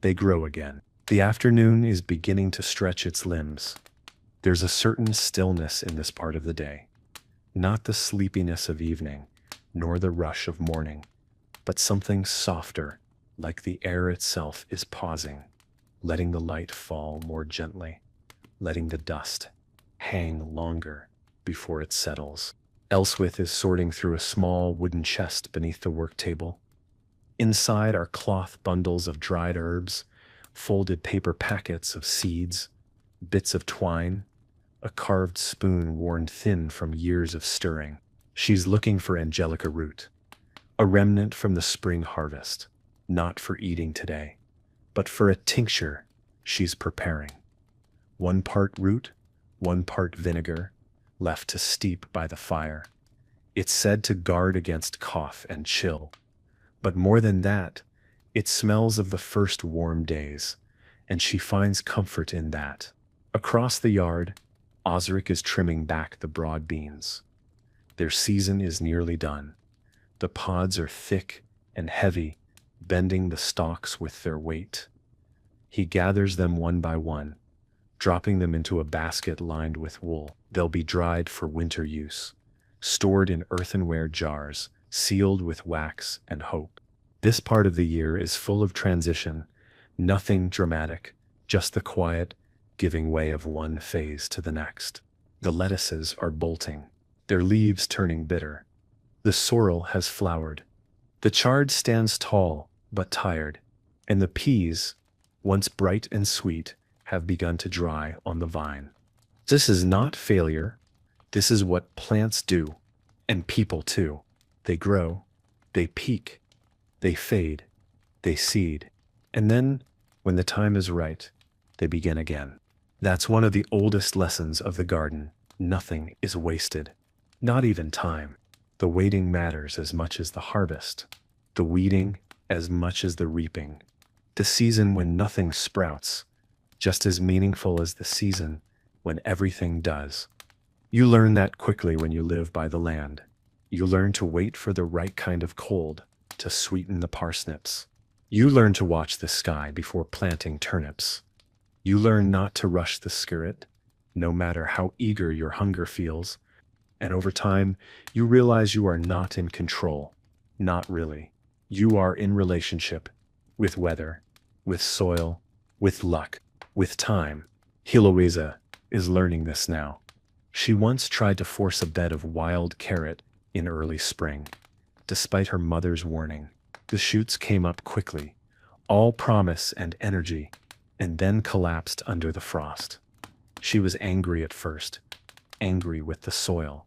they grow again. The afternoon is beginning to stretch its limbs. There's a certain stillness in this part of the day. Not the sleepiness of evening, nor the rush of morning, but something softer, like the air itself is pausing, letting the light fall more gently, letting the dust hang longer before it settles. Elswith is sorting through a small wooden chest beneath the work table. Inside are cloth bundles of dried herbs, folded paper packets of seeds, bits of twine, a carved spoon worn thin from years of stirring. She's looking for angelica root, a remnant from the spring harvest, not for eating today, but for a tincture she's preparing. 1 part root, 1 part vinegar, left to steep by the fire. It's said to guard against cough and chill. But more than that, it smells of the first warm days, and she finds comfort in that. Across the yard, Osric is trimming back the broad beans. Their season is nearly done. The pods are thick and heavy, bending the stalks with their weight. He gathers them one by one, dropping them into a basket lined with wool. They'll be dried for winter use, stored in earthenware jars, sealed with wax and hope. This part of the year is full of transition, nothing dramatic, just the quiet giving way of one phase to the next. The lettuces are bolting, their leaves turning bitter. The sorrel has flowered. The chard stands tall but tired, and the peas, once bright and sweet, have begun to dry on the vine. This is not failure. This is what plants do, and people too. They grow, they peak, they fade, they seed, and then, when the time is right, they begin again. That's one of the oldest lessons of the garden. Nothing is wasted, not even time. The waiting matters as much as the harvest, the weeding as much as the reaping. The season when nothing sprouts, just as meaningful as the season when everything does. You learn that quickly when you live by the land. You learn to wait for the right kind of cold to sweeten the parsnips. You learn to watch the sky before planting turnips. You learn not to rush the spirit, no matter how eager your hunger feels. And over time, you realize you are not in control. Not really. You are in relationship with weather, with soil, with luck, with time. Heloisa is learning this now. She once tried to force a bed of wild carrot in early spring. Despite her mother's warning, the shoots came up quickly, all promise and energy, and then collapsed under the frost. She was angry at first, angry with the soil,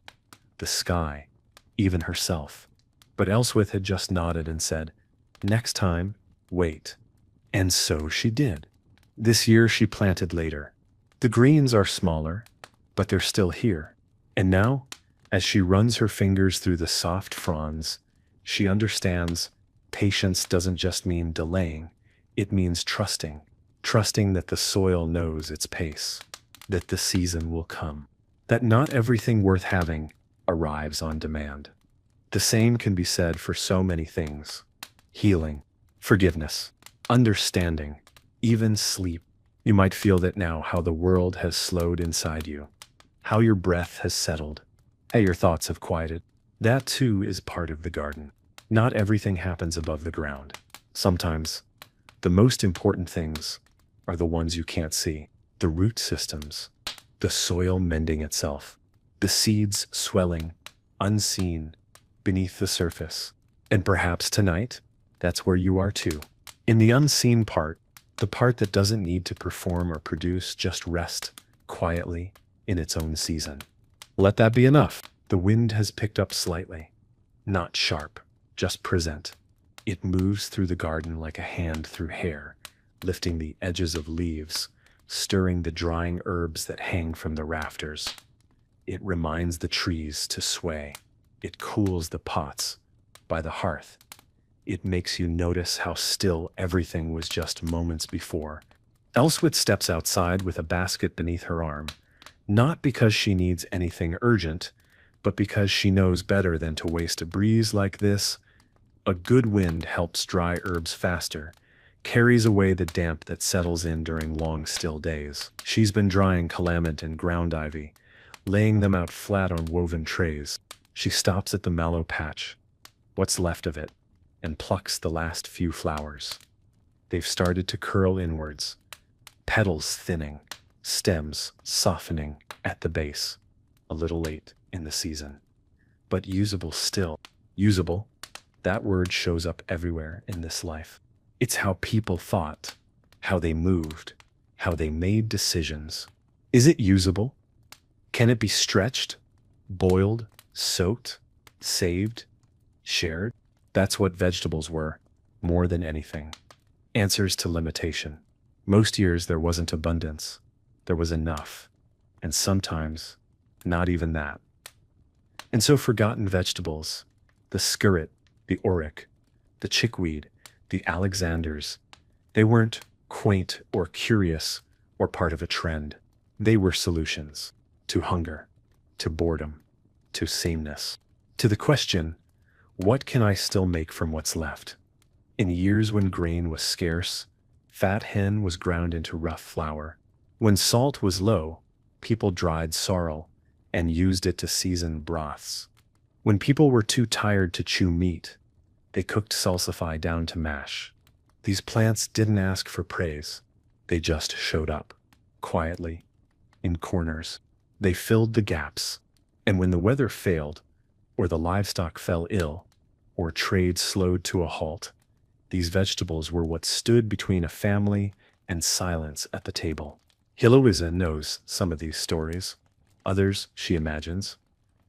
the sky, even herself. But Elswith had just nodded and said, "Next time, wait." And so she did. This year she planted later. The greens are smaller, but they're still here. And now, as she runs her fingers through the soft fronds, she understands patience doesn't just mean delaying, it means trusting. Trusting that the soil knows its pace, that the season will come, that not everything worth having arrives on demand. The same can be said for so many things: healing, forgiveness, understanding, even sleep. You might feel that now, how the world has slowed inside you, how your breath has settled, how your thoughts have quieted. That too is part of the garden. Not everything happens above the ground. Sometimes, the most important things are the ones you can't see. The root systems, the soil mending itself, the seeds swelling, unseen, beneath the surface. And perhaps tonight, that's where you are too. In the unseen part, the part that doesn't need to perform or produce, just rest quietly in its own season. Let that be enough. The wind has picked up slightly. Not sharp, just present. It moves through the garden like a hand through hair, lifting the edges of leaves, stirring the drying herbs that hang from the rafters. It reminds the trees to sway. It cools the pots by the hearth. It makes you notice how still everything was just moments before. Elswit steps outside with a basket beneath her arm, not because she needs anything urgent, but because she knows better than to waste a breeze like this. A good wind helps dry herbs faster, carries away the damp that settles in during long, still days. She's been drying calamint and ground ivy, laying them out flat on woven trays. She stops at the mallow patch, what's left of it, and plucks the last few flowers. They've started to curl inwards, petals thinning, stems softening at the base. A little late in the season, but usable still. Usable, that word shows up everywhere in this life. It's how people thought, how they moved, how they made decisions. Is it usable? Can it be stretched, boiled, soaked, saved, shared? That's what vegetables were, more than anything. Answers to limitation. Most years there wasn't abundance. There was enough. And sometimes, not even that. And so forgotten vegetables, the skirret, the oric, the chickweed, the Alexanders, they weren't quaint or curious or part of a trend. They were solutions to hunger, to boredom, to sameness, to the question, what can I still make from what's left? In years when grain was scarce, fat hen was ground into rough flour. When salt was low, people dried sorrel and used it to season broths. When people were too tired to chew meat, they cooked salsify down to mash. These plants didn't ask for praise. They just showed up, quietly, in corners. They filled the gaps. And when the weather failed, or the livestock fell ill, or trade slowed to a halt, these vegetables were what stood between a family and silence at the table. Heloisa knows some of these stories. Others she imagines,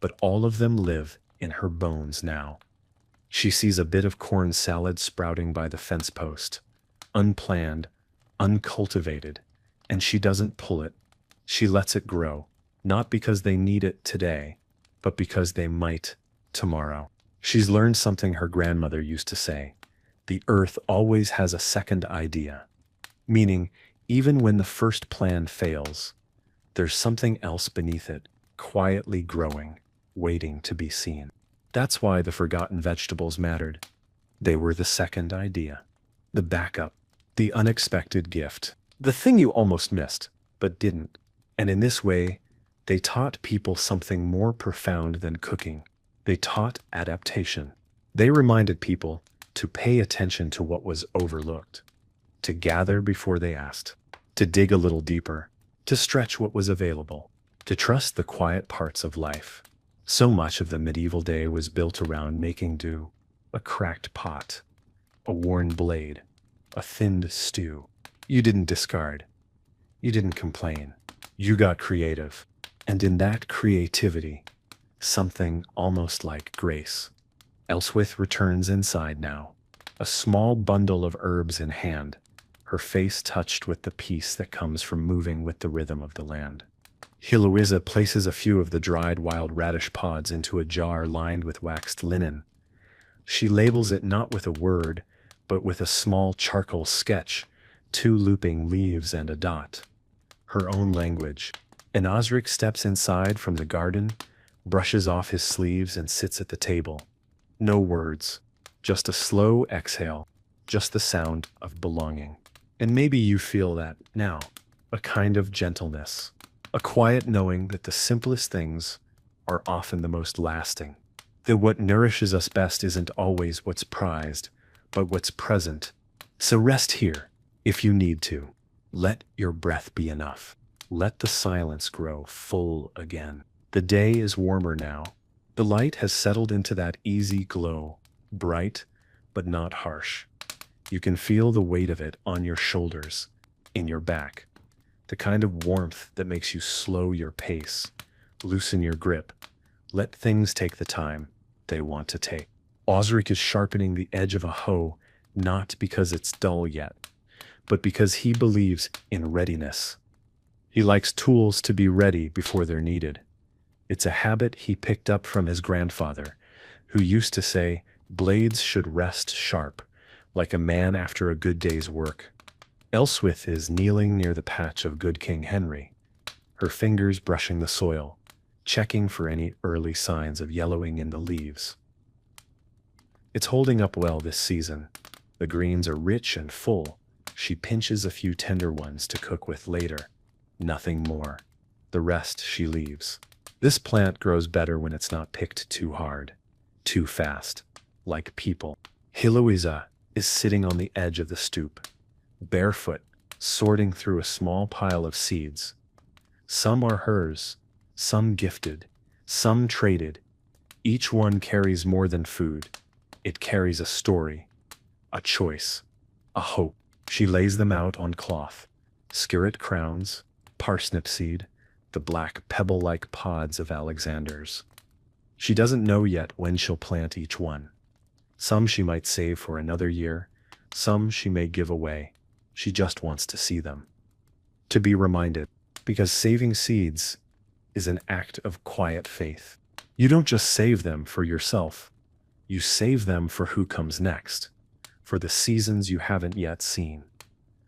but all of them live in her bones now. She sees a bit of corn salad sprouting by the fence post, unplanned, uncultivated, and she doesn't pull it. She lets it grow, not because they need it today, but because they might tomorrow. She's learned something her grandmother used to say: the earth always has a second idea, meaning even when the first plan fails, there's something else beneath it, quietly growing, waiting to be seen. That's why the forgotten vegetables mattered. They were the second idea, the backup, the unexpected gift, the thing you almost missed, but didn't. And in this way, they taught people something more profound than cooking. They taught adaptation. They reminded people to pay attention to what was overlooked, to gather before they asked, to dig a little deeper, to stretch what was available, to trust the quiet parts of life. So much of the medieval day was built around making do: a cracked pot, a worn blade, a thinned stew. You didn't discard. You didn't complain. You got creative. And in that creativity, something almost like grace. Elswith returns inside now, a small bundle of herbs in hand, her face touched with the peace that comes from moving with the rhythm of the land. Heloisa places a few of the dried wild radish pods into a jar lined with waxed linen. She labels it not with a word, but with a small charcoal sketch, 2 looping leaves and a dot. Her own language. And Osric steps inside from the garden, brushes off his sleeves and sits at the table. No words, just a slow exhale, just the sound of belonging. And maybe you feel that now, a kind of gentleness, a quiet knowing that the simplest things are often the most lasting. That what nourishes us best isn't always what's prized, but what's present. So rest here, if you need to. Let your breath be enough. Let the silence grow full again. The day is warmer now. The light has settled into that easy glow, bright, but not harsh. You can feel the weight of it on your shoulders, in your back. The kind of warmth that makes you slow your pace, loosen your grip. Let things take the time they want to take. Osric is sharpening the edge of a hoe, not because it's dull yet, but because he believes in readiness. He likes tools to be ready before they're needed. It's a habit he picked up from his grandfather, who used to say, Blades should rest sharp, like a man after a good day's work. Elswith is kneeling near the patch of good King Henry, her fingers brushing the soil, checking for any early signs of yellowing in the leaves. It's holding up well this season. The greens are rich and full. She pinches a few tender ones to cook with later. Nothing more. The rest she leaves. This plant grows better when it's not picked too hard, too fast, like people. Heloisa is sitting on the edge of the stoop, barefoot, sorting through a small pile of seeds. Some are hers, some gifted, some traded. Each one carries more than food. It carries a story, a choice, a hope. She lays them out on cloth, skirret crowns, parsnip seed, the black pebble-like pods of Alexander's. She doesn't know yet when she'll plant each one. Some she might save for another year, some she may give away. She just wants to see them, to be reminded, because saving seeds is an act of quiet faith. You don't just save them for yourself, you save them for who comes next, for the seasons you haven't yet seen,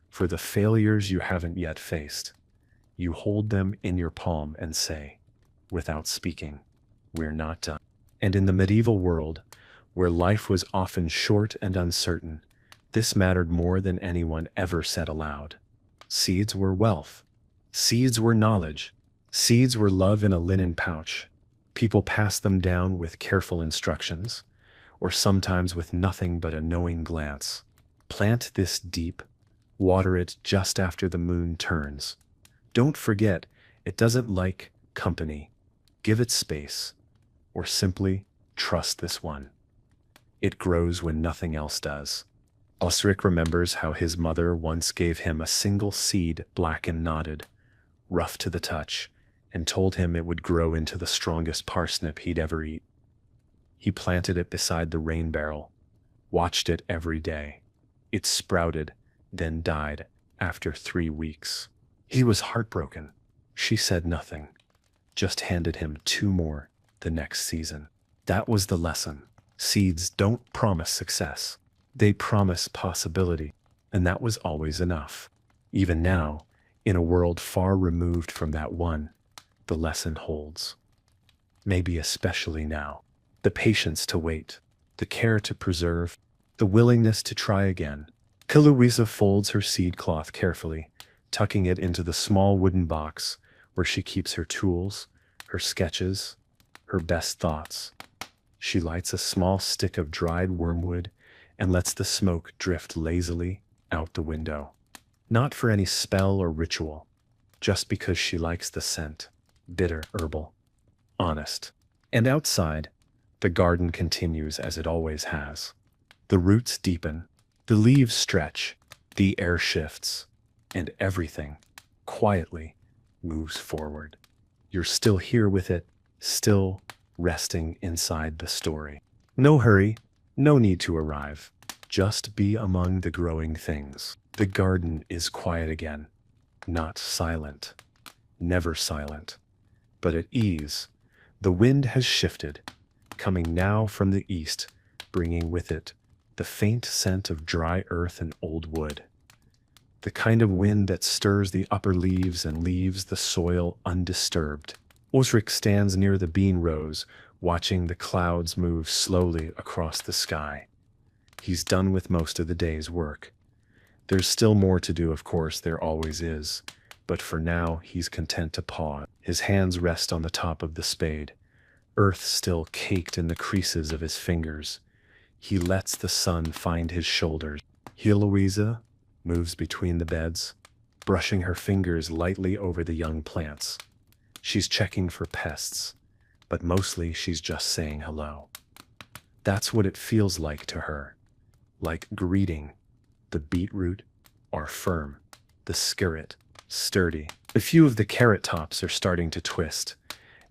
for the failures you haven't yet faced. You hold them in your palm and say, without speaking, we're not done. And in the medieval world, where life was often short and uncertain, this mattered more than anyone ever said aloud. Seeds were wealth. Seeds were knowledge. Seeds were love in a linen pouch. People passed them down with careful instructions, or sometimes with nothing but a knowing glance. Plant this deep, water it just after the moon turns. Don't forget, it doesn't like company. Give it space, or simply trust this one. It grows when nothing else does. Osric remembers how his mother once gave him a single seed, black and knotted, rough to the touch, and told him it would grow into the strongest parsnip he'd ever eat. He planted it beside the rain barrel, watched it every day. It sprouted, then died after 3 weeks. He was heartbroken. She said nothing, just handed him 2 more the next season. That was the lesson. Seeds don't promise success. They promise possibility, and that was always enough. Even now, in a world far removed from that one, the lesson holds. Maybe especially now. The patience to wait, the care to preserve, the willingness to try again. Heloisa folds her seed cloth carefully, tucking it into the small wooden box where she keeps her tools, her sketches, her best thoughts. She lights a small stick of dried wormwood and lets the smoke drift lazily out the window. Not for any spell or ritual, just because she likes the scent. Bitter, herbal, honest. And outside, the garden continues as it always has. The roots deepen, the leaves stretch, the air shifts, and everything, quietly, moves forward. You're still here with it, still resting inside the story. No hurry, no need to arrive. Just be among the growing things. The garden is quiet again, not silent, never silent, but at ease. The wind has shifted, coming now from the east, bringing with it the faint scent of dry earth and old wood. The kind of wind that stirs the upper leaves and leaves the soil undisturbed. Osric stands near the bean rows, watching the clouds move slowly across the sky. He's done with most of the day's work. There's still more to do, of course, there always is, but for now he's content to pause. His hands rest on the top of the spade, earth still caked in the creases of his fingers. He lets the sun find his shoulders. Heloisa moves between the beds, brushing her fingers lightly over the young plants. She's checking for pests, but mostly she's just saying hello. That's what it feels like to her, like greeting. The beetroot are firm, the skirret sturdy. A few of the carrot tops are starting to twist,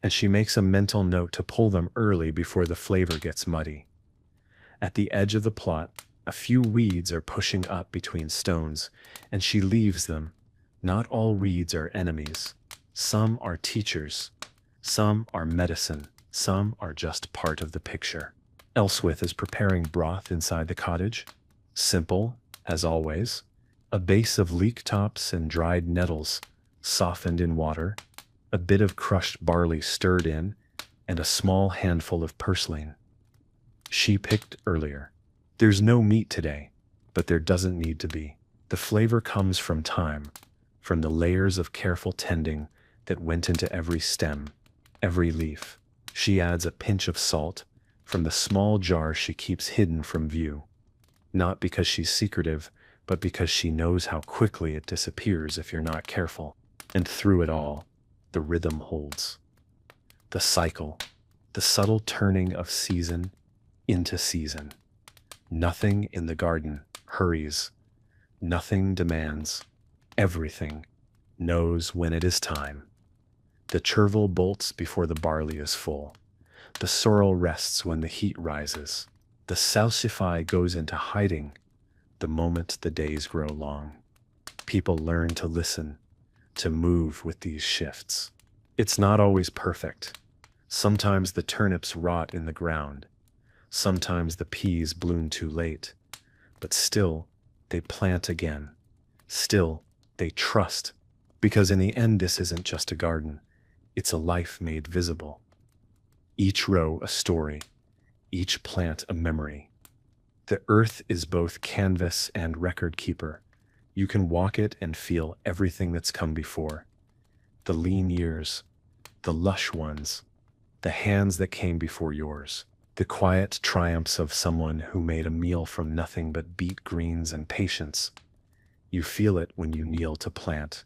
and she makes a mental note to pull them early before the flavor gets muddy. At the edge of the plot, a few weeds are pushing up between stones, and she leaves them. Not all weeds are enemies. Some are teachers. Some are medicine. Some are just part of the picture. Elswith is preparing broth inside the cottage. Simple, as always. A base of leek tops and dried nettles, softened in water, a bit of crushed barley stirred in, and a small handful of purslane. She picked earlier. There's no meat today, but there doesn't need to be. The flavor comes from time, from the layers of careful tending that went into every stem, every leaf. She adds a pinch of salt from the small jar she keeps hidden from view, not because she's secretive, but because she knows how quickly it disappears if you're not careful. And through it all, the rhythm holds. The cycle, the subtle turning of season into season. Nothing in the garden hurries. Nothing demands. Everything knows when it is time. The chervil bolts before the barley is full. The sorrel rests when the heat rises. The salsify goes into hiding the moment the days grow long. People learn to listen, to move with these shifts. It's not always perfect. Sometimes the turnips rot in the ground. Sometimes the peas bloom too late. But still, they plant again. Still, they trust. Because in the end, this isn't just a garden. It's a life made visible. Each row a story. Each plant a memory. The earth is both canvas and record keeper. You can walk it and feel everything that's come before. The lean years, the lush ones, the hands that came before yours, the quiet triumphs of someone who made a meal from nothing but beet greens and patience. You feel it when you kneel to plant.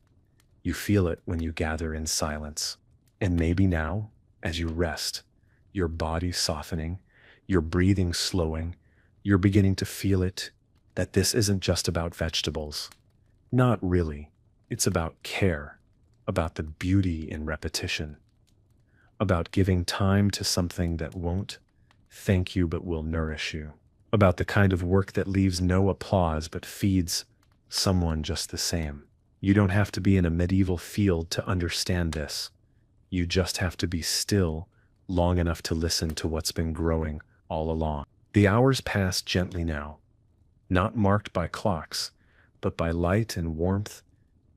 You feel it when you gather in silence. And maybe now, as you rest, your body softening, your breathing slowing, you're beginning to feel it, that this isn't just about vegetables. Not really. It's about care, about the beauty in repetition, about giving time to something that won't thank you but will nourish you, about the kind of work that leaves no applause but feeds someone just the same. You don't have to be in a medieval field to understand this. You just have to be still long enough to listen to what's been growing all along. The hours pass gently now, not marked by clocks, but by light and warmth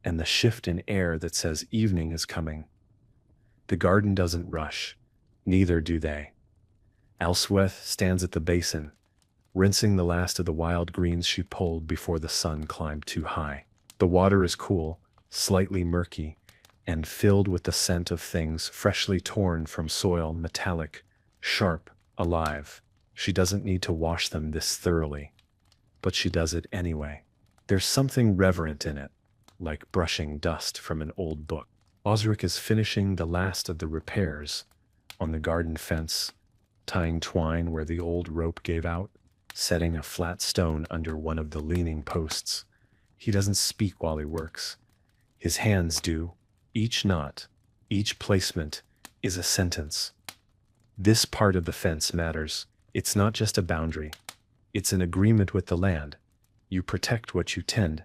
and the shift in air that says evening is coming. The garden doesn't rush, neither do they. Elsweth stands at the basin, rinsing the last of the wild greens she pulled before the sun climbed too high. The water is cool, slightly murky, and filled with the scent of things freshly torn from soil, metallic, sharp, alive. She doesn't need to wash them this thoroughly, but she does it anyway. There's something reverent in it, like brushing dust from an old book. Osric is finishing the last of the repairs on the garden fence, tying twine where the old rope gave out, setting a flat stone under one of the leaning posts. He doesn't speak while he works. His hands do. Each knot, each placement is a sentence. This part of the fence matters. It's not just a boundary. It's an agreement with the land. You protect what you tend,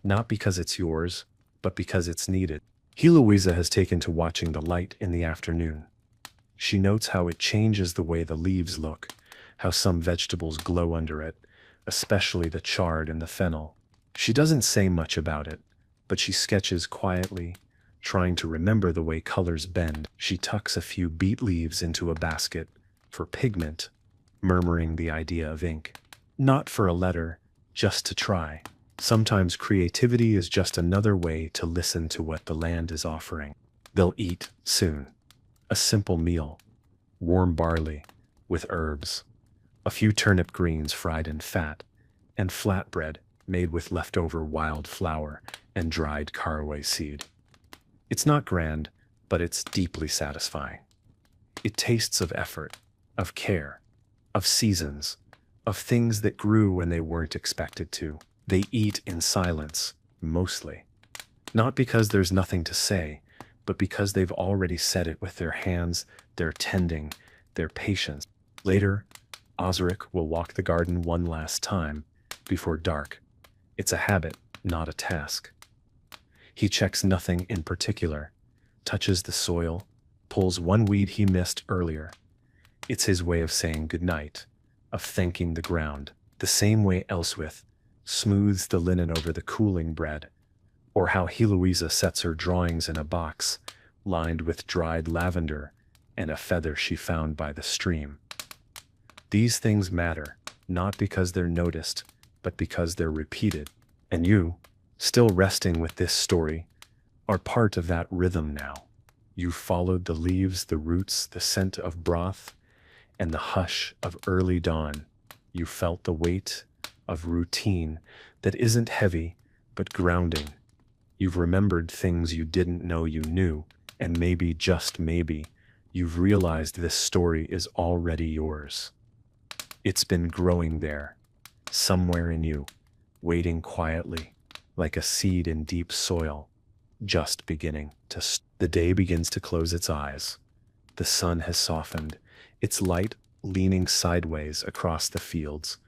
not because it's yours, but because it's needed. Heloisa has taken to watching the light in the afternoon. She notes how it changes the way the leaves look, how some vegetables glow under it, especially the chard and the fennel. She doesn't say much about it, but she sketches quietly, trying to remember the way colors bend. She tucks a few beet leaves into a basket for pigment, murmuring the idea of ink. Not for a letter, just to try. Sometimes creativity is just another way to listen to what the land is offering. They'll eat soon. A simple meal. Warm barley with herbs. A few turnip greens fried in fat, and flatbread made with leftover wild flour and dried caraway seed. It's not grand, but it's deeply satisfying. It tastes of effort, of care, of seasons, of things that grew when they weren't expected to. They eat in silence, mostly. Not because there's nothing to say, but because they've already said it with their hands, their tending, their patience. Later, Osric will walk the garden one last time, before dark. It's a habit, not a task. He checks nothing in particular, touches the soil, pulls one weed he missed earlier. It's his way of saying goodnight, of thanking the ground, the same way Elswith smooths the linen over the cooling bread, or how Heloisa sets her drawings in a box lined with dried lavender and a feather she found by the stream. These things matter, not because they're noticed, but because they're repeated. And you, still resting with this story, are part of that rhythm now. You followed the leaves, the roots, the scent of broth, and the hush of early dawn. You felt the weight of routine that isn't heavy, but grounding. You've remembered things you didn't know you knew, and maybe, just maybe, you've realized this story is already yours. It's been growing there, somewhere in you, waiting quietly, like a seed in deep soil, just beginning to. The day begins to close its eyes. The sun has softened, its light leaning sideways across the fields,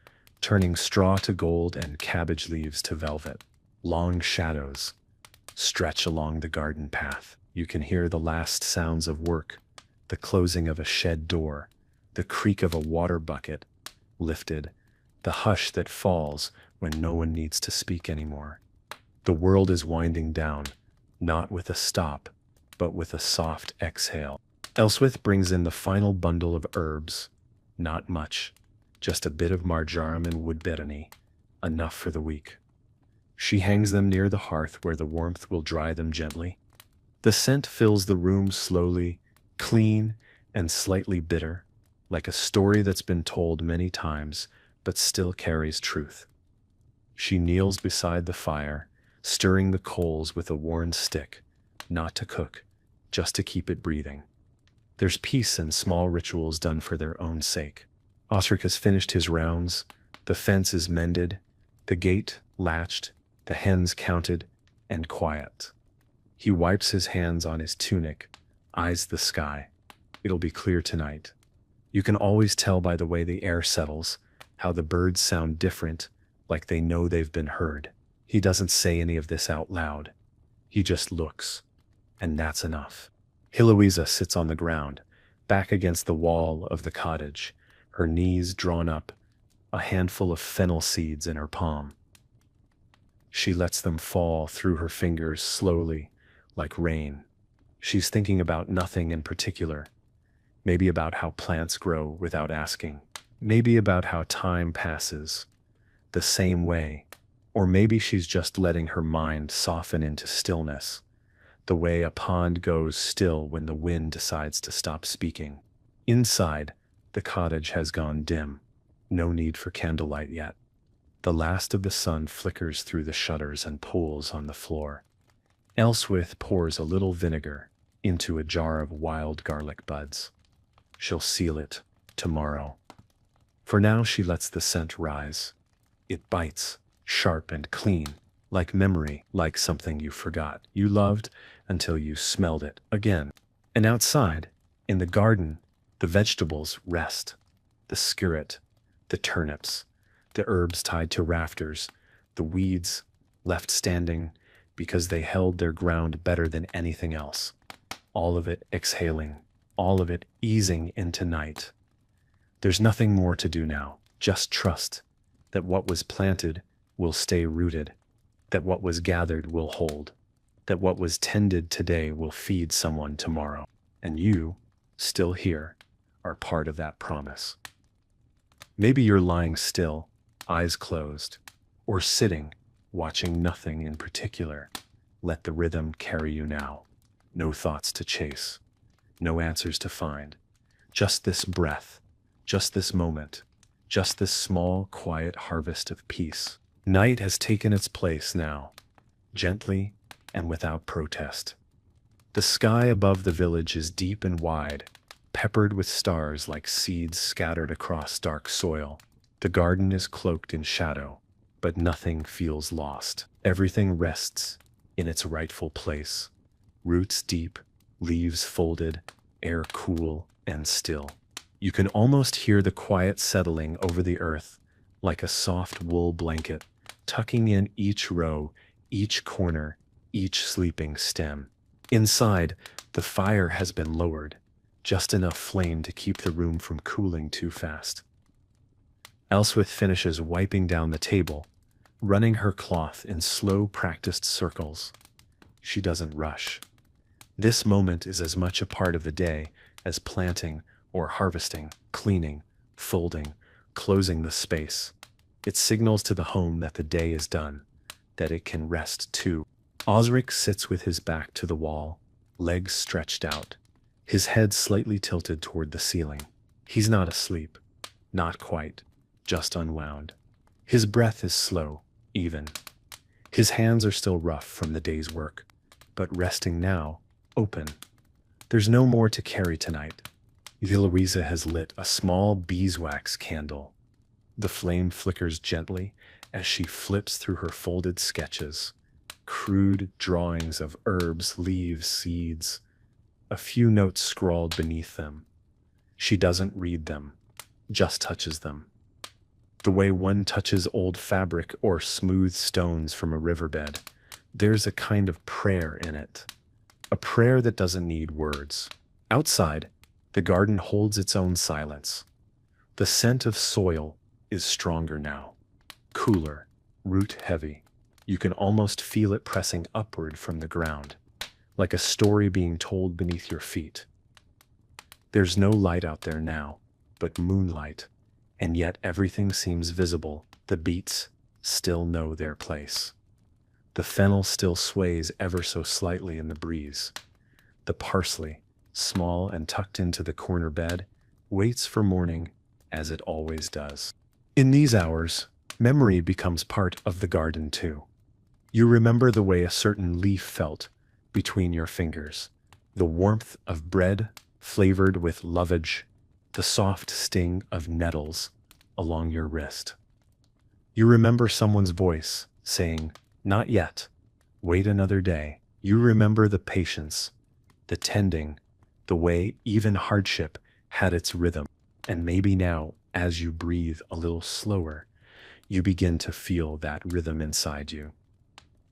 turning straw to gold and cabbage leaves to velvet. Long shadows stretch along the garden path. You can hear the last sounds of work, the closing of a shed door, the creak of a water bucket lifted, the hush that falls when no one needs to speak anymore. The world is winding down, not with a stop, but with a soft exhale. Elswith brings in the final bundle of herbs. Not much, just a bit of marjoram and woodbetony, enough for the week. She hangs them near the hearth where the warmth will dry them gently. The scent fills the room slowly, clean and slightly bitter, like a story that's been told many times, but still carries truth. She kneels beside the fire, stirring the coals with a worn stick, not to cook, just to keep it breathing. There's peace in small rituals done for their own sake. Osric has finished his rounds, the fence is mended, the gate latched, the hens counted, and quiet. He wipes his hands on his tunic, eyes the sky. It'll be clear tonight. You can always tell by the way the air settles, how the birds sound different, like they know they've been heard. He doesn't say any of this out loud. He just looks, and that's enough. Heloisa sits on the ground, back against the wall of the cottage, her knees drawn up, a handful of fennel seeds in her palm. She lets them fall through her fingers slowly, like rain. She's thinking about nothing in particular. Maybe about how plants grow without asking. Maybe about how time passes the same way. Or maybe she's just letting her mind soften into stillness, the way a pond goes still when the wind decides to stop speaking. Inside, the cottage has gone dim. No need for candlelight yet. The last of the sun flickers through the shutters and pools on the floor. Elswith pours a little vinegar into a jar of wild garlic buds. She'll seal it tomorrow. For now, she lets the scent rise. It bites, sharp and clean, like memory, like something you forgot you loved until you smelled it again. And outside, in the garden, the vegetables rest. The skirret, the turnips, the herbs tied to rafters, the weeds left standing because they held their ground better than anything else. All of it exhaling, all of it easing into night. There's nothing more to do now. Just trust that what was planted will stay rooted, that what was gathered will hold, that what was tended today will feed someone tomorrow. And you, still here, are part of that promise. Maybe you're lying still, eyes closed, or sitting, watching nothing in particular. Let the rhythm carry you now. No thoughts to chase, no answers to find. Just this breath, just this moment, just this small, quiet harvest of peace. Night has taken its place now, gently and without protest. The sky above the village is deep and wide, peppered with stars like seeds scattered across dark soil. The garden is cloaked in shadow, but nothing feels lost. Everything rests in its rightful place. Roots deep, leaves folded, air cool and still. You can almost hear the quiet settling over the earth, like a soft wool blanket, tucking in each row, each corner, each sleeping stem. Inside, the fire has been lowered, just enough flame to keep the room from cooling too fast. Elswith finishes wiping down the table, running her cloth in slow, practiced circles. She doesn't rush. This moment is as much a part of the day as planting or harvesting, cleaning, folding, closing the space. It signals to the home that the day is done, that it can rest too. Osric sits with his back to the wall, legs stretched out, his head slightly tilted toward the ceiling. He's not asleep. Not quite. Just unwound. His breath is slow, even. His hands are still rough from the day's work, but resting now, open. There's no more to carry tonight. Eloisa has lit a small beeswax candle. The flame flickers gently as she flips through her folded sketches, crude drawings of herbs, leaves, seeds, a few notes scrawled beneath them. She doesn't read them, just touches them. The way one touches old fabric or smooth stones from a riverbed, there's a kind of prayer in it. A prayer that doesn't need words. Outside, the garden holds its own silence. The scent of soil is stronger now. Cooler, root heavy. You can almost feel it pressing upward from the ground, like a story being told beneath your feet. There's no light out there now, but moonlight, and yet everything seems visible. The beets still know their place. The fennel still sways ever so slightly in the breeze. The parsley, small and tucked into the corner bed, waits for morning, as it always does. In these hours, memory becomes part of the garden too. You remember the way a certain leaf felt between your fingers, the warmth of bread flavored with lovage, the soft sting of nettles along your wrist. You remember someone's voice saying, "Not yet, wait another day." You remember the patience, the tending, the way even hardship had its rhythm. And maybe now, as you breathe a little slower, you begin to feel that rhythm inside you.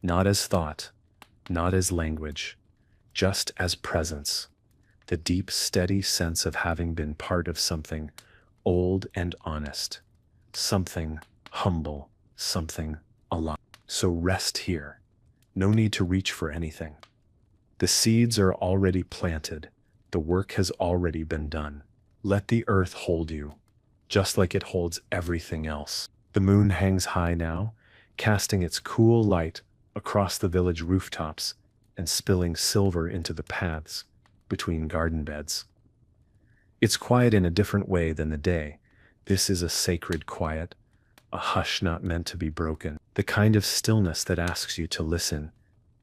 Not as thought, not as language, just as presence. The deep, steady sense of having been part of something old and honest, something humble, something alive. So rest here. No need to reach for anything. The seeds are already planted. The work has already been done. Let the earth hold you, just like it holds everything else. The moon hangs high now, casting its cool light across the village rooftops and spilling silver into the paths between garden beds. It's quiet in a different way than the day. This is a sacred quiet, a hush not meant to be broken, the kind of stillness that asks you to listen,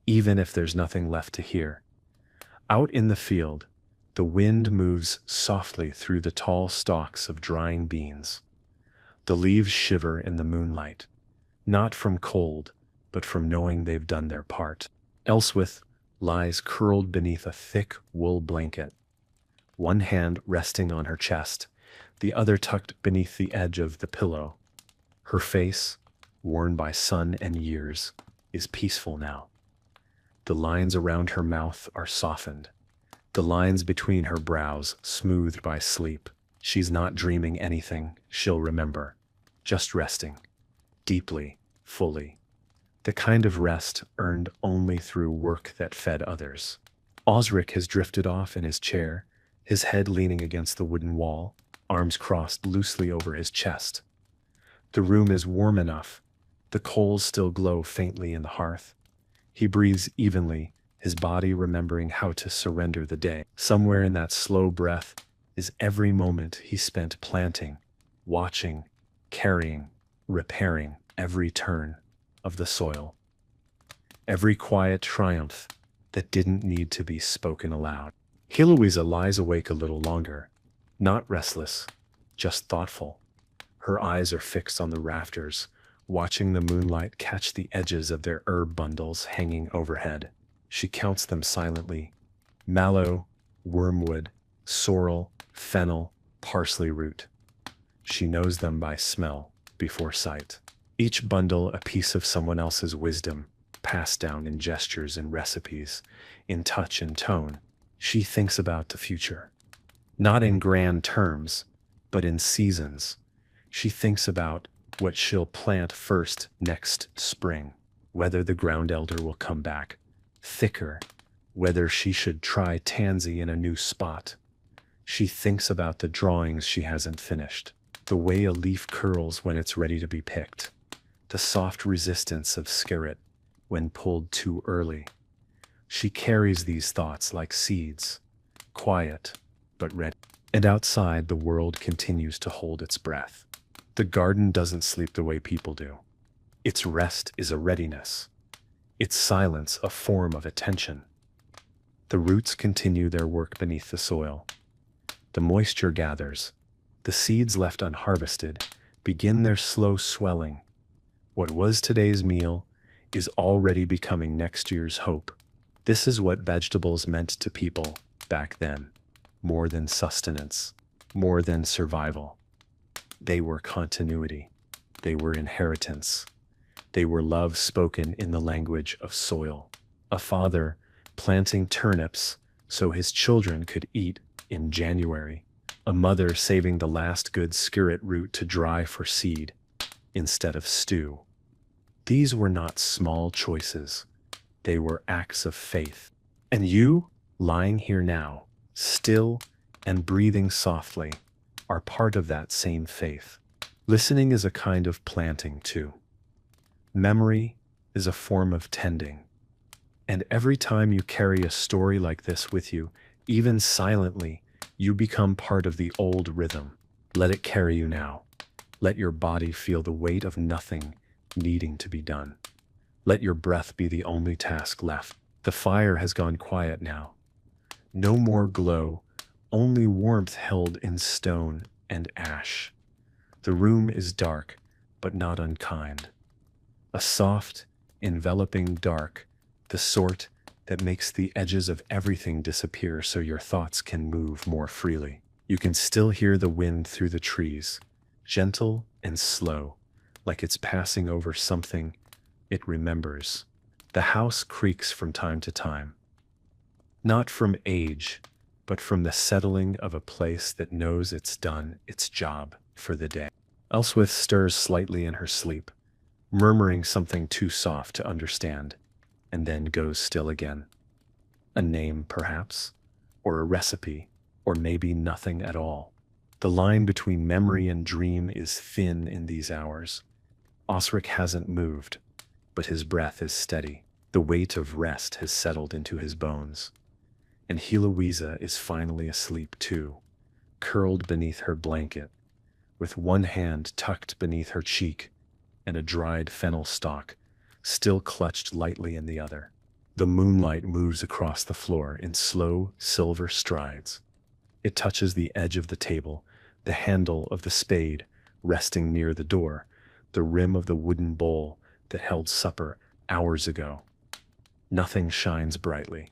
even if there's nothing left to hear. Out in the field, the wind moves softly through the tall stalks of drying beans. The leaves shiver in the moonlight, not from cold, but from knowing they've done their part. Elswith lies curled beneath a thick wool blanket, one hand resting on her chest, the other tucked beneath the edge of the pillow. Her face, worn by sun and years, is peaceful now. The lines around her mouth are softened, the lines between her brows smoothed by sleep. She's not dreaming anything she'll remember, just resting, deeply, fully. The kind of rest earned only through work that fed others. Osric has drifted off in his chair, his head leaning against the wooden wall, arms crossed loosely over his chest. The room is warm enough. The coals still glow faintly in the hearth. He breathes evenly, his body remembering how to surrender the day. Somewhere in that slow breath is every moment he spent planting, watching, carrying, repairing every turn of the soil. Every quiet triumph that didn't need to be spoken aloud. Heloisa lies awake a little longer, not restless, just thoughtful. Her eyes are fixed on the rafters, watching the moonlight catch the edges of their herb bundles hanging overhead. She counts them silently: mallow, wormwood, sorrel, fennel, parsley root. She knows them by smell before sight. Each bundle a piece of someone else's wisdom, passed down in gestures and recipes, in touch and tone. She thinks about the future, not in grand terms, but in seasons. She thinks about what she'll plant first next spring, whether the ground elder will come back thicker, whether she should try tansy in a new spot. She thinks about the drawings she hasn't finished, the way a leaf curls when it's ready to be picked, the soft resistance of skirret when pulled too early. She carries these thoughts like seeds, quiet but ready. And outside, the world continues to hold its breath. The garden doesn't sleep the way people do. Its rest is a readiness, its silence a form of attention. The roots continue their work beneath the soil. The moisture gathers. The seeds left unharvested begin their slow swelling. What was today's meal is already becoming next year's hope. This is what vegetables meant to people back then. More than sustenance, more than survival. They were continuity. They were inheritance. They were love spoken in the language of soil. A father planting turnips so his children could eat in January. A mother saving the last good skirret root to dry for seed instead of stew. These were not small choices. They were acts of faith. And you, lying here now, still and breathing softly, are part of that same faith. Listening is a kind of planting too. Memory is a form of tending. And every time you carry a story like this with you, even silently, you become part of the old rhythm. Let it carry you now. Let your body feel the weight of nothing needing to be done. Let your breath be the only task left. The fire has gone quiet now. No more glow, only warmth held in stone and ash. The room is dark, but not unkind. A soft, enveloping dark, the sort that makes the edges of everything disappear so your thoughts can move more freely. You can still hear the wind through the trees, gentle and slow, like it's passing over something it remembers. The house creaks from time to time. Not from age, but from the settling of a place that knows it's done its job for the day. Elswith stirs slightly in her sleep, murmuring something too soft to understand, and then goes still again. A name, perhaps, or a recipe, or maybe nothing at all. The line between memory and dream is thin in these hours. Osric hasn't moved, but his breath is steady. The weight of rest has settled into his bones. And Heloisa is finally asleep too, curled beneath her blanket, with one hand tucked beneath her cheek and a dried fennel stalk still clutched lightly in the other. The moonlight moves across the floor in slow, silver strides. It touches the edge of the table, the handle of the spade resting near the door, the rim of the wooden bowl that held supper hours ago. Nothing shines brightly.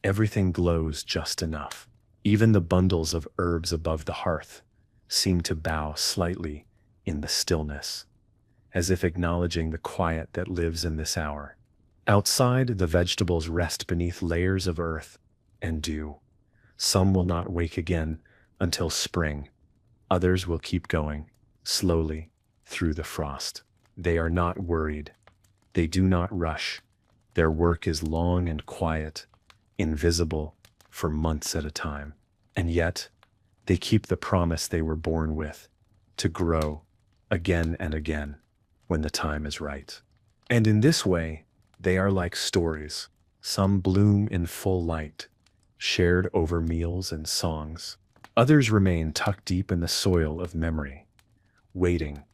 Everything glows just enough. Even the bundles of herbs above the hearth seem to bow slightly in the stillness, as if acknowledging the quiet that lives in this hour. Outside, the vegetables rest beneath layers of earth and dew. Some will not wake again until spring. Others will keep going, slowly, through the frost. They are not worried. They do not rush. Their work is long and quiet, invisible for months at a time. And yet, they keep the promise they were born with, to grow again and again when the time is right. And in this way, they are like stories. Some bloom in full light, shared over meals and songs. Others remain tucked deep in the soil of memory, waiting,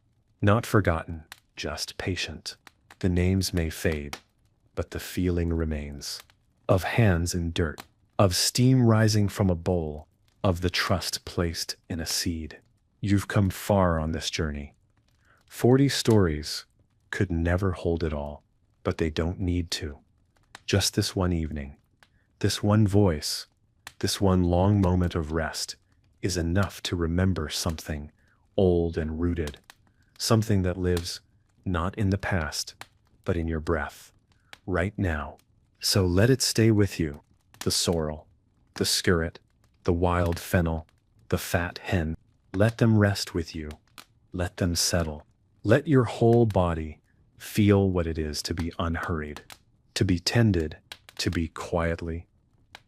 not forgotten, just patient. The names may fade, but the feeling remains. Of hands in dirt, of steam rising from a bowl, of the trust placed in a seed. You've come far on this journey. 40 stories could never hold it all, but they don't need to. Just this one evening, this one voice, this one long moment of rest is enough to remember something old and rooted, something that lives not in the past, but in your breath, right now. So let it stay with you, the sorrel, the skirret, the wild fennel, the fat hen. Let them rest with you. Let them settle. Let your whole body feel what it is to be unhurried, to be tended, to be quietly,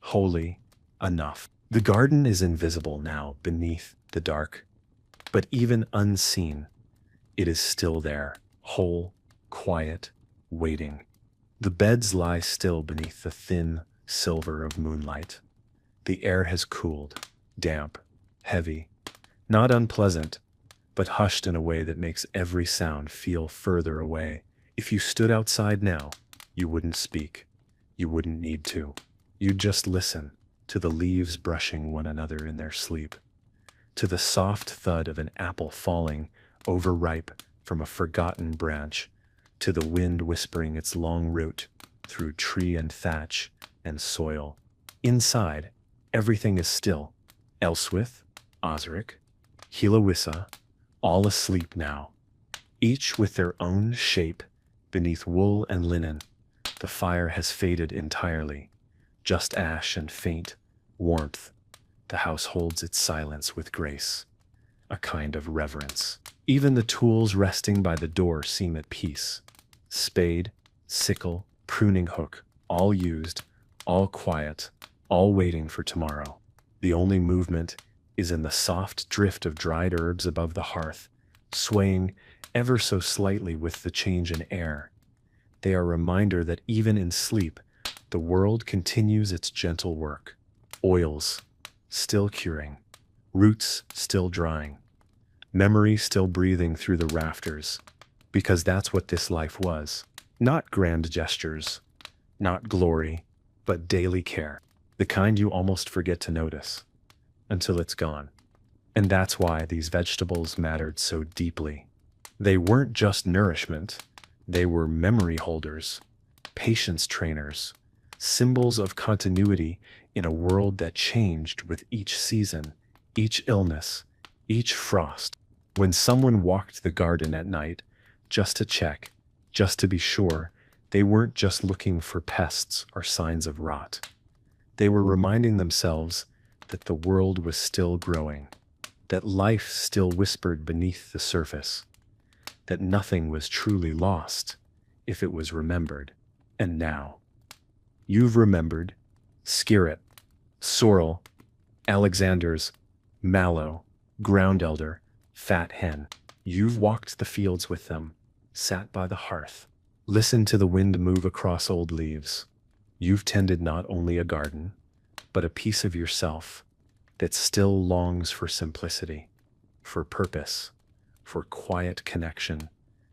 wholly enough. The garden is invisible now beneath the dark, but even unseen, it is still there, whole, quiet, waiting. The beds lie still beneath the thin silver of moonlight. The air has cooled, damp, heavy, not unpleasant, but hushed in a way that makes every sound feel further away. If you stood outside now, you wouldn't speak. You wouldn't need to. You'd just listen to the leaves brushing one another in their sleep, to the soft thud of an apple falling overripe from a forgotten branch, to the wind whispering its long route through tree and thatch and soil. Inside, everything is still. Elswith, Osric, Hilawissa, all asleep now, each with their own shape beneath wool and linen. The fire has faded entirely, just ash and faint warmth. The house holds its silence with grace, a kind of reverence. Even the tools resting by the door seem at peace. Spade, sickle, pruning hook, all used, all quiet, all waiting for tomorrow. The only movement is in the soft drift of dried herbs above the hearth, swaying ever so slightly with the change in air. They are a reminder that even in sleep, the world continues its gentle work. Oils still curing, roots still drying, memory still breathing through the rafters, because that's what this life was. Not grand gestures, not glory, but daily care, the kind you almost forget to notice until it's gone. And that's why these vegetables mattered so deeply. They weren't just nourishment, they were memory holders, patience trainers, symbols of continuity in a world that changed with each season, each illness, each frost. When someone walked the garden at night, just to check, just to be sure, they weren't just looking for pests or signs of rot. They were reminding themselves that the world was still growing, that life still whispered beneath the surface, that nothing was truly lost if it was remembered. And now, you've remembered Skirit, sorrel, Alexander's, mallow, ground elder, fat hen. You've walked the fields with them, sat by the hearth, listened to the wind move across old leaves. You've tended not only a garden, but a piece of yourself that still longs for simplicity, for purpose, for quiet connection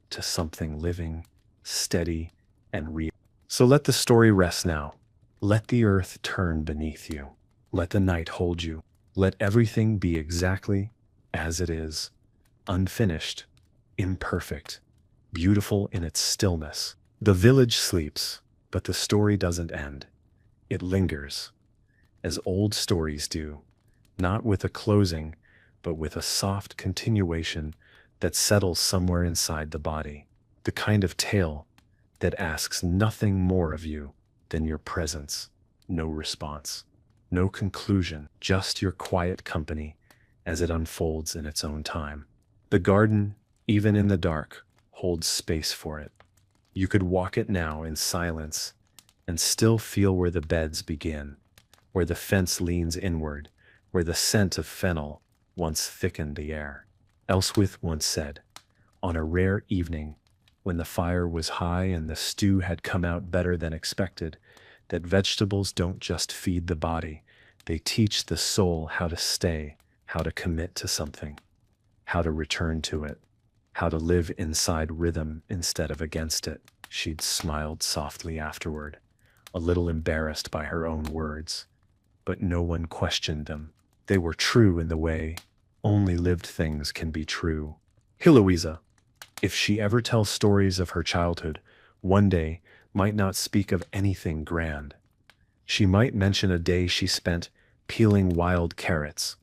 to something living, steady, and real. So let the story rest now. Let the earth turn beneath you. Let the night hold you. Let everything be exactly as it is, unfinished, imperfect, beautiful in its stillness. The village sleeps, but the story doesn't end. It lingers, as old stories do, not with a closing, but with a soft continuation that settles somewhere inside the body. The kind of tale that asks nothing more of you than your presence, no response, no conclusion, just your quiet company as it unfolds in its own time. The garden, even in the dark, holds space for it. You could walk it now in silence and still feel where the beds begin, where the fence leans inward, where the scent of fennel once thickened the air. Elswith once said, on a rare evening, when the fire was high and the stew had come out better than expected, that vegetables don't just feed the body, they teach the soul how to stay, how to commit to something, how to return to it, how to live inside rhythm instead of against it. She'd smiled softly afterward, a little embarrassed by her own words, but no one questioned them. They were true in the way only lived things can be true. Heloisa, if she ever tells stories of her childhood, one day might not speak of anything grand. She might mention a day she spent peeling wild carrots,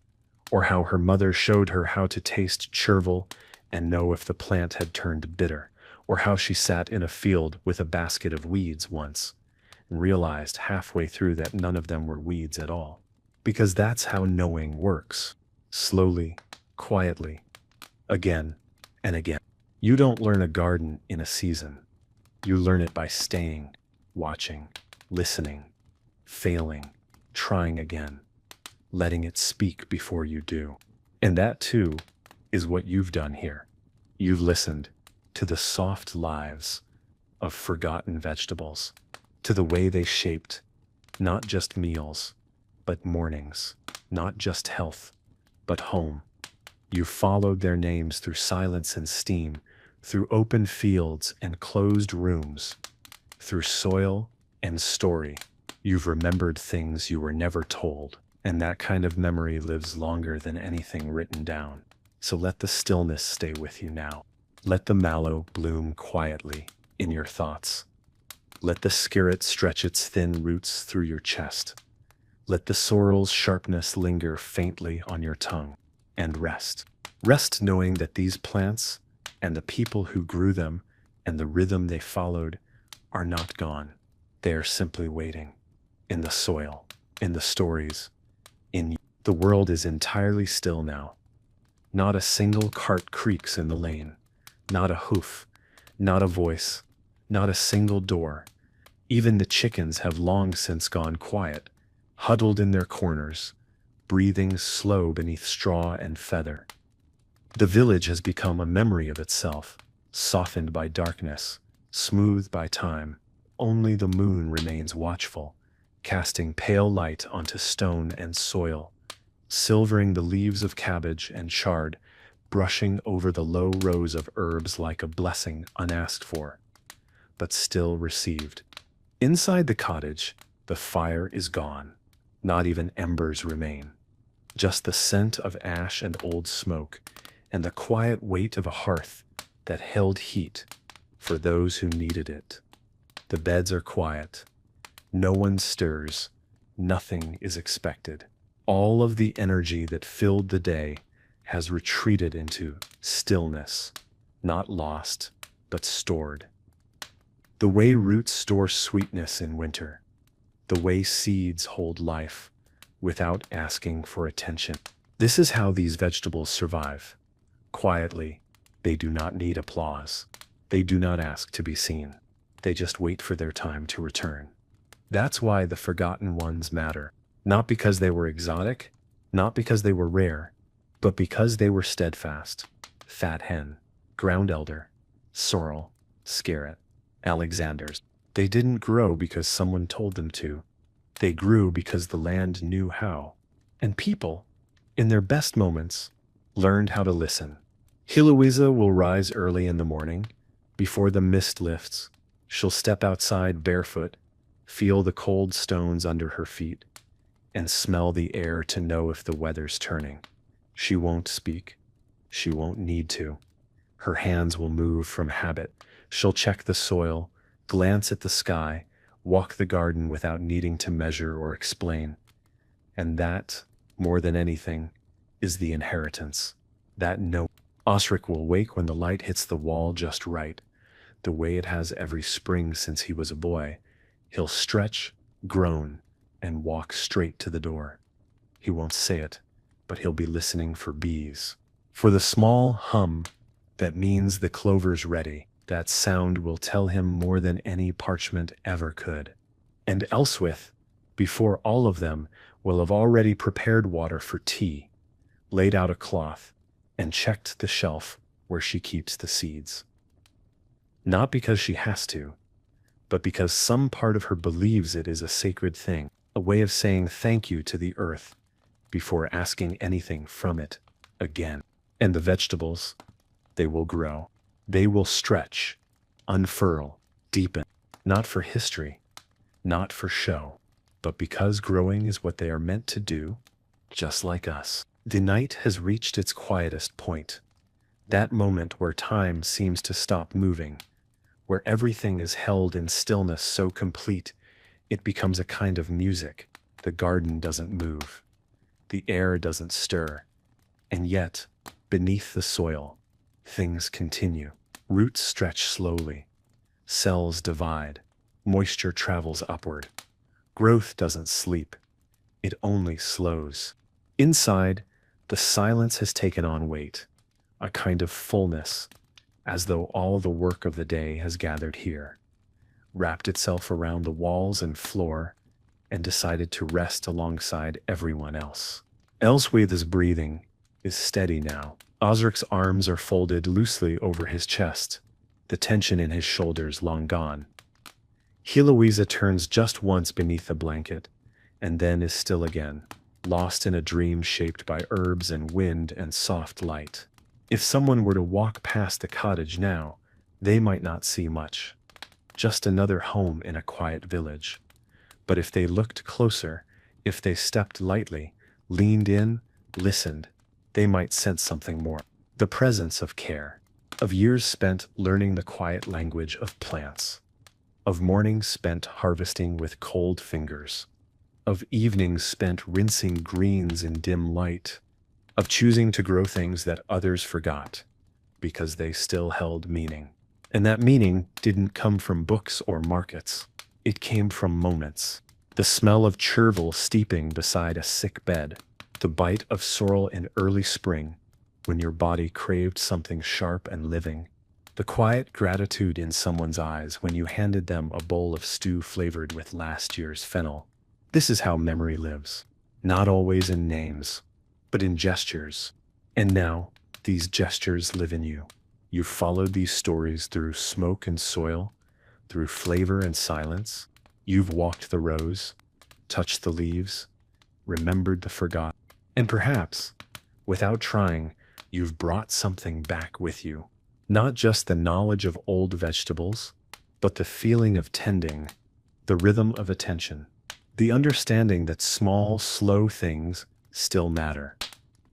or how her mother showed her how to taste chervil and know if the plant had turned bitter, or how she sat in a field with a basket of weeds once and realized halfway through that none of them were weeds at all. Because that's how knowing works. Slowly, quietly. Again, and again. You don't learn a garden in a season. You learn it by staying, watching, listening, failing, trying again, letting it speak before you do. And that too is what you've done here. You've listened to the soft lives of forgotten vegetables, to the way they shaped not just meals, but mornings, not just health, but home. You followed their names through silence and steam, through open fields and closed rooms, through soil and story. You've remembered things you were never told, and that kind of memory lives longer than anything written down. So let the stillness stay with you now. Let the mallow bloom quietly in your thoughts. Let the skirret stretch its thin roots through your chest. Let the sorrel's sharpness linger faintly on your tongue. And rest. Rest knowing that these plants and the people who grew them and the rhythm they followed are not gone. They are simply waiting in the soil, in the stories, in you. The world is entirely still now. Not a single cart creaks in the lane, not a hoof, not a voice, not a single door. Even the chickens have long since gone quiet, huddled in their corners, breathing slow beneath straw and feather. The village has become a memory of itself, softened by darkness, smoothed by time. Only the moon remains watchful, casting pale light onto stone and soil, silvering the leaves of cabbage and chard, brushing over the low rows of herbs like a blessing unasked for, but still received. Inside the cottage, the fire is gone. Not even embers remain. Just the scent of ash and old smoke, and the quiet weight of a hearth that held heat for those who needed it. The beds are quiet. No one stirs. Nothing is expected. All of the energy that filled the day has retreated into stillness, not lost, but stored. The way roots store sweetness in winter, the way seeds hold life without asking for attention. This is how these vegetables survive. Quietly, they do not need applause. They do not ask to be seen. They just wait for their time to return. That's why the forgotten ones matter. Not because they were exotic, not because they were rare, but because they were steadfast. Fat hen, ground elder, sorrel, skirret, Alexanders. They didn't grow because someone told them to. They grew because the land knew how. And people, in their best moments, learned how to listen. Heloisa will rise early in the morning. Before the mist lifts, she'll step outside barefoot, feel the cold stones under her feet, and smell the air to know if the weather's turning. She won't speak. She won't need to. Her hands will move from habit. She'll check the soil, glance at the sky, walk the garden without needing to measure or explain. And that, more than anything, is the inheritance. That no. Osric will wake when the light hits the wall just right, the way it has every spring since he was a boy. He'll stretch, groan, and walk straight to the door. He won't say it, but he'll be listening for bees. For the small hum that means the clover's ready. That sound will tell him more than any parchment ever could. And Elswith, before all of them, will have already prepared water for tea, laid out a cloth, and checked the shelf where she keeps the seeds. Not because she has to, but because some part of her believes it is a sacred thing, a way of saying thank you to the earth before asking anything from it again. And the vegetables, they will grow. They will stretch, unfurl, deepen, not for history, not for show, but because growing is what they are meant to do, just like us. The night has reached its quietest point, that moment where time seems to stop moving, where everything is held in stillness so complete it becomes a kind of music. The garden doesn't move, the air doesn't stir, and yet, beneath the soil, things continue. Roots stretch slowly. Cells divide. Moisture travels upward. Growth doesn't sleep. It only slows. Inside, the silence has taken on weight. a kind of fullness, as though all the work of the day has gathered here, wrapped itself around the walls and floor, and decided to rest alongside everyone else. Elsweyth's breathing is steady now. Osric's arms are folded loosely over his chest, the tension in his shoulders long gone. Heloisa turns just once beneath the blanket, and then is still again, lost in a dream shaped by herbs and wind and soft light. If someone were to walk past the cottage now, they might not see much. Just another home in a quiet village. But if they looked closer, if they stepped lightly, leaned in, listened, they might sense something more. The presence of care, of years spent learning the quiet language of plants, of mornings spent harvesting with cold fingers, of evenings spent rinsing greens in dim light, of choosing to grow things that others forgot, because they still held meaning. And that meaning didn't come from books or markets. It came from moments. The smell of chervil steeping beside a sick bed, the bite of sorrel in early spring, when your body craved something sharp and living, the quiet gratitude in someone's eyes when you handed them a bowl of stew flavored with last year's fennel. This is how memory lives, not always in names, but in gestures. And now, these gestures live in you. You've followed these stories through smoke and soil, through flavor and silence. You've walked the rows, touched the leaves, remembered the forgotten. And perhaps, without trying, you've brought something back with you. Not just the knowledge of old vegetables, but the feeling of tending, the rhythm of attention, the understanding that small, slow things still matter,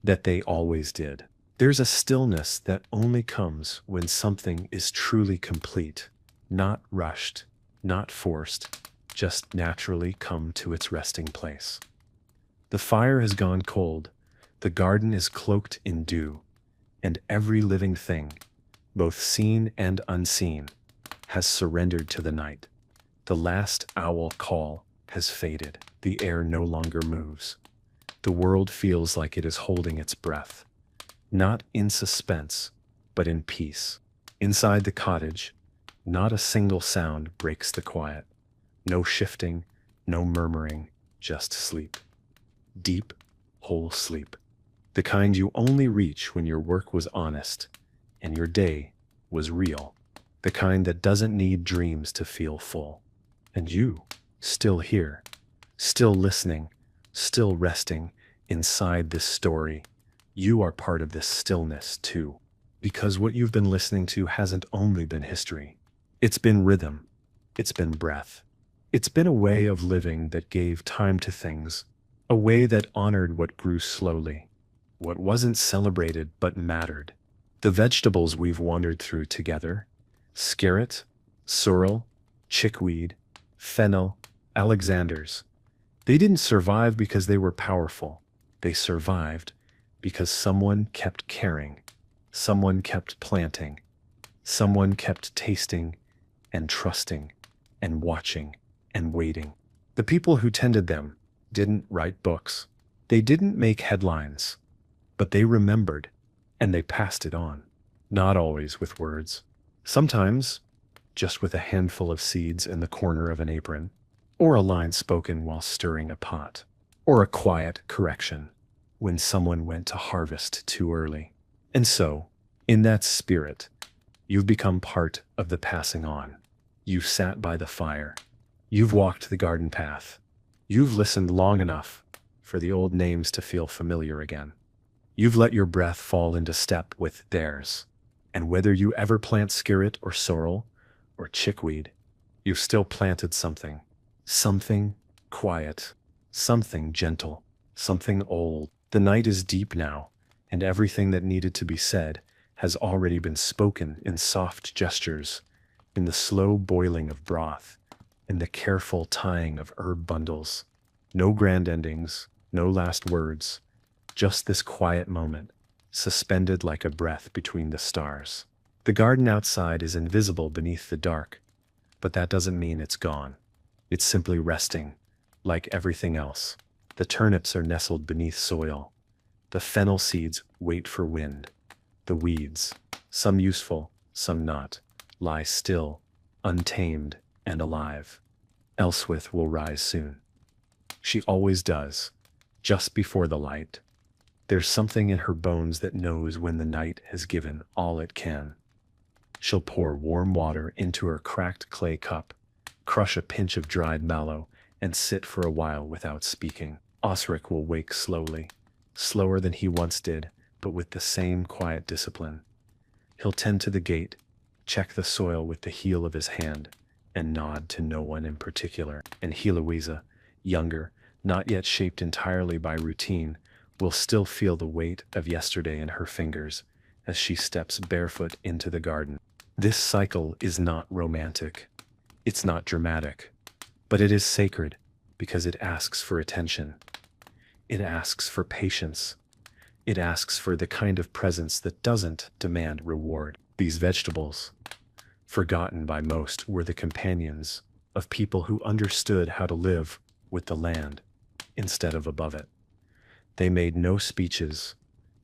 that they always did. There's a stillness that only comes when something is truly complete, not rushed, not forced, just naturally come to its resting place. The fire has gone cold, the garden is cloaked in dew, and every living thing, both seen and unseen, has surrendered to the night. The last owl call has faded, the air no longer moves. The world feels like it is holding its breath, not in suspense, but in peace. Inside the cottage, not a single sound breaks the quiet. No shifting, no murmuring, just sleep. Deep, whole sleep. The kind you only reach when your work was honest and your day was real. The kind that doesn't need dreams to feel full. And you, still here, still listening, still resting inside this story. You are part of this stillness too. Because what you've been listening to hasn't only been history. It's been rhythm. It's been breath. It's been a way of living that gave time to things, a way that honored what grew slowly, what wasn't celebrated but mattered. The vegetables we've wandered through together, scarrot, sorrel, chickweed, fennel, Alexanders, they didn't survive because they were powerful. They survived because someone kept caring, someone kept planting, someone kept tasting and trusting and watching and waiting. The people who tended them didn't write books. They didn't make headlines, but they remembered and they passed it on. Not always with words. Sometimes just with a handful of seeds in the corner of an apron, or a line spoken while stirring a pot, or a quiet correction when someone went to harvest too early. And so, in that spirit, you've become part of the passing on. You've sat by the fire. You've walked the garden path. You've listened long enough for the old names to feel familiar again. You've let your breath fall into step with theirs. And whether you ever plant scarrot or sorrel or chickweed, you've still planted something. Something quiet, something gentle, something old. The night is deep now, and everything that needed to be said has already been spoken in soft gestures, in the slow boiling of broth, in the careful tying of herb bundles. No grand endings, no last words, just this quiet moment, suspended like a breath between the stars. The garden outside is invisible beneath the dark, but that doesn't mean it's gone. It's simply resting, like everything else. The turnips are nestled beneath soil. The fennel seeds wait for wind. The weeds, some useful, some not, lie still, untamed and alive. Elswith will rise soon. She always does, just before the light. There's something in her bones that knows when the night has given all it can. She'll pour warm water into her cracked clay cup, crush a pinch of dried mallow, and sit for a while without speaking. Osric will wake slowly, slower than he once did, but with the same quiet discipline. He'll tend to the gate, check the soil with the heel of his hand, and nod to no one in particular. And Heloisa, younger, not yet shaped entirely by routine, will still feel the weight of yesterday in her fingers as she steps barefoot into the garden. This cycle is not romantic. It's not dramatic. But it is sacred because it asks for attention. It asks for patience. It asks for the kind of presence that doesn't demand reward. These vegetables, forgotten by most, were the companions of people who understood how to live with the land instead of above it. They made no speeches.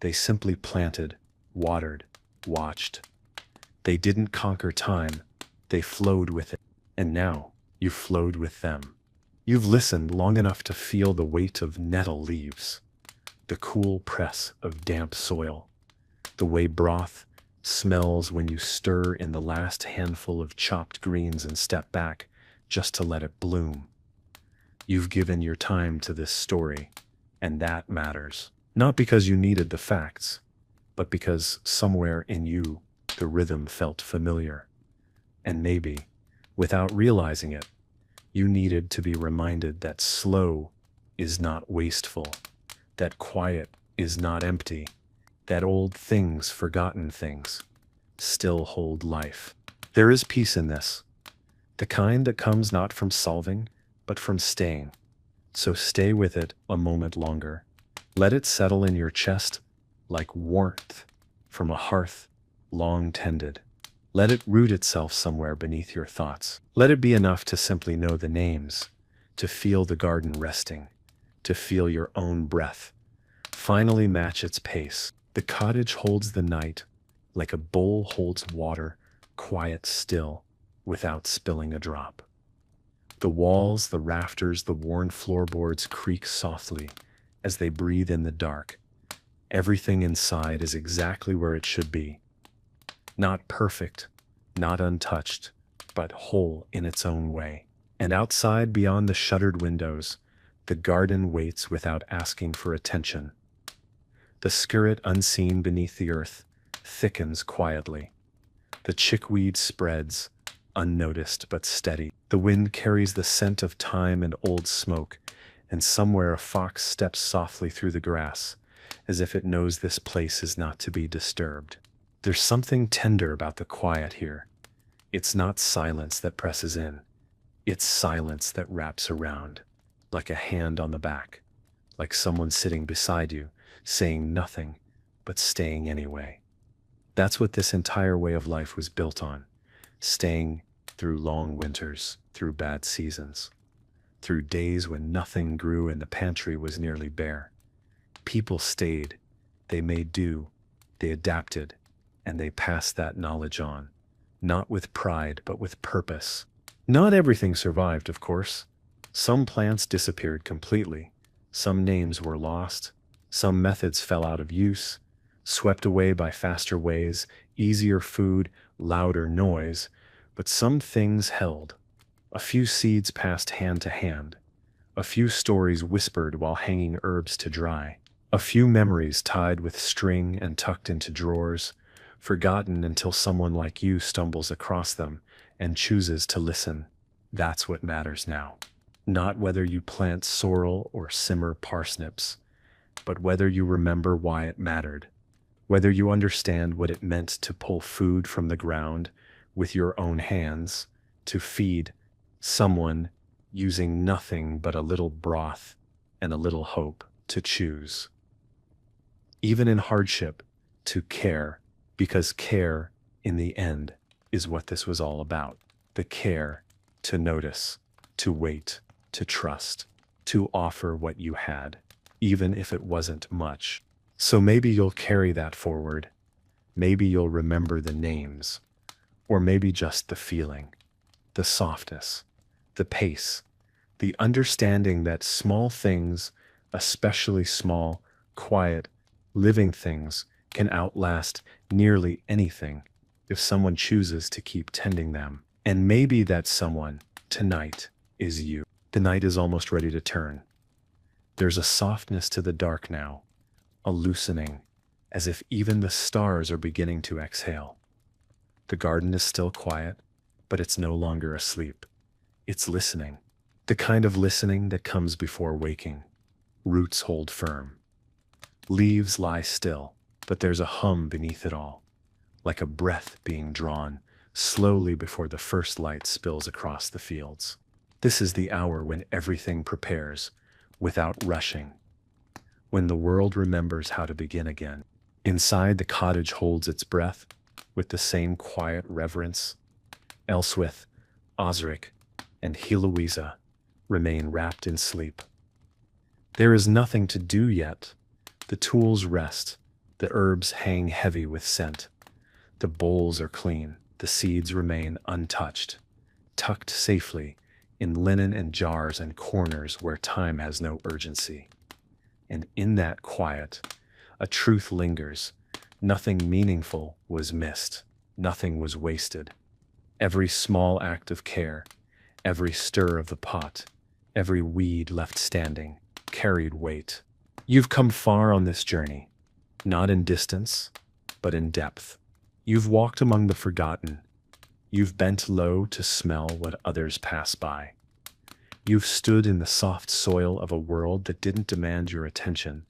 They simply planted, watered, watched. They didn't conquer time. They flowed with it. And now you flowed with them. You've listened long enough to feel the weight of nettle leaves, the cool press of damp soil, the way broth smells when you stir in the last handful of chopped greens and step back just to let it bloom. You've given your time to this story, and that matters. Not because you needed the facts, but because somewhere in you the rhythm felt familiar. And maybe, without realizing it, you needed to be reminded that slow is not wasteful, that quiet is not empty, that old things, forgotten things, still hold life. There is peace in this, the kind that comes not from solving, but from staying. So stay with it a moment longer. Let it settle in your chest like warmth from a hearth long tended. Let it root itself somewhere beneath your thoughts. Let it be enough to simply know the names, to feel the garden resting, to feel your own breath finally match its pace. The cottage holds the night like a bowl holds water, quiet still, without spilling a drop. The walls, the rafters, the worn floorboards creak softly as they breathe in the dark. Everything inside is exactly where it should be. Not perfect, not untouched, but whole in its own way. And outside, beyond the shuttered windows, the garden waits without asking for attention. The skirt unseen beneath the earth thickens quietly. The chickweed spreads, unnoticed but steady. The wind carries the scent of thyme and old smoke, and somewhere a fox steps softly through the grass, as if it knows this place is not to be disturbed. There's something tender about the quiet here. It's not silence that presses in. It's silence that wraps around, like a hand on the back, like someone sitting beside you, saying nothing, but staying anyway. That's what this entire way of life was built on, staying through long winters, through bad seasons, through days when nothing grew and the pantry was nearly bare. People stayed, they made do, they adapted, and they passed that knowledge on, not with pride, but with purpose. Not everything survived, of course. Some plants disappeared completely. Some names were lost. Some methods fell out of use, swept away by faster ways, easier food, louder noise. But some things held. A few seeds passed hand to hand. A few stories whispered while hanging herbs to dry. A few memories tied with string and tucked into drawers, forgotten until someone like you stumbles across them and chooses to listen. That's what matters now. Not whether you plant sorrel or simmer parsnips, but whether you remember why it mattered, whether you understand what it meant to pull food from the ground with your own hands, to feed someone using nothing but a little broth and a little hope to choose. Even in hardship, to care, because care, in the end, is what this was all about. The care to notice, to wait, to trust, to offer what you had, even if it wasn't much. So maybe you'll carry that forward. Maybe you'll remember the names, or maybe just the feeling, the softness, the pace, the understanding that small things, especially small, quiet, living things, can outlast nearly anything if someone chooses to keep tending them. And maybe that someone, tonight, is you. The night is almost ready to turn. There's a softness to the dark now, a loosening, as if even the stars are beginning to exhale. The garden is still quiet, but it's no longer asleep. It's listening. The kind of listening that comes before waking. Roots hold firm. Leaves lie still, but there's a hum beneath it all, like a breath being drawn slowly before the first light spills across the fields. This is the hour when everything prepares, without rushing, when the world remembers how to begin again. Inside, the cottage holds its breath with the same quiet reverence. Elswith, Osric, and Heloisa remain wrapped in sleep. There is nothing to do yet. The tools rest, the herbs hang heavy with scent. The bowls are clean, the seeds remain untouched, tucked safely in linen and jars and corners where time has no urgency. And in that quiet, a truth lingers. Nothing meaningful was missed. Nothing was wasted. Every small act of care, every stir of the pot, every weed left standing, carried weight. You've come far on this journey, not in distance, but in depth. You've walked among the forgotten. You've bent low to smell what others pass by. You've stood in the soft soil of a world that didn't demand your attention,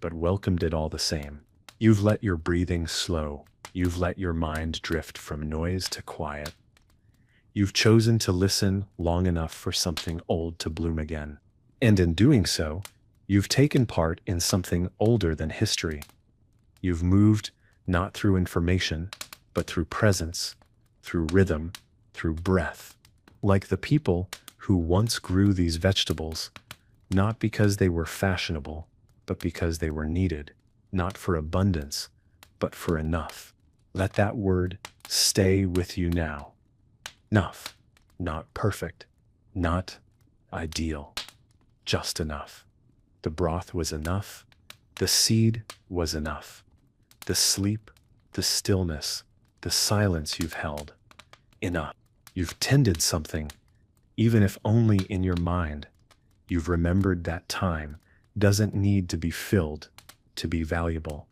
but welcomed it all the same. You've let your breathing slow. You've let your mind drift from noise to quiet. You've chosen to listen long enough for something old to bloom again. And in doing so, you've taken part in something older than history. You've moved not through information, but through presence, through rhythm, through breath. Like the people who once grew these vegetables, not because they were fashionable, but because they were needed, not for abundance, but for enough. Let that word stay with you now. Enough, not perfect, not ideal, just enough. The broth was enough, the seed was enough, the sleep, the stillness, the silence you've held, enough. You've tended something, even if only in your mind. You've remembered that time doesn't need to be filled to be valuable.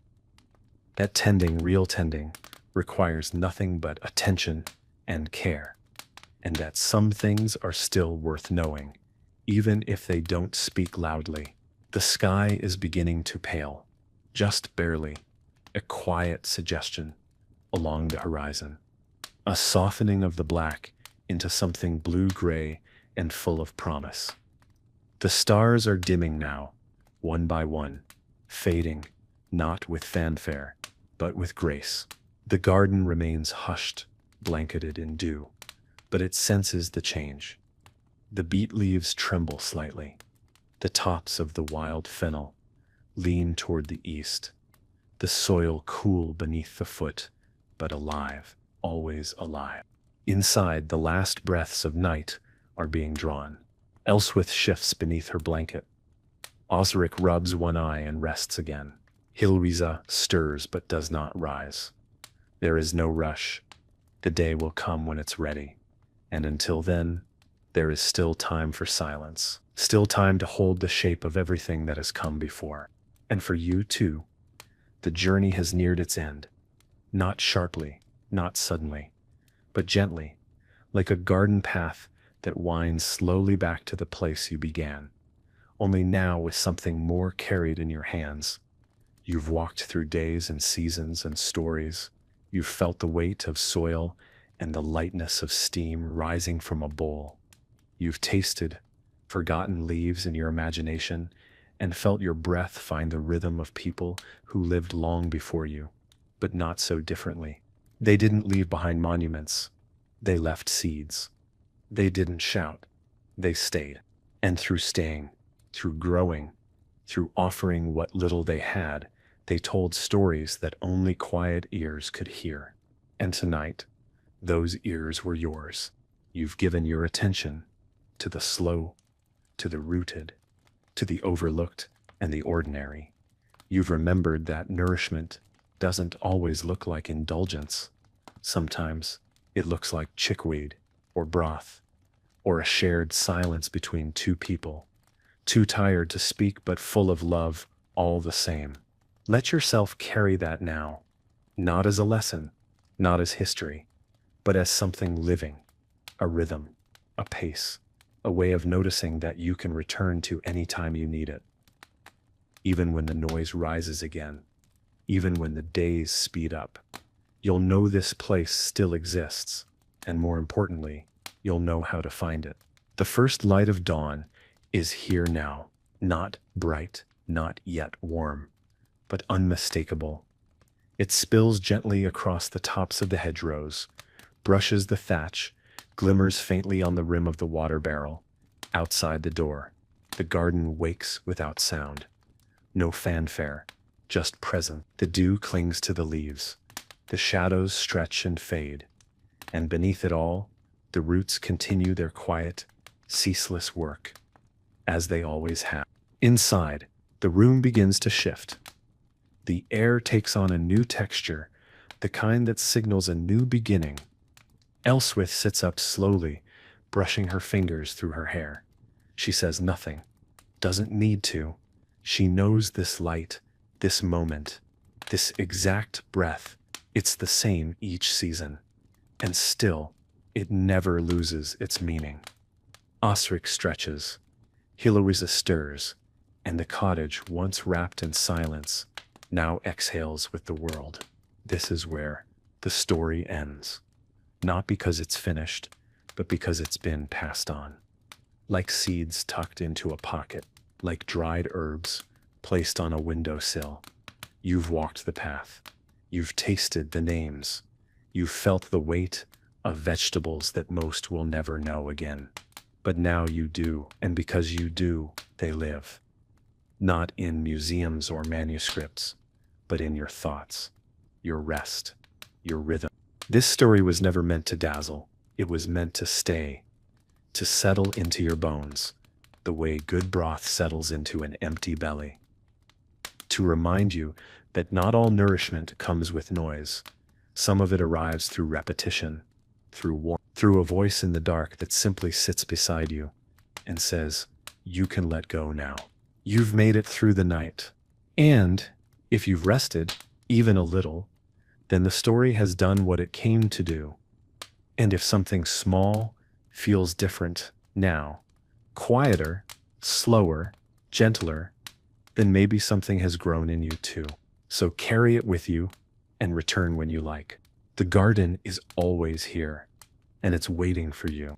That tending, real tending, requires nothing but attention and care. And that some things are still worth knowing, even if they don't speak loudly. The sky is beginning to pale, just barely, a quiet suggestion along the horizon. A softening of the black into something blue-gray and full of promise. The stars are dimming now, one by one, fading, not with fanfare, but with grace. The garden remains hushed, blanketed in dew, but it senses the change. The beet leaves tremble slightly. The tops of the wild fennel lean toward the east. The soil cool beneath the foot, but alive, always alive. Inside, the last breaths of night are being drawn. Elswith shifts beneath her blanket. Osric rubs one eye and rests again. Heloisa stirs but does not rise. There is no rush. The day will come when it's ready. And until then, there is still time for silence. Still time to hold the shape of everything that has come before. And for you too, the journey has neared its end. Not sharply, not suddenly, but gently, like a garden path that winds slowly back to the place you began, only now with something more carried in your hands. You've walked through days and seasons and stories. You've felt the weight of soil and the lightness of steam rising from a bowl. You've tasted forgotten leaves in your imagination and felt your breath find the rhythm of people who lived long before you, but not so differently. They didn't leave behind monuments. They left seeds. They didn't shout. They stayed. And through staying, through growing, through offering what little they had, They told stories that only quiet ears could hear. And tonight, those ears were yours. You've given your attention to the slow, to the rooted, to the overlooked and the ordinary. You've remembered that nourishment doesn't always look like indulgence. Sometimes it looks like chickweed or broth or a shared silence between two people, too tired to speak but full of love all the same. Let yourself carry that now, not as a lesson, not as history, but as something living, a rhythm, a pace, a way of noticing that you can return to any time you need it. Even when the noise rises again, even when the days speed up, you'll know this place still exists, and more importantly, you'll know how to find it. The first light of dawn is here now, not bright, not yet warm, but unmistakable. It spills gently across the tops of the hedgerows, brushes the thatch, glimmers faintly on the rim of the water barrel. Outside the door, the garden wakes without sound. No fanfare, just present. The dew clings to the leaves. The shadows stretch and fade. And beneath it all, the roots continue their quiet, ceaseless work, as they always have. Inside, the room begins to shift. The air takes on a new texture, the kind that signals a new beginning. Elswith sits up slowly, brushing her fingers through her hair. She says nothing, doesn't need to. She knows this light, this moment, this exact breath. It's the same each season. And still, it never loses its meaning. Osric stretches, Heloisa stirs, and the cottage, once wrapped in silence, now exhales with the world. This is where the story ends. Not because it's finished, but because it's been passed on. Like seeds tucked into a pocket, like dried herbs placed on a windowsill. You've walked the path. You've tasted the names. You've felt the weight of vegetables that most will never know again. But now you do, and because you do, they live. Not in museums or manuscripts, but in your thoughts, your rest, your rhythm. This story was never meant to dazzle. It was meant to stay, to settle into your bones, the way good broth settles into an empty belly. To remind you that not all nourishment comes with noise. Some of it arrives through repetition, through warmth, through a voice in the dark that simply sits beside you and says, you can let go now. You've made it through the night. And if you've rested, even a little, then the story has done what it came to do. And if something small feels different now, quieter, slower, gentler, then maybe something has grown in you too. So carry it with you and return when you like. The garden is always here, and it's waiting for you.